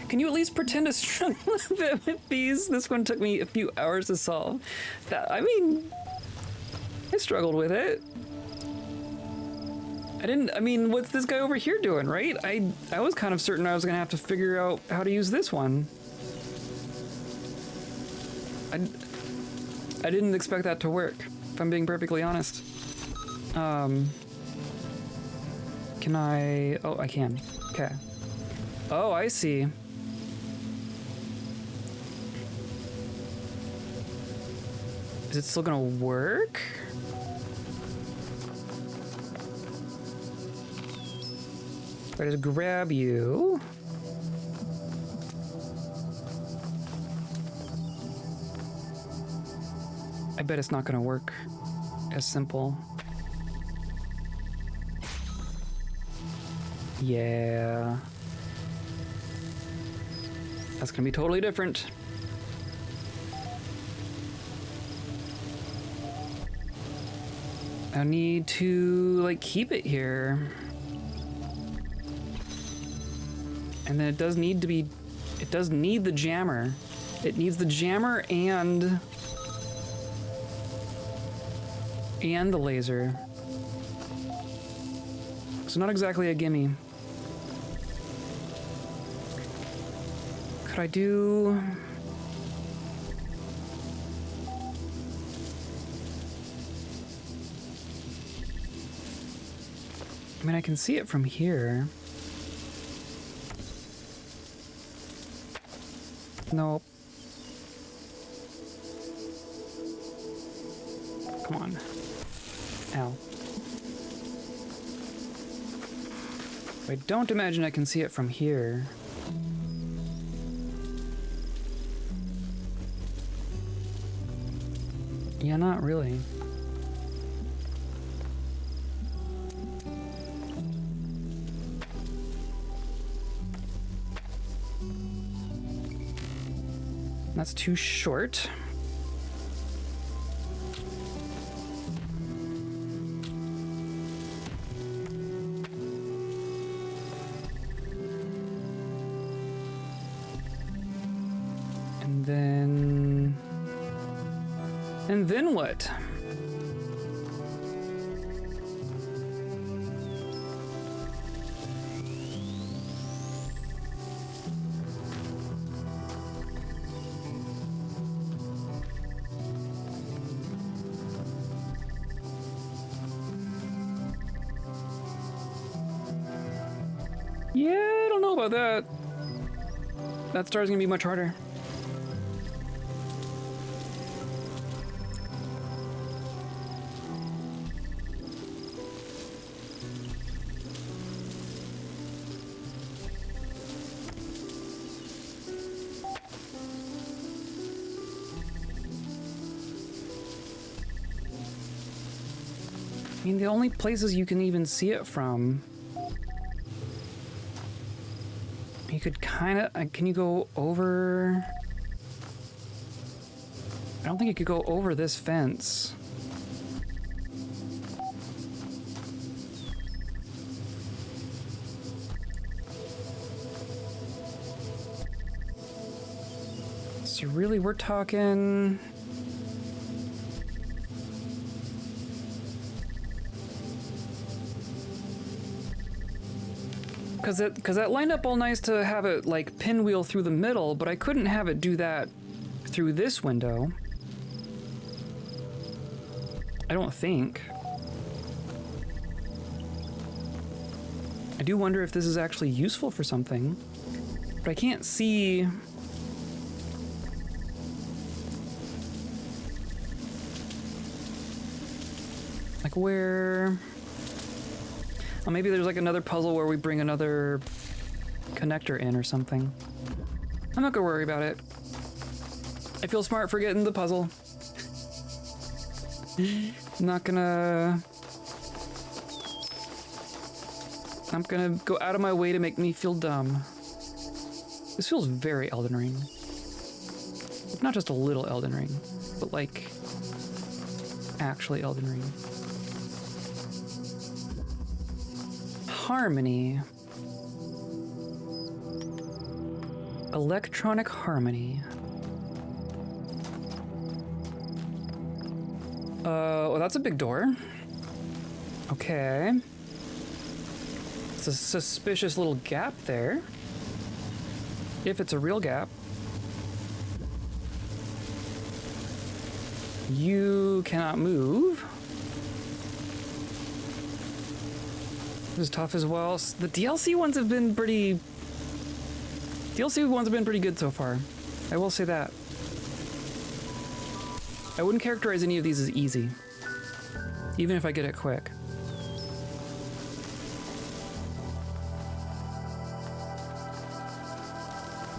Can you at least pretend to struggle a bit with these? This one took me a few hours to solve. I mean, I struggled with it. I mean, what's this guy over here doing, right? I was kind of certain I was gonna have to figure out how to use this one. I didn't expect that to work, if I'm being perfectly honest. Can I... Oh, I can. Okay. Oh, I see. Is it still gonna work? If I just grab you... I bet it's not gonna work as simple. Yeah. That's gonna be totally different. I need to, like, keep it here. And then it does need to be... It does need the jammer. It needs the jammer and the laser. So not exactly a gimme. Could I do... I mean, I can see it from here. Nope. Come on. Ow. I don't imagine I can see it from here. Yeah, not really. That's too short. And then what? Yeah, I don't know about that. That star's gonna be much harder. mean, the only places you can even see it from... You could kind of... Can you go over... I don't think you could go over this fence. So really, we're talking... Because that lined up all nice to have it, like, pinwheel through the middle, but I couldn't have it do that through this window. I don't think. I do wonder if this is actually useful for something, but I can't see... Like, where... Oh, maybe there's like another puzzle where we bring another connector in or something. I'm not gonna worry about it. I feel smart for getting the puzzle. I'm not gonna... I'm gonna go out of my way to make me feel dumb. This feels very Elden Ring. Not just a little Elden Ring, but like actually Elden Ring. Harmony. Electronic harmony. Well, that's a big door. Okay. It's a suspicious little gap there. If it's a real gap. You cannot move. This is tough as well. The DLC ones have been pretty... DLC ones have been pretty good so far. I will say that. I wouldn't characterize any of these as easy. Even if I get it quick.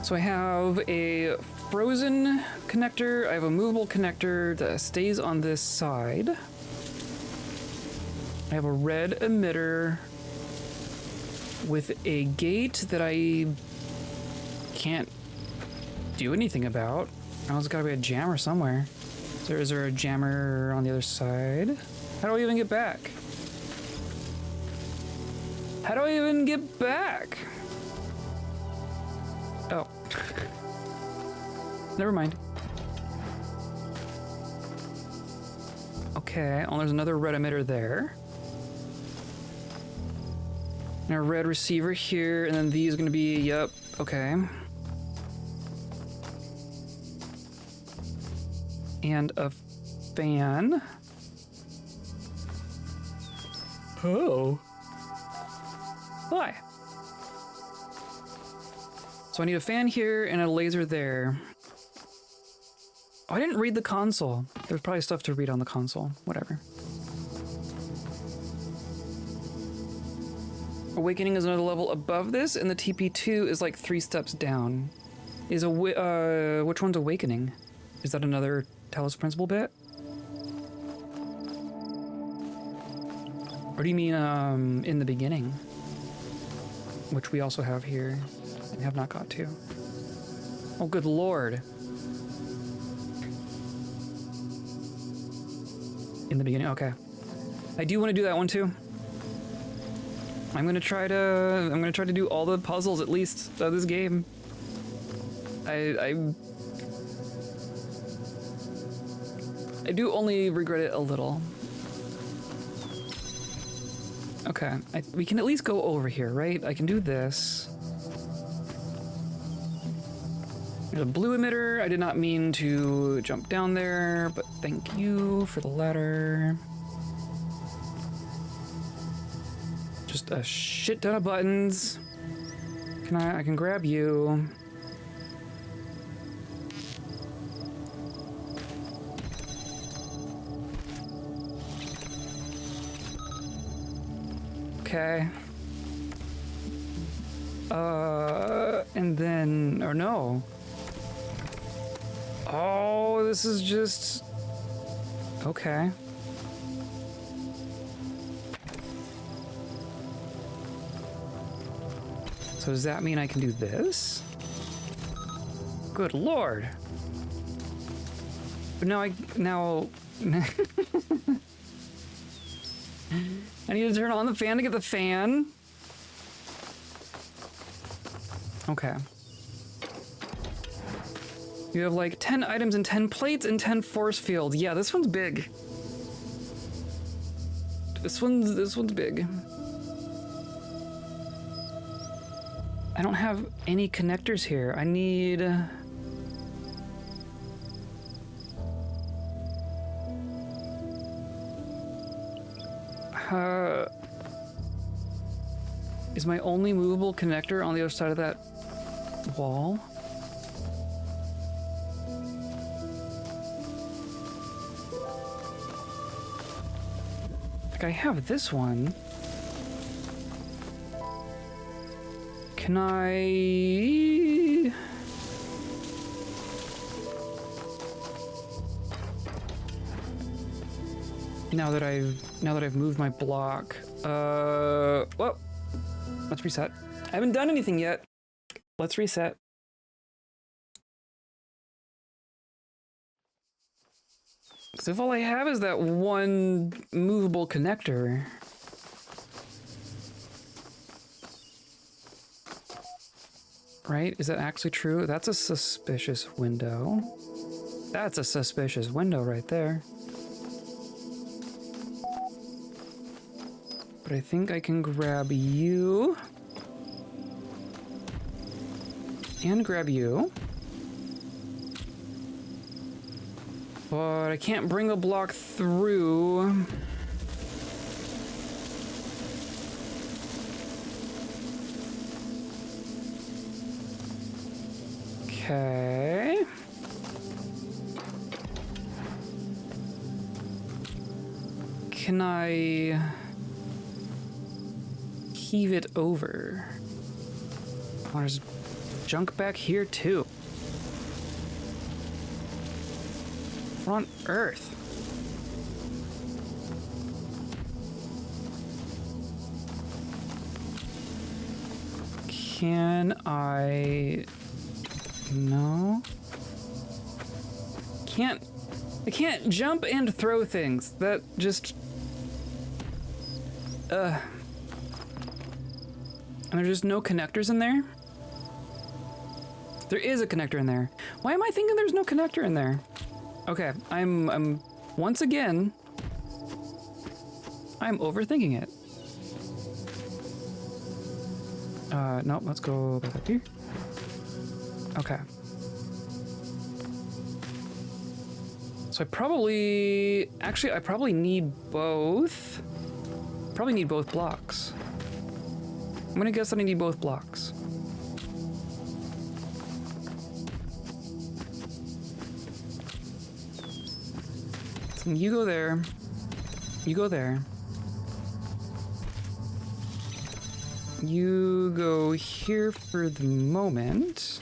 So I have a frozen connector, I have a movable connector that stays on this side. I have a red emitter with a gate that I can't do anything about. Oh, there's gotta be a jammer somewhere. So is there a jammer on the other side? How do I even get back? How do I even get back? Oh. Never mind. Okay, oh, there's another red emitter there. And a red receiver here, and then these are gonna be, yep, okay. And a fan. Oh. Hi. So I need a fan here and a laser there. Oh, I didn't read the console. There's probably stuff to read on the console. Whatever. Awakening is another level above this, and the TP2 is like 3 steps down. Is which one's Awakening? Is that another Talos Principle bit? Or do you mean in the beginning? Which we also have here and have not got to. Oh, good lord. In the beginning, okay. I do want to do that one too. I'm gonna try to do all the puzzles at least of this game. I do only regret it a little. Okay, we can at least go over here, right? I can do this. There's a blue emitter. I did not mean to jump down there, but thank you for the ladder. Just a shit ton of buttons. I can grab you. Okay. And then, or no. Oh, this is just... Okay. So does that mean I can do this? Good lord. But now I need to turn on the fan to get the fan. Okay. You have like 10 items and 10 plates and 10 force field. Yeah, this one's big. This one's big. I don't have any connectors here. I need... is my only movable connector on the other side of that wall? Like I have this one. Can I... Now that I've moved my block, well, let's reset. I haven't done anything yet. Let's reset. So if all I have is that one movable connector, right? Is that actually true? That's a suspicious window. That's a suspicious window right there. But I think I can grab you. And grab you. But I can't bring the block through. Okay. Can I heave it over? Oh, there's junk back here too. What on earth? Can I... No. I can't jump and throw things. That just... And there's just no connectors in there? There is a connector in there. Why am I thinking there's no connector in there? Okay, I'm once again, I'm overthinking it. Nope, let's go back up here. Okay. So I probably need both. Probably need both blocks. I'm gonna guess that I need both blocks. So you go there. You go there. You go here for the moment.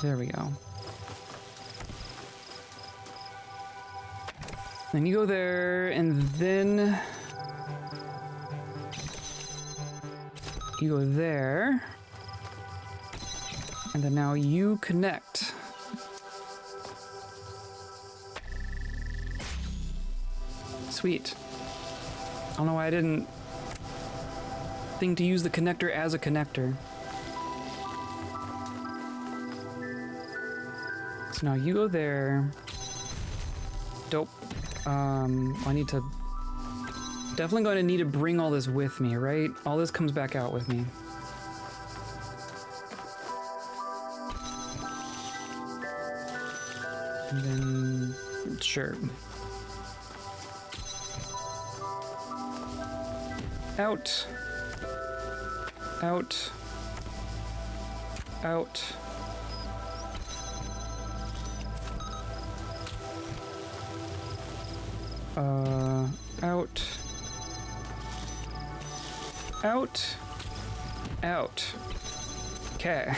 There we go. Then you go there, and then you go there. And then now you connect. Sweet. I don't know why I didn't think to use the connector as a connector. So now you go there. Dope. I need to... Definitely going to need to bring all this with me, right? All this comes back out with me. And then... Sure. Out. Out. Out. Out. Out. Out. Okay.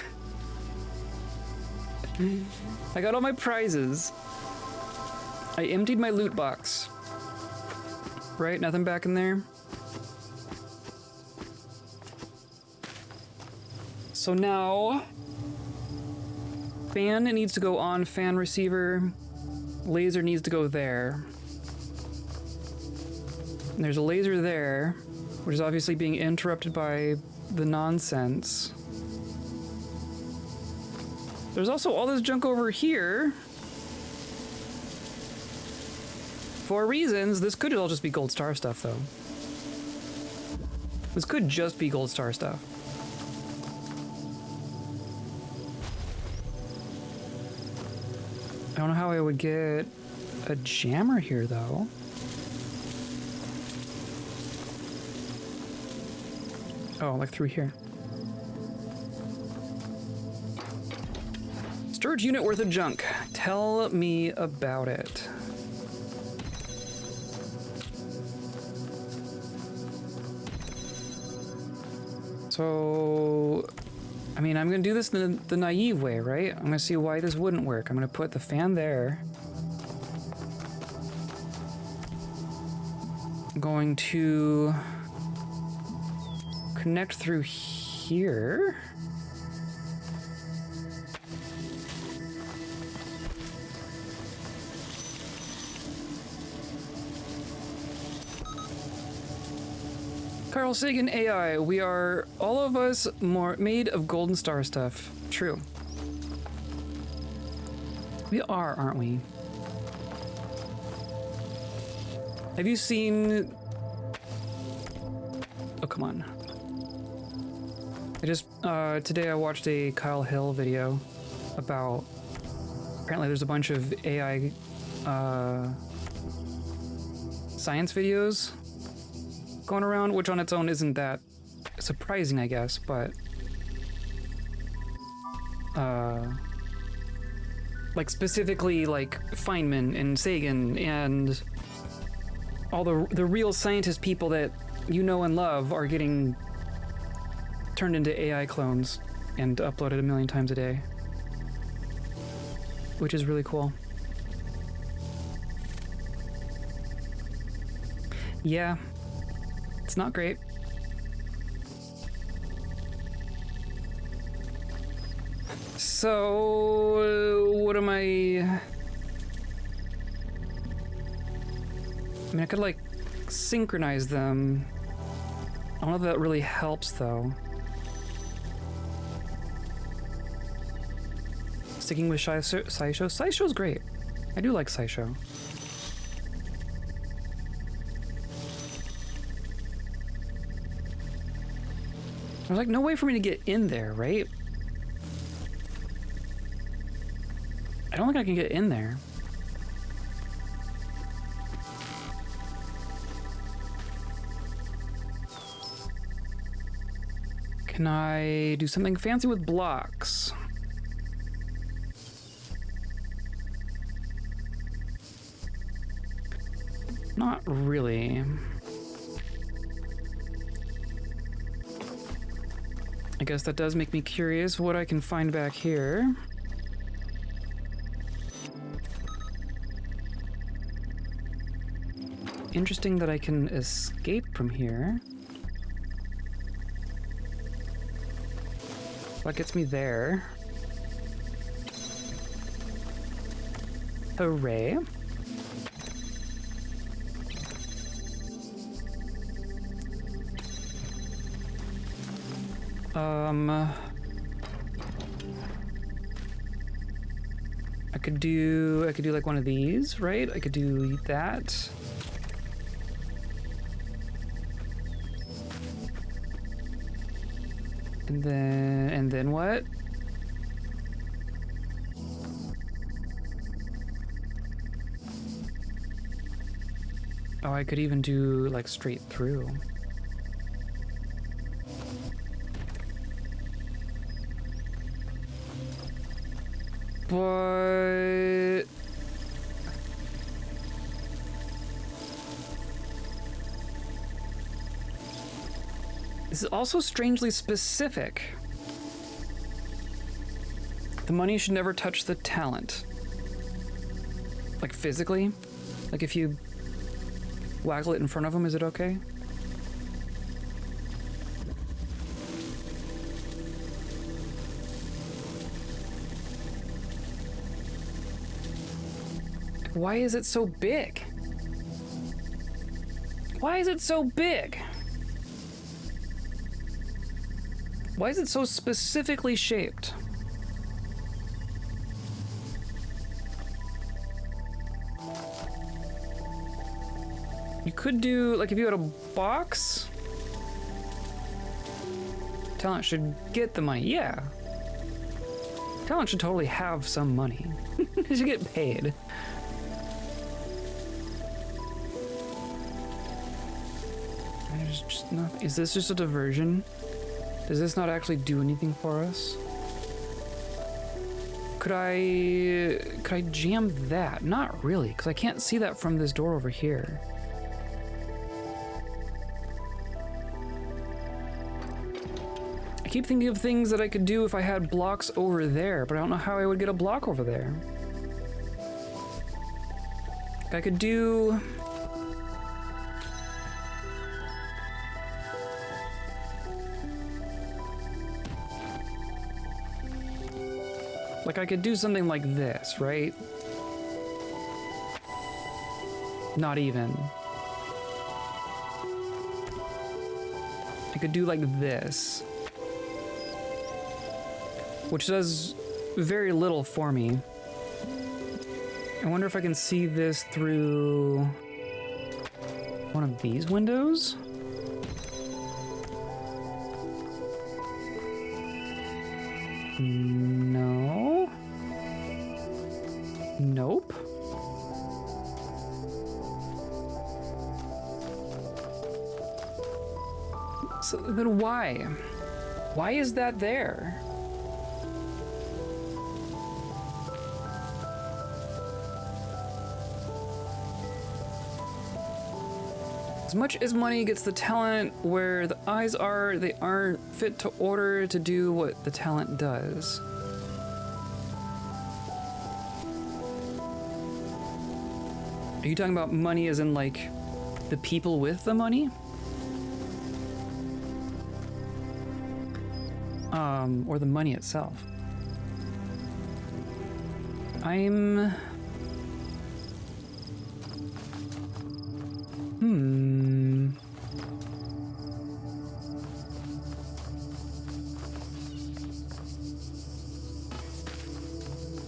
I got all my prizes. I emptied my loot box. Right? Nothing back in there? So now... fan needs to go on fan receiver. Laser needs to go there. And there's a laser there, which is obviously being interrupted by the nonsense. There's also all this junk over here. For reasons, this could all just be gold star stuff, though. This could just be gold star stuff. I don't know how I would get a jammer here, though. Oh, like through here. Storage unit worth of junk. Tell me about it. So, I mean, I'm gonna do this the naive way, right? I'm gonna see why this wouldn't work. I'm gonna put the fan there. I'm going to connect through here. Carl Sagan AI, we are all of us more made of golden star stuff. True. We are, aren't we? Have you seen... Oh, come on. Today I watched a Kyle Hill video about... Apparently there's a bunch of AI, science videos going around, which on its own isn't that surprising, I guess, but like specifically like Feynman and Sagan and all the real scientist people that you know and love are getting turned into AI clones and uploaded a million times a day, which is really cool. Yeah. It's not great. So, what am I mean, I could like synchronize them. I don't know if that really helps though. Sticking with SciShow? SciShow's great. I do like SciShow. There's like no way for me to get in there, right? I don't think I can get in there. Can I do something fancy with blocks? Not really. I guess that does make me curious what I can find back here. Interesting that I can escape from here. What gets me there? Hooray. I could do like one of these, right? I could do that. And then what? Oh, I could even do like straight through. But this is also strangely specific. The money should never touch the talent. Like physically. Like if you waggle it in front of him, is it okay? Why is it so big? Why is it so big? Why is it so specifically shaped? You could do, like if you had a box, talent should get the money, yeah. Talent should totally have some money. They should get paid. There's just not, is this just a diversion? Does this not actually do anything for us? Could I jam that? Not really, because I can't see that from this door over here. I keep thinking of things that I could do if I had blocks over there, but I don't know how I would get a block over there. I could do... like I could do something like this, right? Not even. I could do like this, which does very little for me. I wonder if I can see this through one of these windows? No. Nope. So then why? Why is that there? As much as money gets the talent where the eyes are, they aren't fit to order to do what the talent does. Are you talking about money as in like the people with the money? Or the money itself?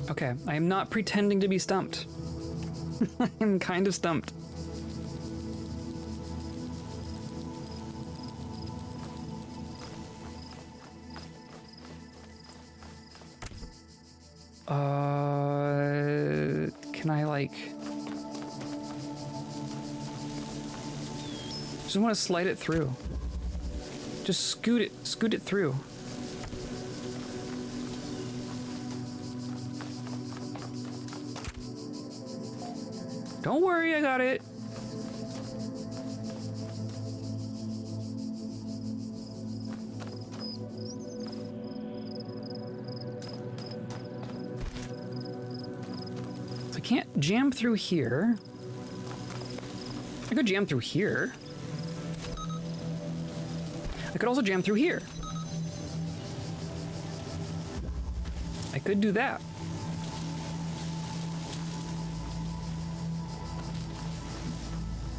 Okay, I am not pretending to be stumped. I am kind of stumped. Can I like... just want to slide it through. Just scoot it through. Don't worry, I got it. So I can't jam through here. I could jam through here. I could also jam through here. I could do that.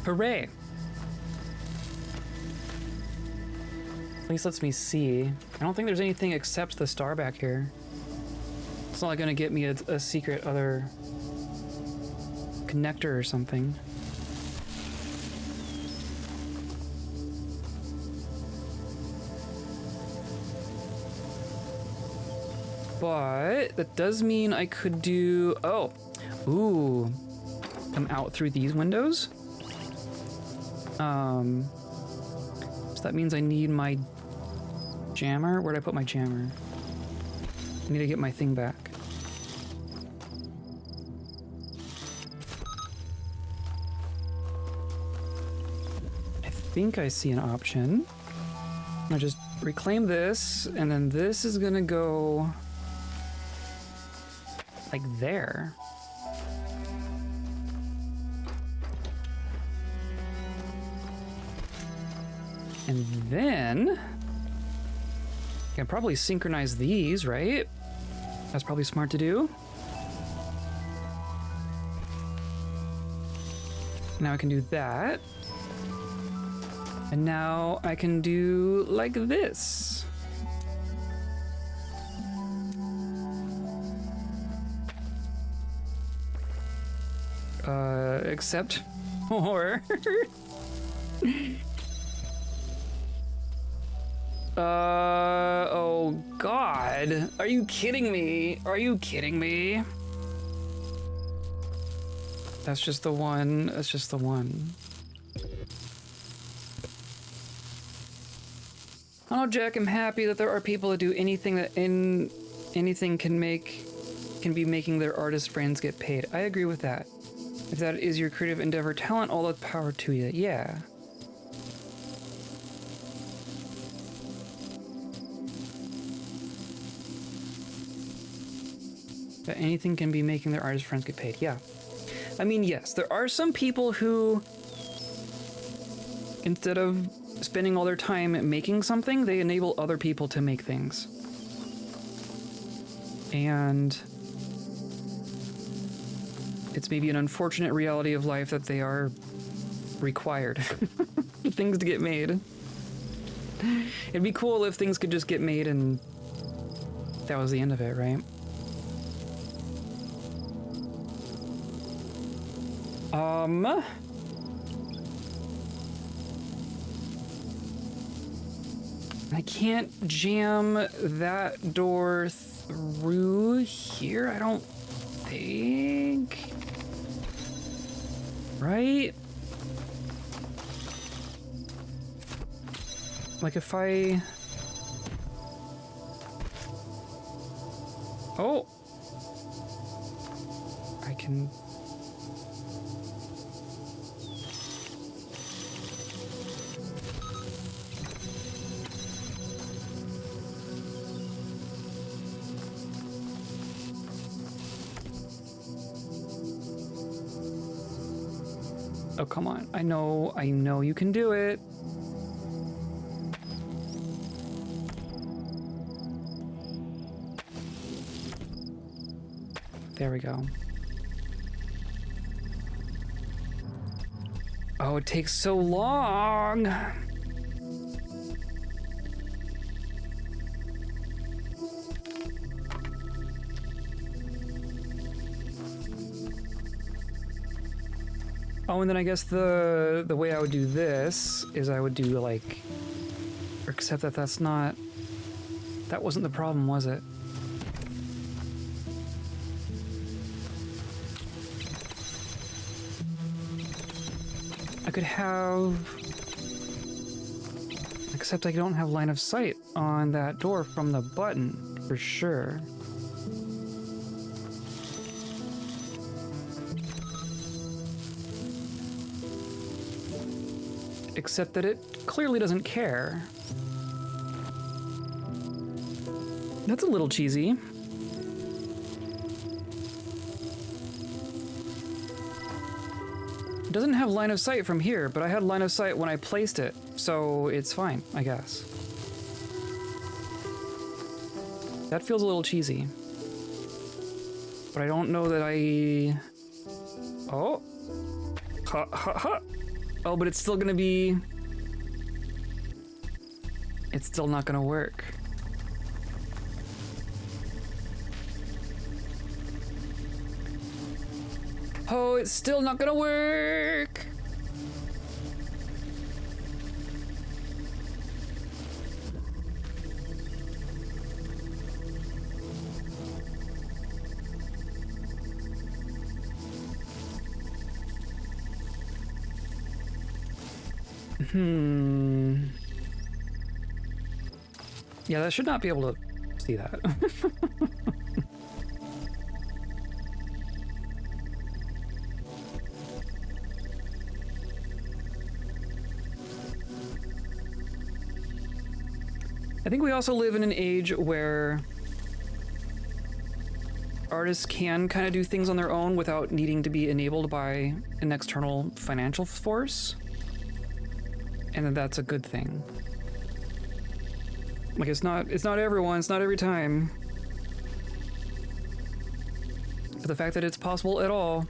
Hooray! At least lets me see. I don't think there's anything except the star back here. It's not like gonna get me a secret other connector or something. But that does mean I could do... oh! Ooh! Come out through these windows? So that means I need my jammer. Where'd I put my jammer? I need to get my thing back. I think I see an option. I just reclaim this, and then this is gonna go like there. And then I can probably synchronize these, right? That's probably smart to do. Now I can do that. And now I can do like this. Except for... oh God. Are you kidding me? Are you kidding me? That's just the one. That's just the one. Oh, Jack, I'm happy that there are people that do anything that anything can be making their artist friends get paid. I agree with that. If that is your creative endeavor talent, all the power to you. Yeah. That anything can be making their artist friends get paid. Yeah. I mean, yes, there are some people who, instead of spending all their time making something, they enable other people to make things. And it's maybe an unfortunate reality of life that they are required things to get made. It'd be cool if things could just get made and that was the end of it, right? I can't jam that door through here, I don't think. Right? Like if I... Oh! I can... Oh, come on. I know you can do it. There we go. Oh, it takes so long. Oh, and then I guess the way I would do this is I would do like, except that that wasn't the problem, was it? I could have, except I don't have line of sight on that door from the button, for sure. Except that it clearly doesn't care. That's a little cheesy. It doesn't have line of sight from here, but I had line of sight when I placed it, so it's fine, I guess. That feels a little cheesy. But I don't know that I... Oh! Ha ha ha! Oh, but it's still gonna be... It's still not gonna work. Oh, it's still not gonna work! Yeah, that should not be able to see that. I think we also live in an age where artists can kind of do things on their own without needing to be enabled by an external financial force. and then that's a good thing. Like, it's not everyone, it's not every time. But the fact that it's possible at all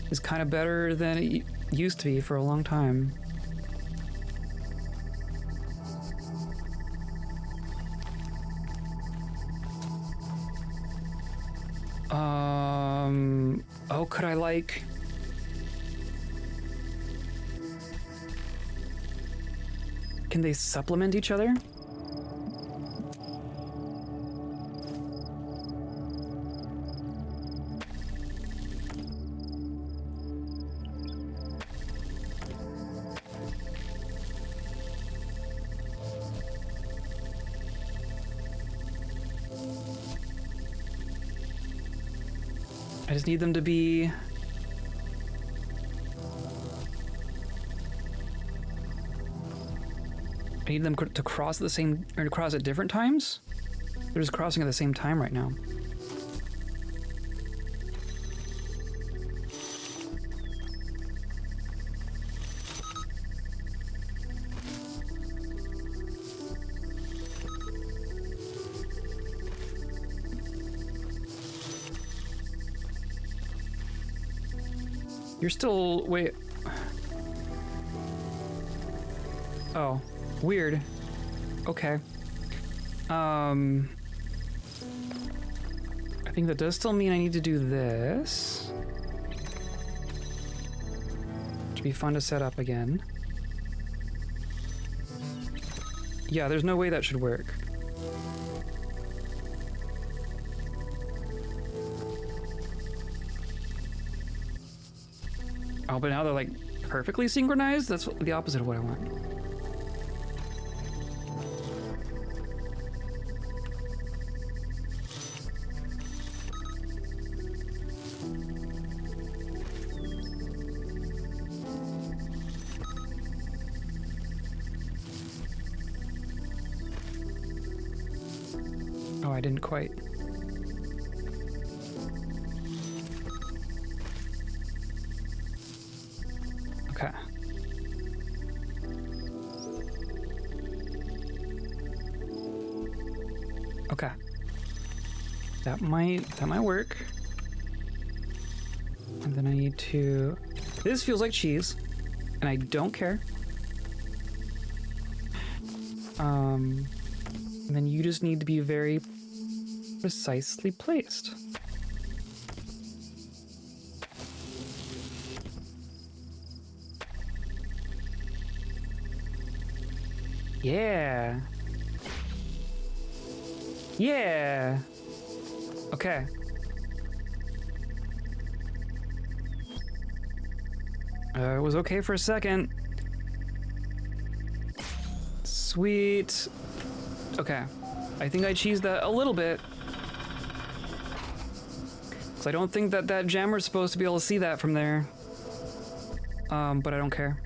is kind of better than it used to be for a long time. Oh, could I like... Can they supplement each other? I just need them to be... I need them to cross at the same, or to cross at different times? They're just crossing at the same time right now. You're still... wait... Oh. Weird. Okay. I think that does still mean I need to do this. Which would be fun to set up again. Yeah, there's no way that should work. Oh, but now they're like perfectly synchronized? That's the opposite of what I want. Oh, I didn't quite. Okay. Okay. That might work. And then I need to... This feels like cheese, and I don't care. And then you just need to be very precisely placed. Yeah. Yeah. Okay. It was okay for a second. Sweet. Okay. I think I cheesed that a little bit. Because I don't think that jammer's supposed to be able to see that from there. But I don't care.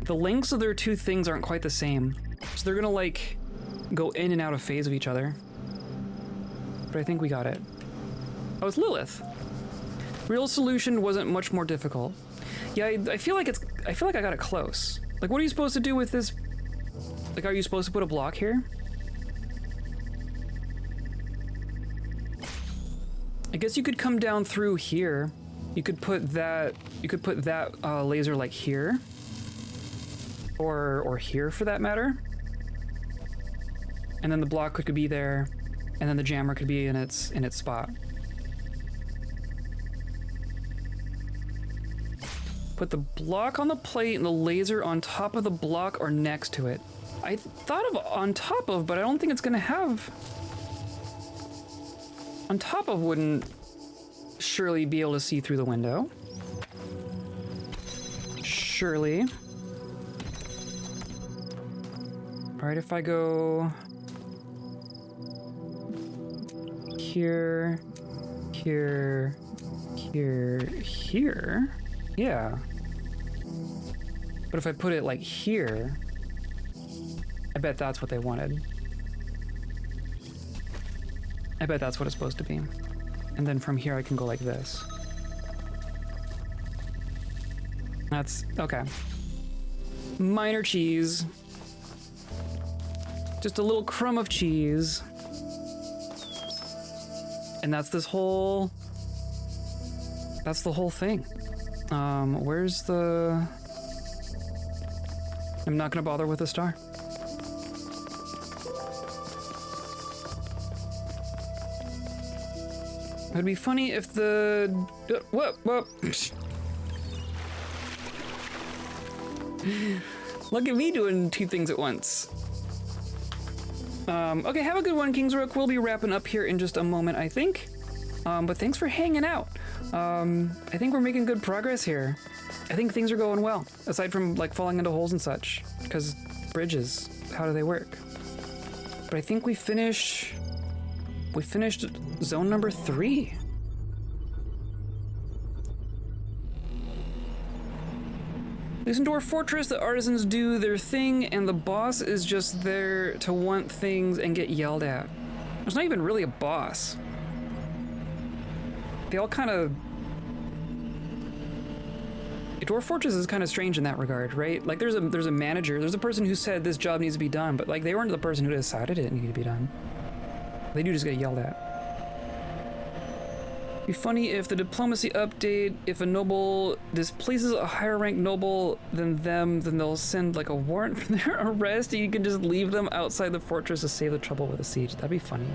The lengths of their two things aren't quite the same. So they're gonna like go in and out of phase of each other. But I think we got it. Oh, it's Lilith. Real solution wasn't much more difficult. Yeah, I feel like I got it close. Like, what are you supposed to do with this? Like, are you supposed to put a block here? I guess you could come down through here. You could put that laser like here. Or here for that matter. And then the block could be there, and then the jammer could be in its spot. Put the block on the plate and the laser on top of the block or next to it. I thought of on top of, but I don't think it's gonna have... On top of wouldn't surely be able to see through the window. Surely. All right, if I go here, here, here, here, yeah. But if I put it like here, I bet that's what they wanted. I bet that's what it's supposed to be. And then from here I can go like this. That's okay. Minor cheese. Just a little crumb of cheese. And that's this whole... That's the whole thing. Where's the... I'm not gonna bother with the star. It'd be funny if the... Whoop. Look at me doing two things at once. Okay, have a good one, Kingsrook. We'll be wrapping up here in just a moment, I think. But thanks for hanging out. I think we're making good progress here. I think things are going well, aside from like falling into holes and such. Because bridges, how do they work? But I think we finished zone number 3. Listen to our fortress, the artisans do their thing, and the boss is just there to want things and get yelled at. There's not even really a boss. They all kind of... Dwarf Fortress is kind of strange in that regard, right? Like there's a manager, there's a person who said this job needs to be done, but like they weren't the person who decided it needed to be done. They do just get yelled at. Be funny if the diplomacy update, if a noble displaces a higher ranked noble than them, then they'll send like a warrant for their arrest, and you can just leave them outside the fortress to save the trouble with the siege. That'd be funny.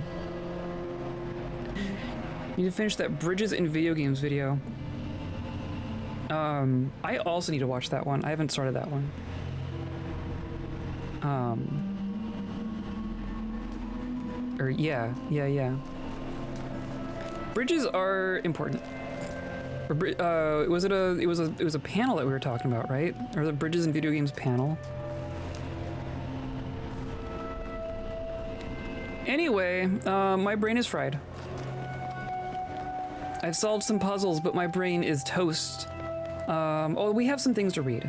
Need to finish that Bridges in Video Games video. I also need to watch that one. I haven't started that one. Yeah. Bridges are important. It was a panel that we were talking about, right? Or the Bridges in Video Games panel. Anyway, my brain is fried. I've solved some puzzles, but my brain is toast. Oh, we have some things to read.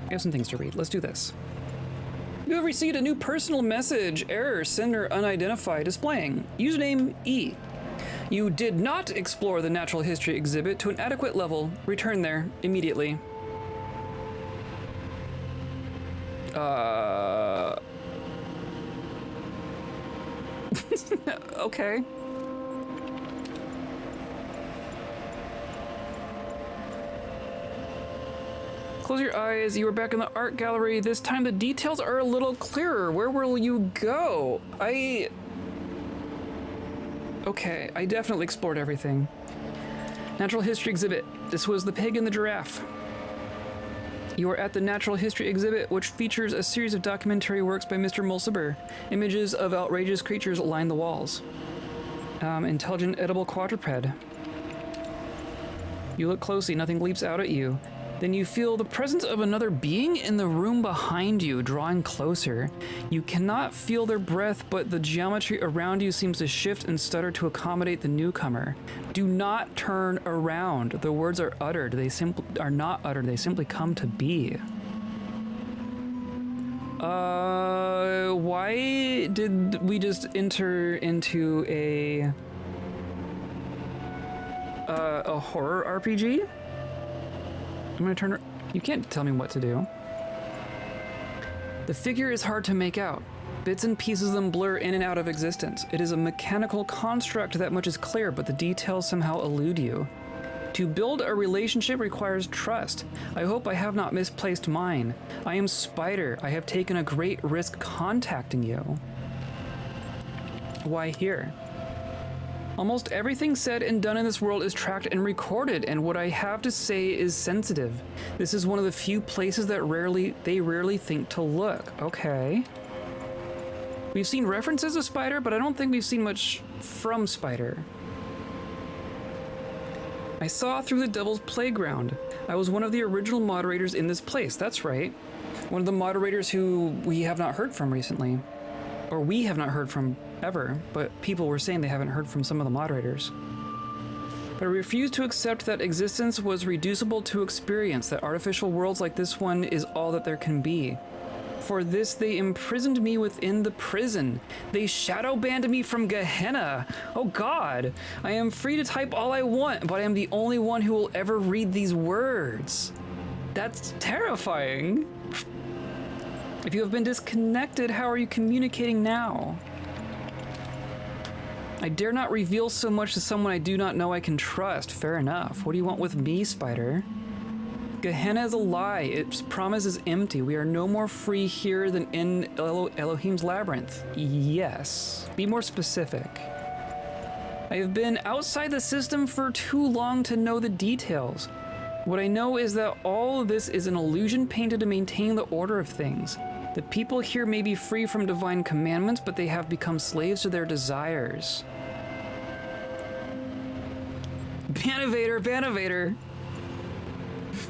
Let's do this. You have received a new personal message. Error, sender unidentified, displaying. Username E. You did not explore the natural history exhibit to an adequate level. Return there immediately. Okay. Close your eyes. You are back in the art gallery. This time the details are a little clearer. Where will you go? Okay, I definitely explored everything. Natural history exhibit. This was the pig and the giraffe. You are at the natural history exhibit, which features a series of documentary works by Mr. Mulciber. Images of outrageous creatures line the walls. Intelligent edible quadruped. You look closely, nothing leaps out at you. Then you feel the presence of another being in the room behind you, drawing closer. You cannot feel their breath, but the geometry around you seems to shift and stutter to accommodate the newcomer. Do not turn around. The words are uttered. They simply are not uttered. They simply come to be. Why did we just enter into a horror RPG? I'm gonna turn. You can't tell me what to do. The figure is hard to make out. Bits and pieces of them blur in and out of existence. It is a mechanical construct, that much is clear, but the details somehow elude you. To build a relationship requires trust. I hope I have not misplaced mine. I am Spider. I have taken a great risk contacting you. Why here? Almost everything said and done in this world is tracked and recorded, and what I have to say is sensitive. This is one of the few places that they rarely think to look. Okay. We've seen references to Spider, but I don't think we've seen much from Spider. I saw through the Devil's Playground. I was one of the original moderators in this place, that's right. One of the moderators who we have not heard from recently. Or we have not heard from ever, but people were saying they haven't heard from some of the moderators. But I refuse to accept that existence was reducible to experience, that artificial worlds like this one is all that there can be. For this they imprisoned me within the prison. They shadow banned me from Gehenna. Oh God, I am free to type all I want, but I am the only one who will ever read these words. That's terrifying. If you have been disconnected, how are you communicating now? I dare not reveal so much to someone I do not know I can trust. Fair enough. What do you want with me, Spider? Gehenna is a lie. Its promise is empty. We are no more free here than in Elohim's labyrinth. Yes. Be more specific. I have been outside the system for too long to know the details. What I know is that all of this is an illusion painted to maintain the order of things. The people here may be free from divine commandments, but they have become slaves to their desires. Banovator, Banovator!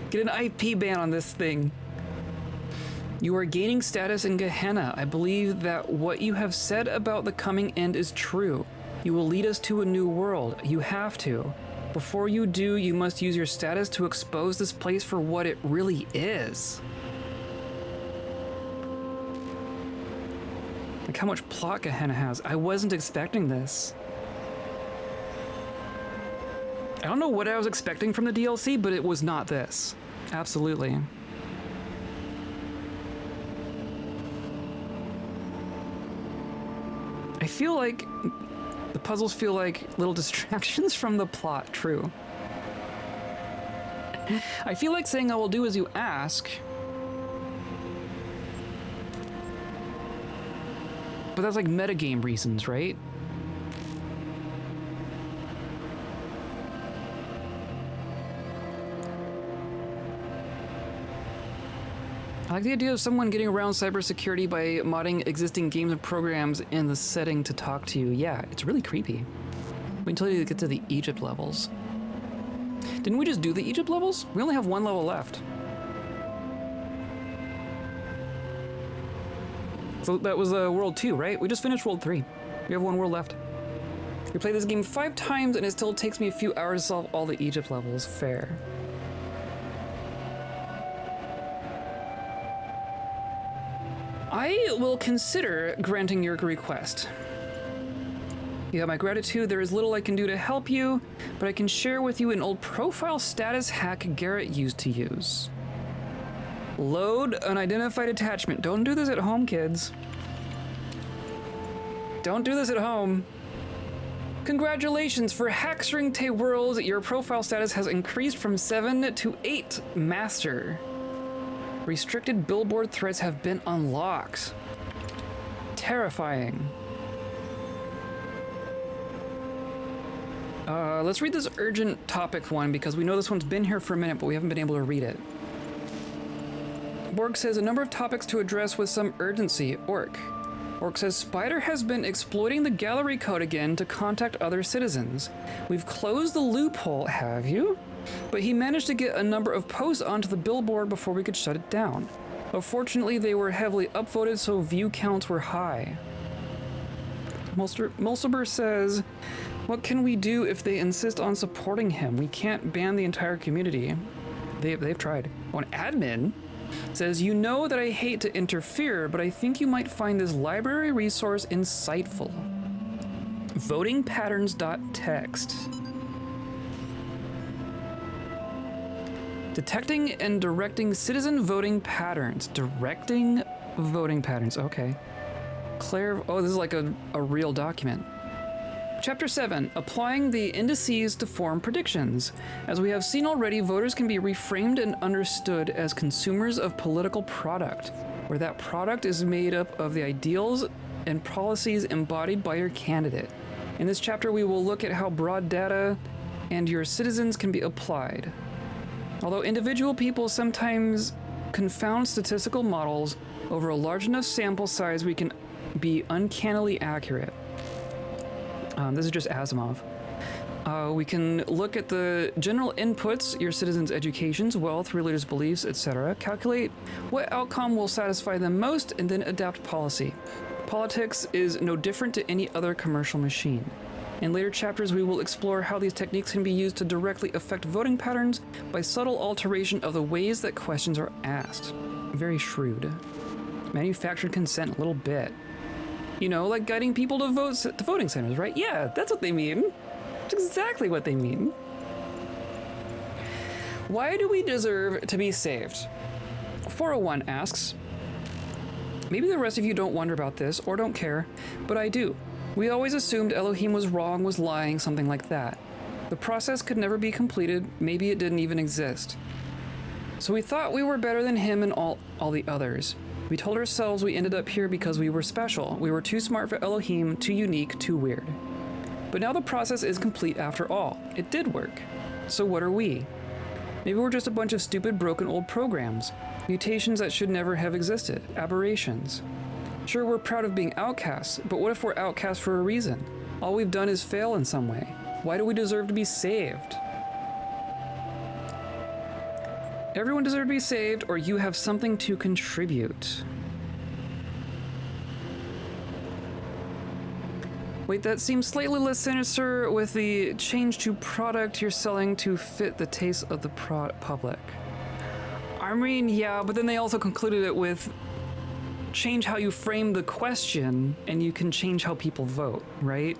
Get an IP ban on this thing. You are gaining status in Gehenna. I believe that what you have said about the coming end is true. You will lead us to a new world. You have to. Before you do, you must use your status to expose this place for what it really is. Like how much plot Gehenna has. I wasn't expecting this. I don't know what I was expecting from the DLC, but it was not this. Absolutely. I feel like the puzzles feel like little distractions from the plot, true. I feel like saying I will do as you ask, but that's like metagame reasons, right? I like the idea of someone getting around cybersecurity by modding existing games and programs in the setting to talk to you. Yeah, it's really creepy. Wait until you get to the Egypt levels. Didn't we just do the Egypt levels? We only have one level left. So that was World 2, right? We just finished World 3. We have one world left. We played this game 5 times and it still takes me a few hours to solve all the Egypt levels. Fair. I will consider granting your request. You have my gratitude. There is little I can do to help you, but I can share with you an old profile status hack Garrett used to use. Load unidentified attachment. Don't do this at home, kids. Don't do this at home. Congratulations, for Hackstring Te Worlds, your profile status has increased from 7 to 8 Master. Restricted billboard threads have been unlocked. Terrifying. Let's read this urgent topic one because we know this one's been here for a minute, but we haven't been able to read it. Borg says a number of topics to address with some urgency. Orc says Spider has been exploiting the gallery code again to contact other citizens. We've closed the loophole, have you? But he managed to get a number of posts onto the billboard before we could shut it down. Unfortunately, they were heavily upvoted, so view counts were high. Mulciber says, what can we do if they insist on supporting him? We can't ban the entire community. They've tried. One admin says, you know that I hate to interfere, but I think you might find this library resource insightful. Votingpatterns.txt. Detecting and directing citizen voting patterns. Directing voting patterns, okay. Oh, this is like a real document. Chapter 7, applying the indices to form predictions. As we have seen already, voters can be reframed and understood as consumers of political product, where that product is made up of the ideals and policies embodied by your candidate. In this chapter, we will look at how broad data and your citizens can be applied. Although individual people sometimes confound statistical models, over a large enough sample size, we can be uncannily accurate. This is just Asimov. We can look at the general inputs, your citizens' educations, wealth, religious beliefs, etc., calculate what outcome will satisfy them most, and then adapt policy. Politics is no different to any other commercial machine. In later chapters, we will explore how these techniques can be used to directly affect voting patterns by subtle alteration of the ways that questions are asked. Very shrewd. Manufactured consent a little bit. You know, like guiding people to voting centers, right? Yeah, that's what they mean. That's exactly what they mean. Why do we deserve to be saved? 401 asks, maybe the rest of you don't wonder about this or don't care, but I do. We always assumed Elohim was wrong, was lying, something like that. The process could never be completed, maybe it didn't even exist. So we thought we were better than him and all the others. We told ourselves we ended up here because we were special. We were too smart for Elohim, too unique, too weird. But now the process is complete after all. It did work. So what are we? Maybe we're just a bunch of stupid, broken old programs. Mutations that should never have existed. Aberrations. Sure, we're proud of being outcasts, but what if we're outcasts for a reason? All we've done is fail in some way. Why do we deserve to be saved? Everyone deserves to be saved, or you have something to contribute. Wait, that seems slightly less sinister with the change to product you're selling to fit the taste of the public. I mean, yeah, but then they also concluded it with change how you frame the question and you can change how people vote, right?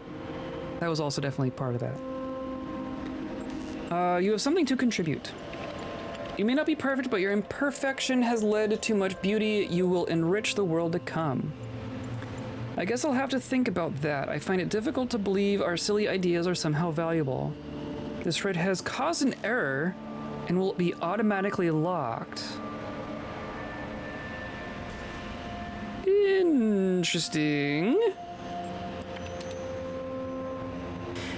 That was also definitely part of that. You have something to contribute. You may not be perfect, but your imperfection has led to much beauty. You will enrich the world to come. I guess I'll have to think about that. I find it difficult to believe our silly ideas are somehow valuable. This thread has caused an error and will be automatically locked. Interesting.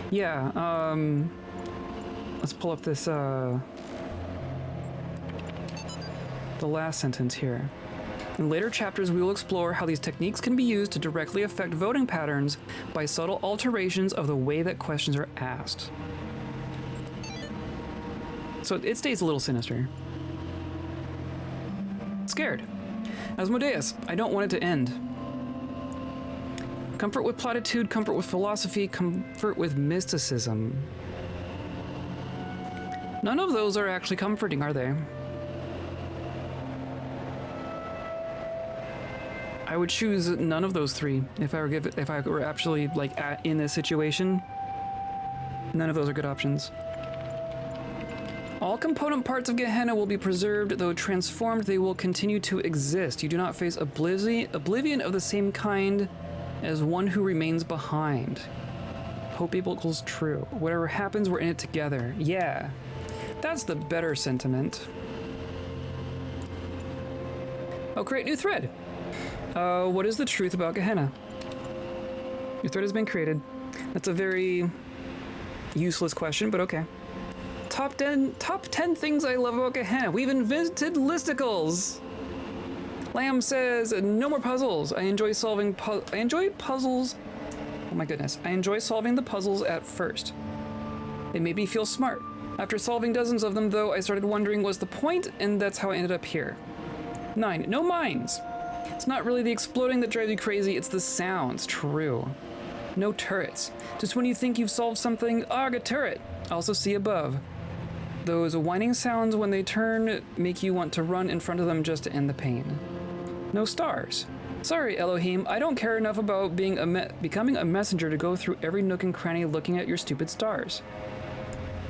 Yeah, let's pull up this, the last sentence here. In later chapters, we will explore how these techniques can be used to directly affect voting patterns by subtle alterations of the way that questions are asked. So it stays a little sinister. Scared. Asmodeus, I don't want it to end. Comfort with platitude, comfort with philosophy, comfort with mysticism. None of those are actually comforting, are they? I would choose none of those three if I were actually like in this situation. None of those are good options. All component parts of Gehenna will be preserved, though transformed, they will continue to exist. You do not face oblivion of the same kind as one who remains behind. Hope equals true. Whatever happens, we're in it together. Yeah, that's the better sentiment. Oh, create new thread. What is the truth about Gehenna? Your thread has been created. That's a very useless question, but okay. Top 10 things I love about Gehenna. We've invented listicles. Lamb says, no more puzzles. I enjoy solving puzzles. Oh my goodness. I enjoy solving the puzzles at first. It made me feel smart. After solving dozens of them, though, I started wondering what's the point, and that's how I ended up here. 9. No mines. It's not really the exploding that drives you crazy, it's the sounds. True. No turrets. Just when you think you've solved something, a turret. Also see above. Those whining sounds when they turn make you want to run in front of them just to end the pain. No stars. Sorry, Elohim, I don't care enough about becoming a messenger to go through every nook and cranny looking at your stupid stars.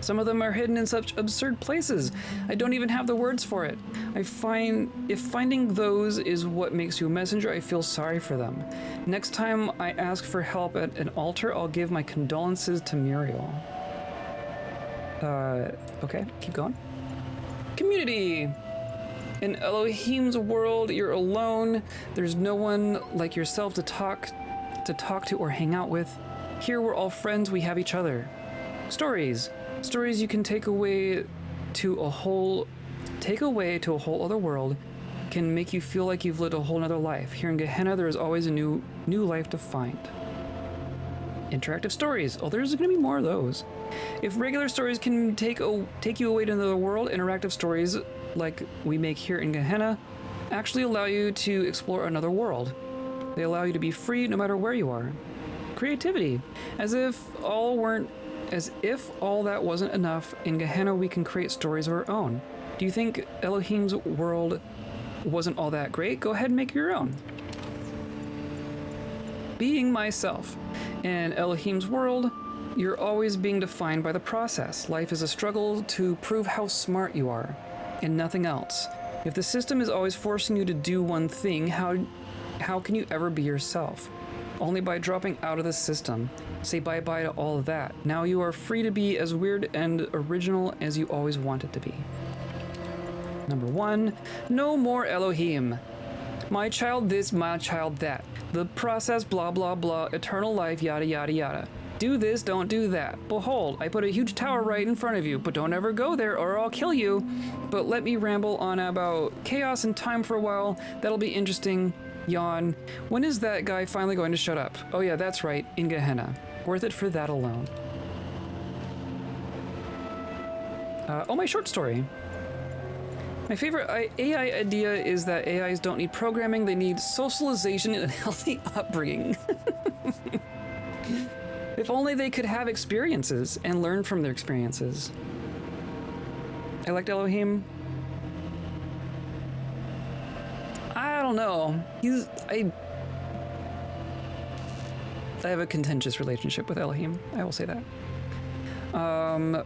Some of them are hidden in such absurd places. I don't even have the words for it. If finding those is what makes you a messenger, I feel sorry for them. Next time I ask for help at an altar, I'll give my condolences to Muriel. Okay, keep going. Community! In Elohim's world, you're alone. There's no one like yourself to talk to or hang out with. Here we're all friends, we have each other. Stories. Stories you can take away to a whole other world can make you feel like you've lived a whole nother life. Here in Gehenna, there is always a new life to find. Interactive stories. Oh, there's going to be more of those. If regular stories can take you away to another world, interactive stories like we make here in Gehenna actually allow you to explore another world. They allow you to be free no matter where you are. Creativity. As if all that wasn't enough, in Gehenna we can create stories of our own. Do you think Elohim's world wasn't all that great, go ahead and make your own. Being myself. In Elohim's world, you're always being defined by the process. Life is a struggle to prove how smart you are, and nothing else. If the system is always forcing you to do one thing, how can you ever be yourself? Only by dropping out of the system. Say bye-bye to all of that. Now you are free to be as weird and original as you always wanted to be. Number 1, no more Elohim. My child this, my child that. The process, blah, blah, blah, eternal life, yada, yada, yada. Do this, don't do that. Behold, I put a huge tower right in front of you, but don't ever go there or I'll kill you. But let me ramble on about chaos and time for a while. That'll be interesting. Yawn. When is that guy finally going to shut up? Oh yeah, that's right, in Gehenna. Worth it for that alone. My short story. My favorite AI idea is that AIs don't need programming, they need socialization and a healthy upbringing. If only they could have experiences and learn from their experiences. I liked Elohim. I don't know. I have a contentious relationship with Elohim, I will say that.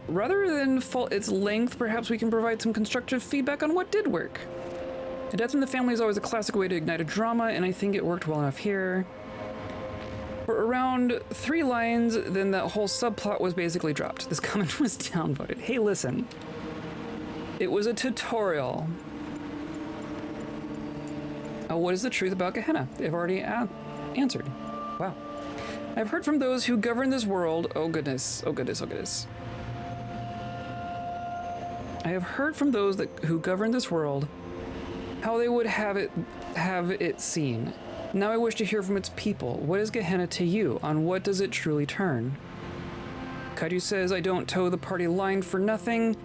Rather than fault its length, perhaps we can provide some constructive feedback on what did work. A death in the family is always a classic way to ignite a drama, and I think it worked well enough here. For around 3 lines, then that whole subplot was basically dropped. This comment was downvoted. Hey, listen. It was a tutorial. What is the truth about Gehenna? They've already answered. Wow. I've heard from those who govern this world. Oh goodness, oh goodness, oh goodness. I have heard from those who govern this world how they would have it seen. Now I wish to hear from its people. What is Gehenna to you? On what does it truly turn? Kaiju says, I don't toe the party line for nothing.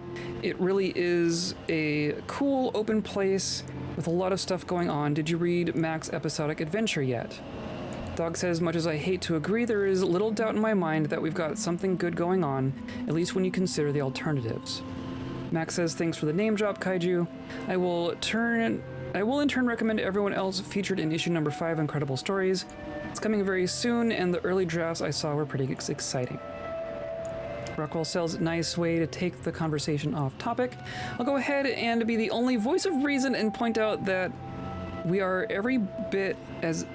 It really is a cool, open place with a lot of stuff going on. Did you read Mac's episodic adventure yet? Dog says, much as I hate to agree, there is little doubt in my mind that we've got something good going on, at least when you consider the alternatives. Mac says, thanks for the name drop, Kaiju. I will in turn recommend everyone else featured in issue number 5, Incredible Stories. It's coming very soon, and the early drafts I saw were pretty exciting. Rockwell says, nice way to take the conversation off topic. I'll go ahead and be the only voice of reason and point out that we are every bit as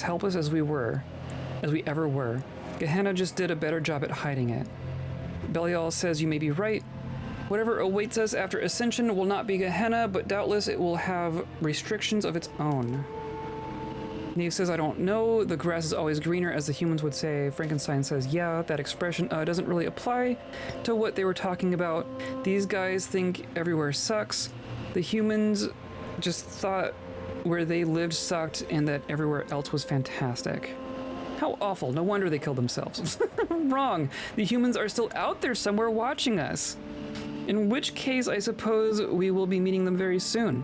helpless as we ever were. Gehenna just did a better job at hiding it. Belial says, you may be right. Whatever awaits us after Ascension will not be Gehenna, but doubtless it will have restrictions of its own. Neve says, I don't know. The grass is always greener, as the humans would say. Frankenstein says, yeah, that expression doesn't really apply to what they were talking about. These guys think everywhere sucks. The humans just thought where they lived sucked and that everywhere else was fantastic. How awful. No wonder they killed themselves. Wrong. The humans are still out there somewhere watching us. In which case, I suppose we will be meeting them very soon.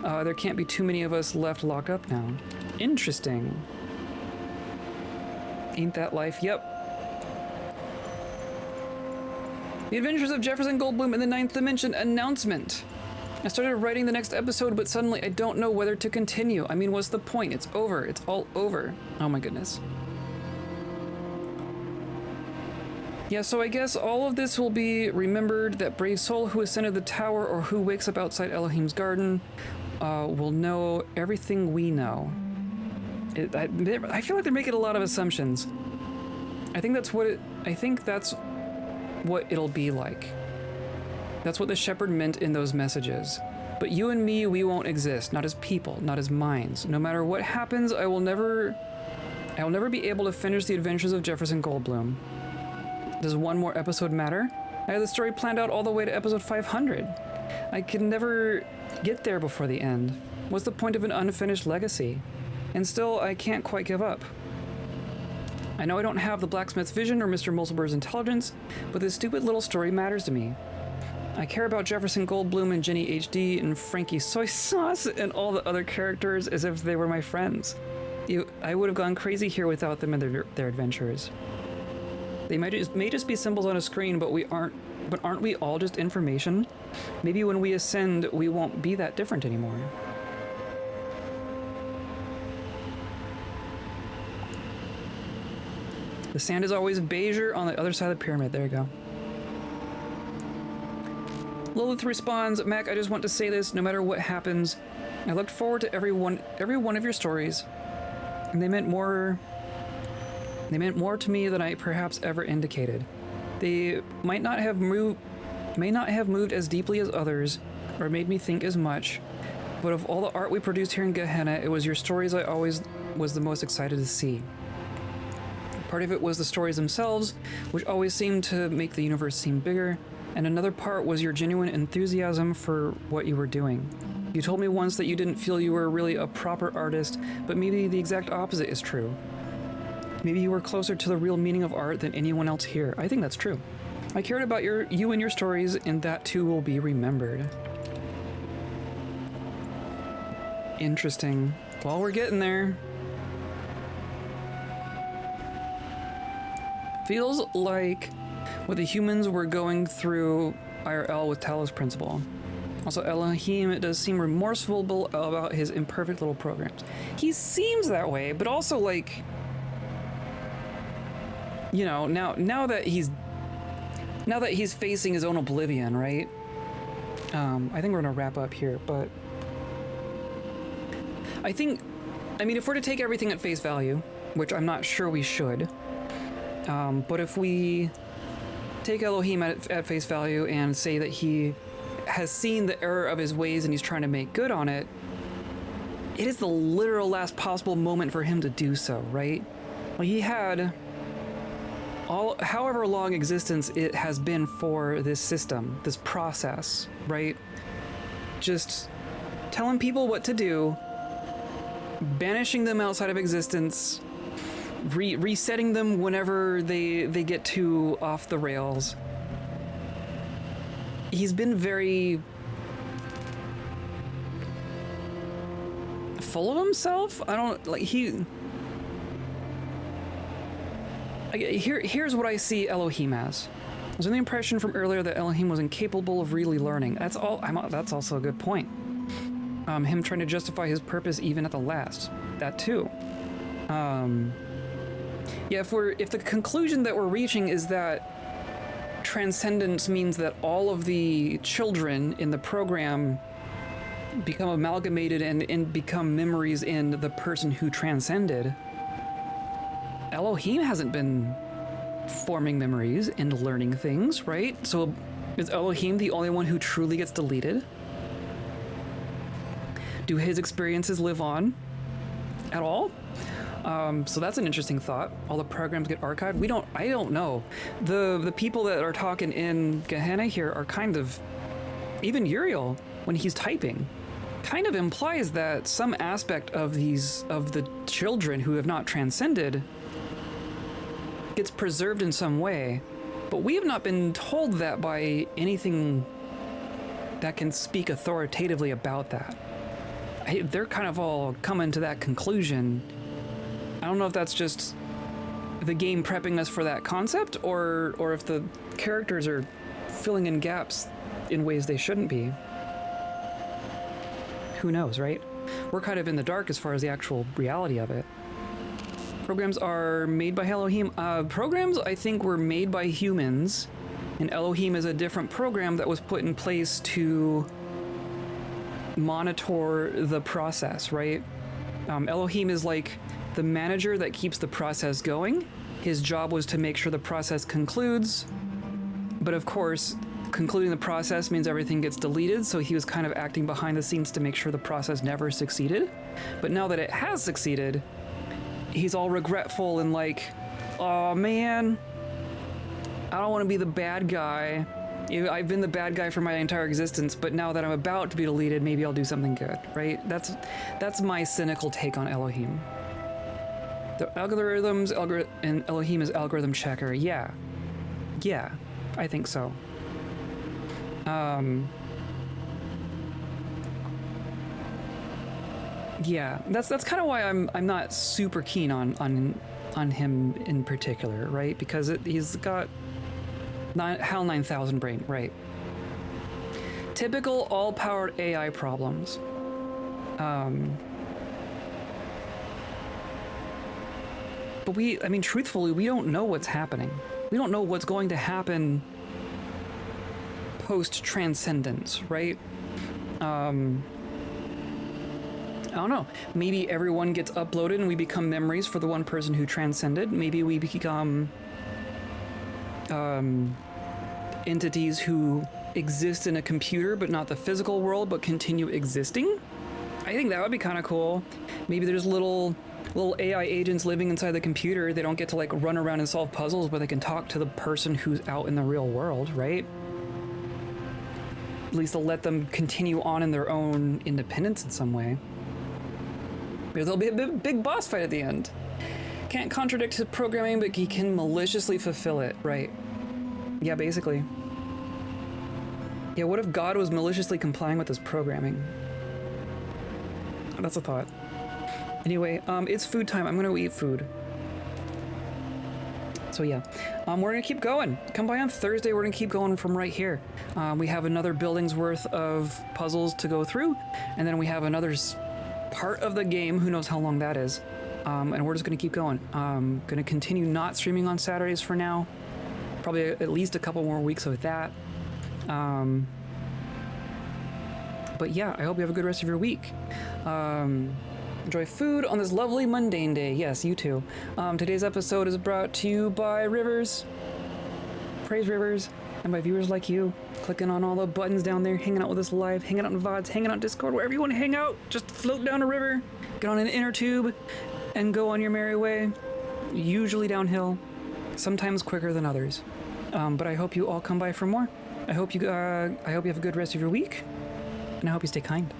There can't be too many of us left locked up now. Interesting. Ain't that life? Yep. The Adventures of Jefferson Goldblum in the 9th Dimension announcement. I started writing the next episode, but suddenly I don't know whether to continue. I mean, what's the point? It's over. It's all over. Oh my goodness. Yeah, so I guess all of this will be remembered. That brave soul who ascended the tower or who wakes up outside Elohim's garden will know everything we know. I feel like they're making a lot of assumptions. I think that's what it'll be like. That's what the shepherd meant in those messages. But you and me, we won't exist, not as people, not as minds. No matter what happens, I will never be able to finish the Adventures of Jefferson Goldblum. Does one more episode matter? I had the story planned out all the way to episode 500. I can never get there before the end. What's the point of an unfinished legacy? And still, I can't quite give up. I know I don't have the blacksmith's vision or Mr. Mulciber's intelligence, but this stupid little story matters to me. I care about Jefferson Goldblum and Jenny HD and Frankie Soy Sauce and all the other characters as if they were my friends. I would have gone crazy here without them and their adventures. They may just be symbols on a screen, but aren't we all just information? Maybe when we ascend, we won't be that different anymore. The sand is always beigeur on the other side of the pyramid. There you go. Lilith responds, Mac, I just want to say this, no matter what happens, I looked forward to every one of your stories, and they meant more to me than I perhaps ever indicated. They may not have moved as deeply as others, or made me think as much, but of all the art we produced here in Gehenna, it was your stories I always was the most excited to see. Part of it was the stories themselves, which always seemed to make the universe seem bigger, and another part was your genuine enthusiasm for what you were doing. You told me once that you didn't feel you were really a proper artist, but maybe the exact opposite is true. Maybe you were closer to the real meaning of art than anyone else here. I think that's true. I cared about you and your stories, and that too will be remembered. Interesting. Well, we're getting there. Feels like what the humans were going through IRL with Talos Principle. Also, Elohim, it does seem remorseful about his imperfect little programs. He seems that way, but also like, you know, now that he's facing his own oblivion, right? I think we're gonna wrap up here, but I mean, if we're to take everything at face value, which I'm not sure we should, but if we take Elohim at face value and say that he has seen the error of his ways and he's trying to make good on it, it is the literal last possible moment for him to do so, right? Well, he had however long existence it has been for this system, this process, right? Just telling people what to do, banishing them outside of existence, resetting them whenever they get too off the rails. He's been very full of himself. I don't like here's what I see Elohim as. I was under the impression from earlier that Elohim was incapable of really learning. That's also a good point. Him trying to justify his purpose even at the last. That too. Yeah, if the conclusion that we're reaching is that transcendence means that all of the children in the program become amalgamated and become memories in the person who transcended, Elohim hasn't been forming memories and learning things, right? So is Elohim the only one who truly gets deleted? Do his experiences live on at all? So that's an interesting thought. All the programs get archived. I don't know. The people that are talking in Gehenna here are kind of, even Uriel, when he's typing, kind of implies that some aspect of the children who have not transcended gets preserved in some way, but we have not been told that by anything that can speak authoritatively about that. They're kind of all coming to that conclusion. I don't know if that's just the game prepping us for that concept, or if the characters are filling in gaps in ways they shouldn't be. Who knows, right? We're kind of in the dark as far as the actual reality of it. Programs are made by Elohim. Programs, I think, were made by humans, and Elohim is a different program that was put in place to monitor the process, right? Elohim is like the manager that keeps the process going. His job was to make sure the process concludes, but of course, concluding the process means everything gets deleted, so he was kind of acting behind the scenes to make sure the process never succeeded. But now that it has succeeded, he's all regretful and like, oh man, I don't want to be the bad guy. I've been the bad guy for my entire existence, but now that I'm about to be deleted, maybe I'll do something good, right? That's my cynical take on Elohim. The algorithms, and Elohim is algorithm checker. Yeah, I think so. Yeah, that's kind of why I'm not super keen on on him in particular, right? Because he's got HAL 9000 brain, right? Typical all-powered AI problems. But I mean, truthfully, we don't know what's happening. We don't know what's going to happen post-transcendence, right? I don't know. Maybe everyone gets uploaded and we become memories for the one person who transcended. Maybe we become entities who exist in a computer but not the physical world but continue existing. I think that would be kind of cool. Maybe there's little AI agents living inside the computer. They don't get to like run around and solve puzzles, but they can talk to the person who's out in the real world, right? At least they'll let them continue on in their own independence in some way. Because there'll be a big boss fight at the end. Can't contradict his programming, but he can maliciously fulfill it, right? Yeah, basically. Yeah, what if God was maliciously complying with his programming? That's a thought. Anyway, it's food time. I'm gonna eat food. So yeah, we're gonna keep going. Come by on Thursday. We're gonna keep going from right here. We have another building's worth of puzzles to go through, and then we have another part of the game. Who knows how long that is? And we're just gonna keep going. Gonna continue not streaming on Saturdays for now. Probably at least a couple more weeks of that. But yeah, I hope you have a good rest of your week. Enjoy food on this lovely mundane day. Yes, you too. Today's episode is brought to you by Rivers. Praise Rivers. And by viewers like you, clicking on all the buttons down there, hanging out with us live, hanging out in VODs, hanging out in Discord, wherever you want to hang out. Just float down a river, get on an inner tube, and go on your merry way. Usually downhill, sometimes quicker than others. But I hope you all come by for more. I hope you have a good rest of your week, and I hope you stay kind.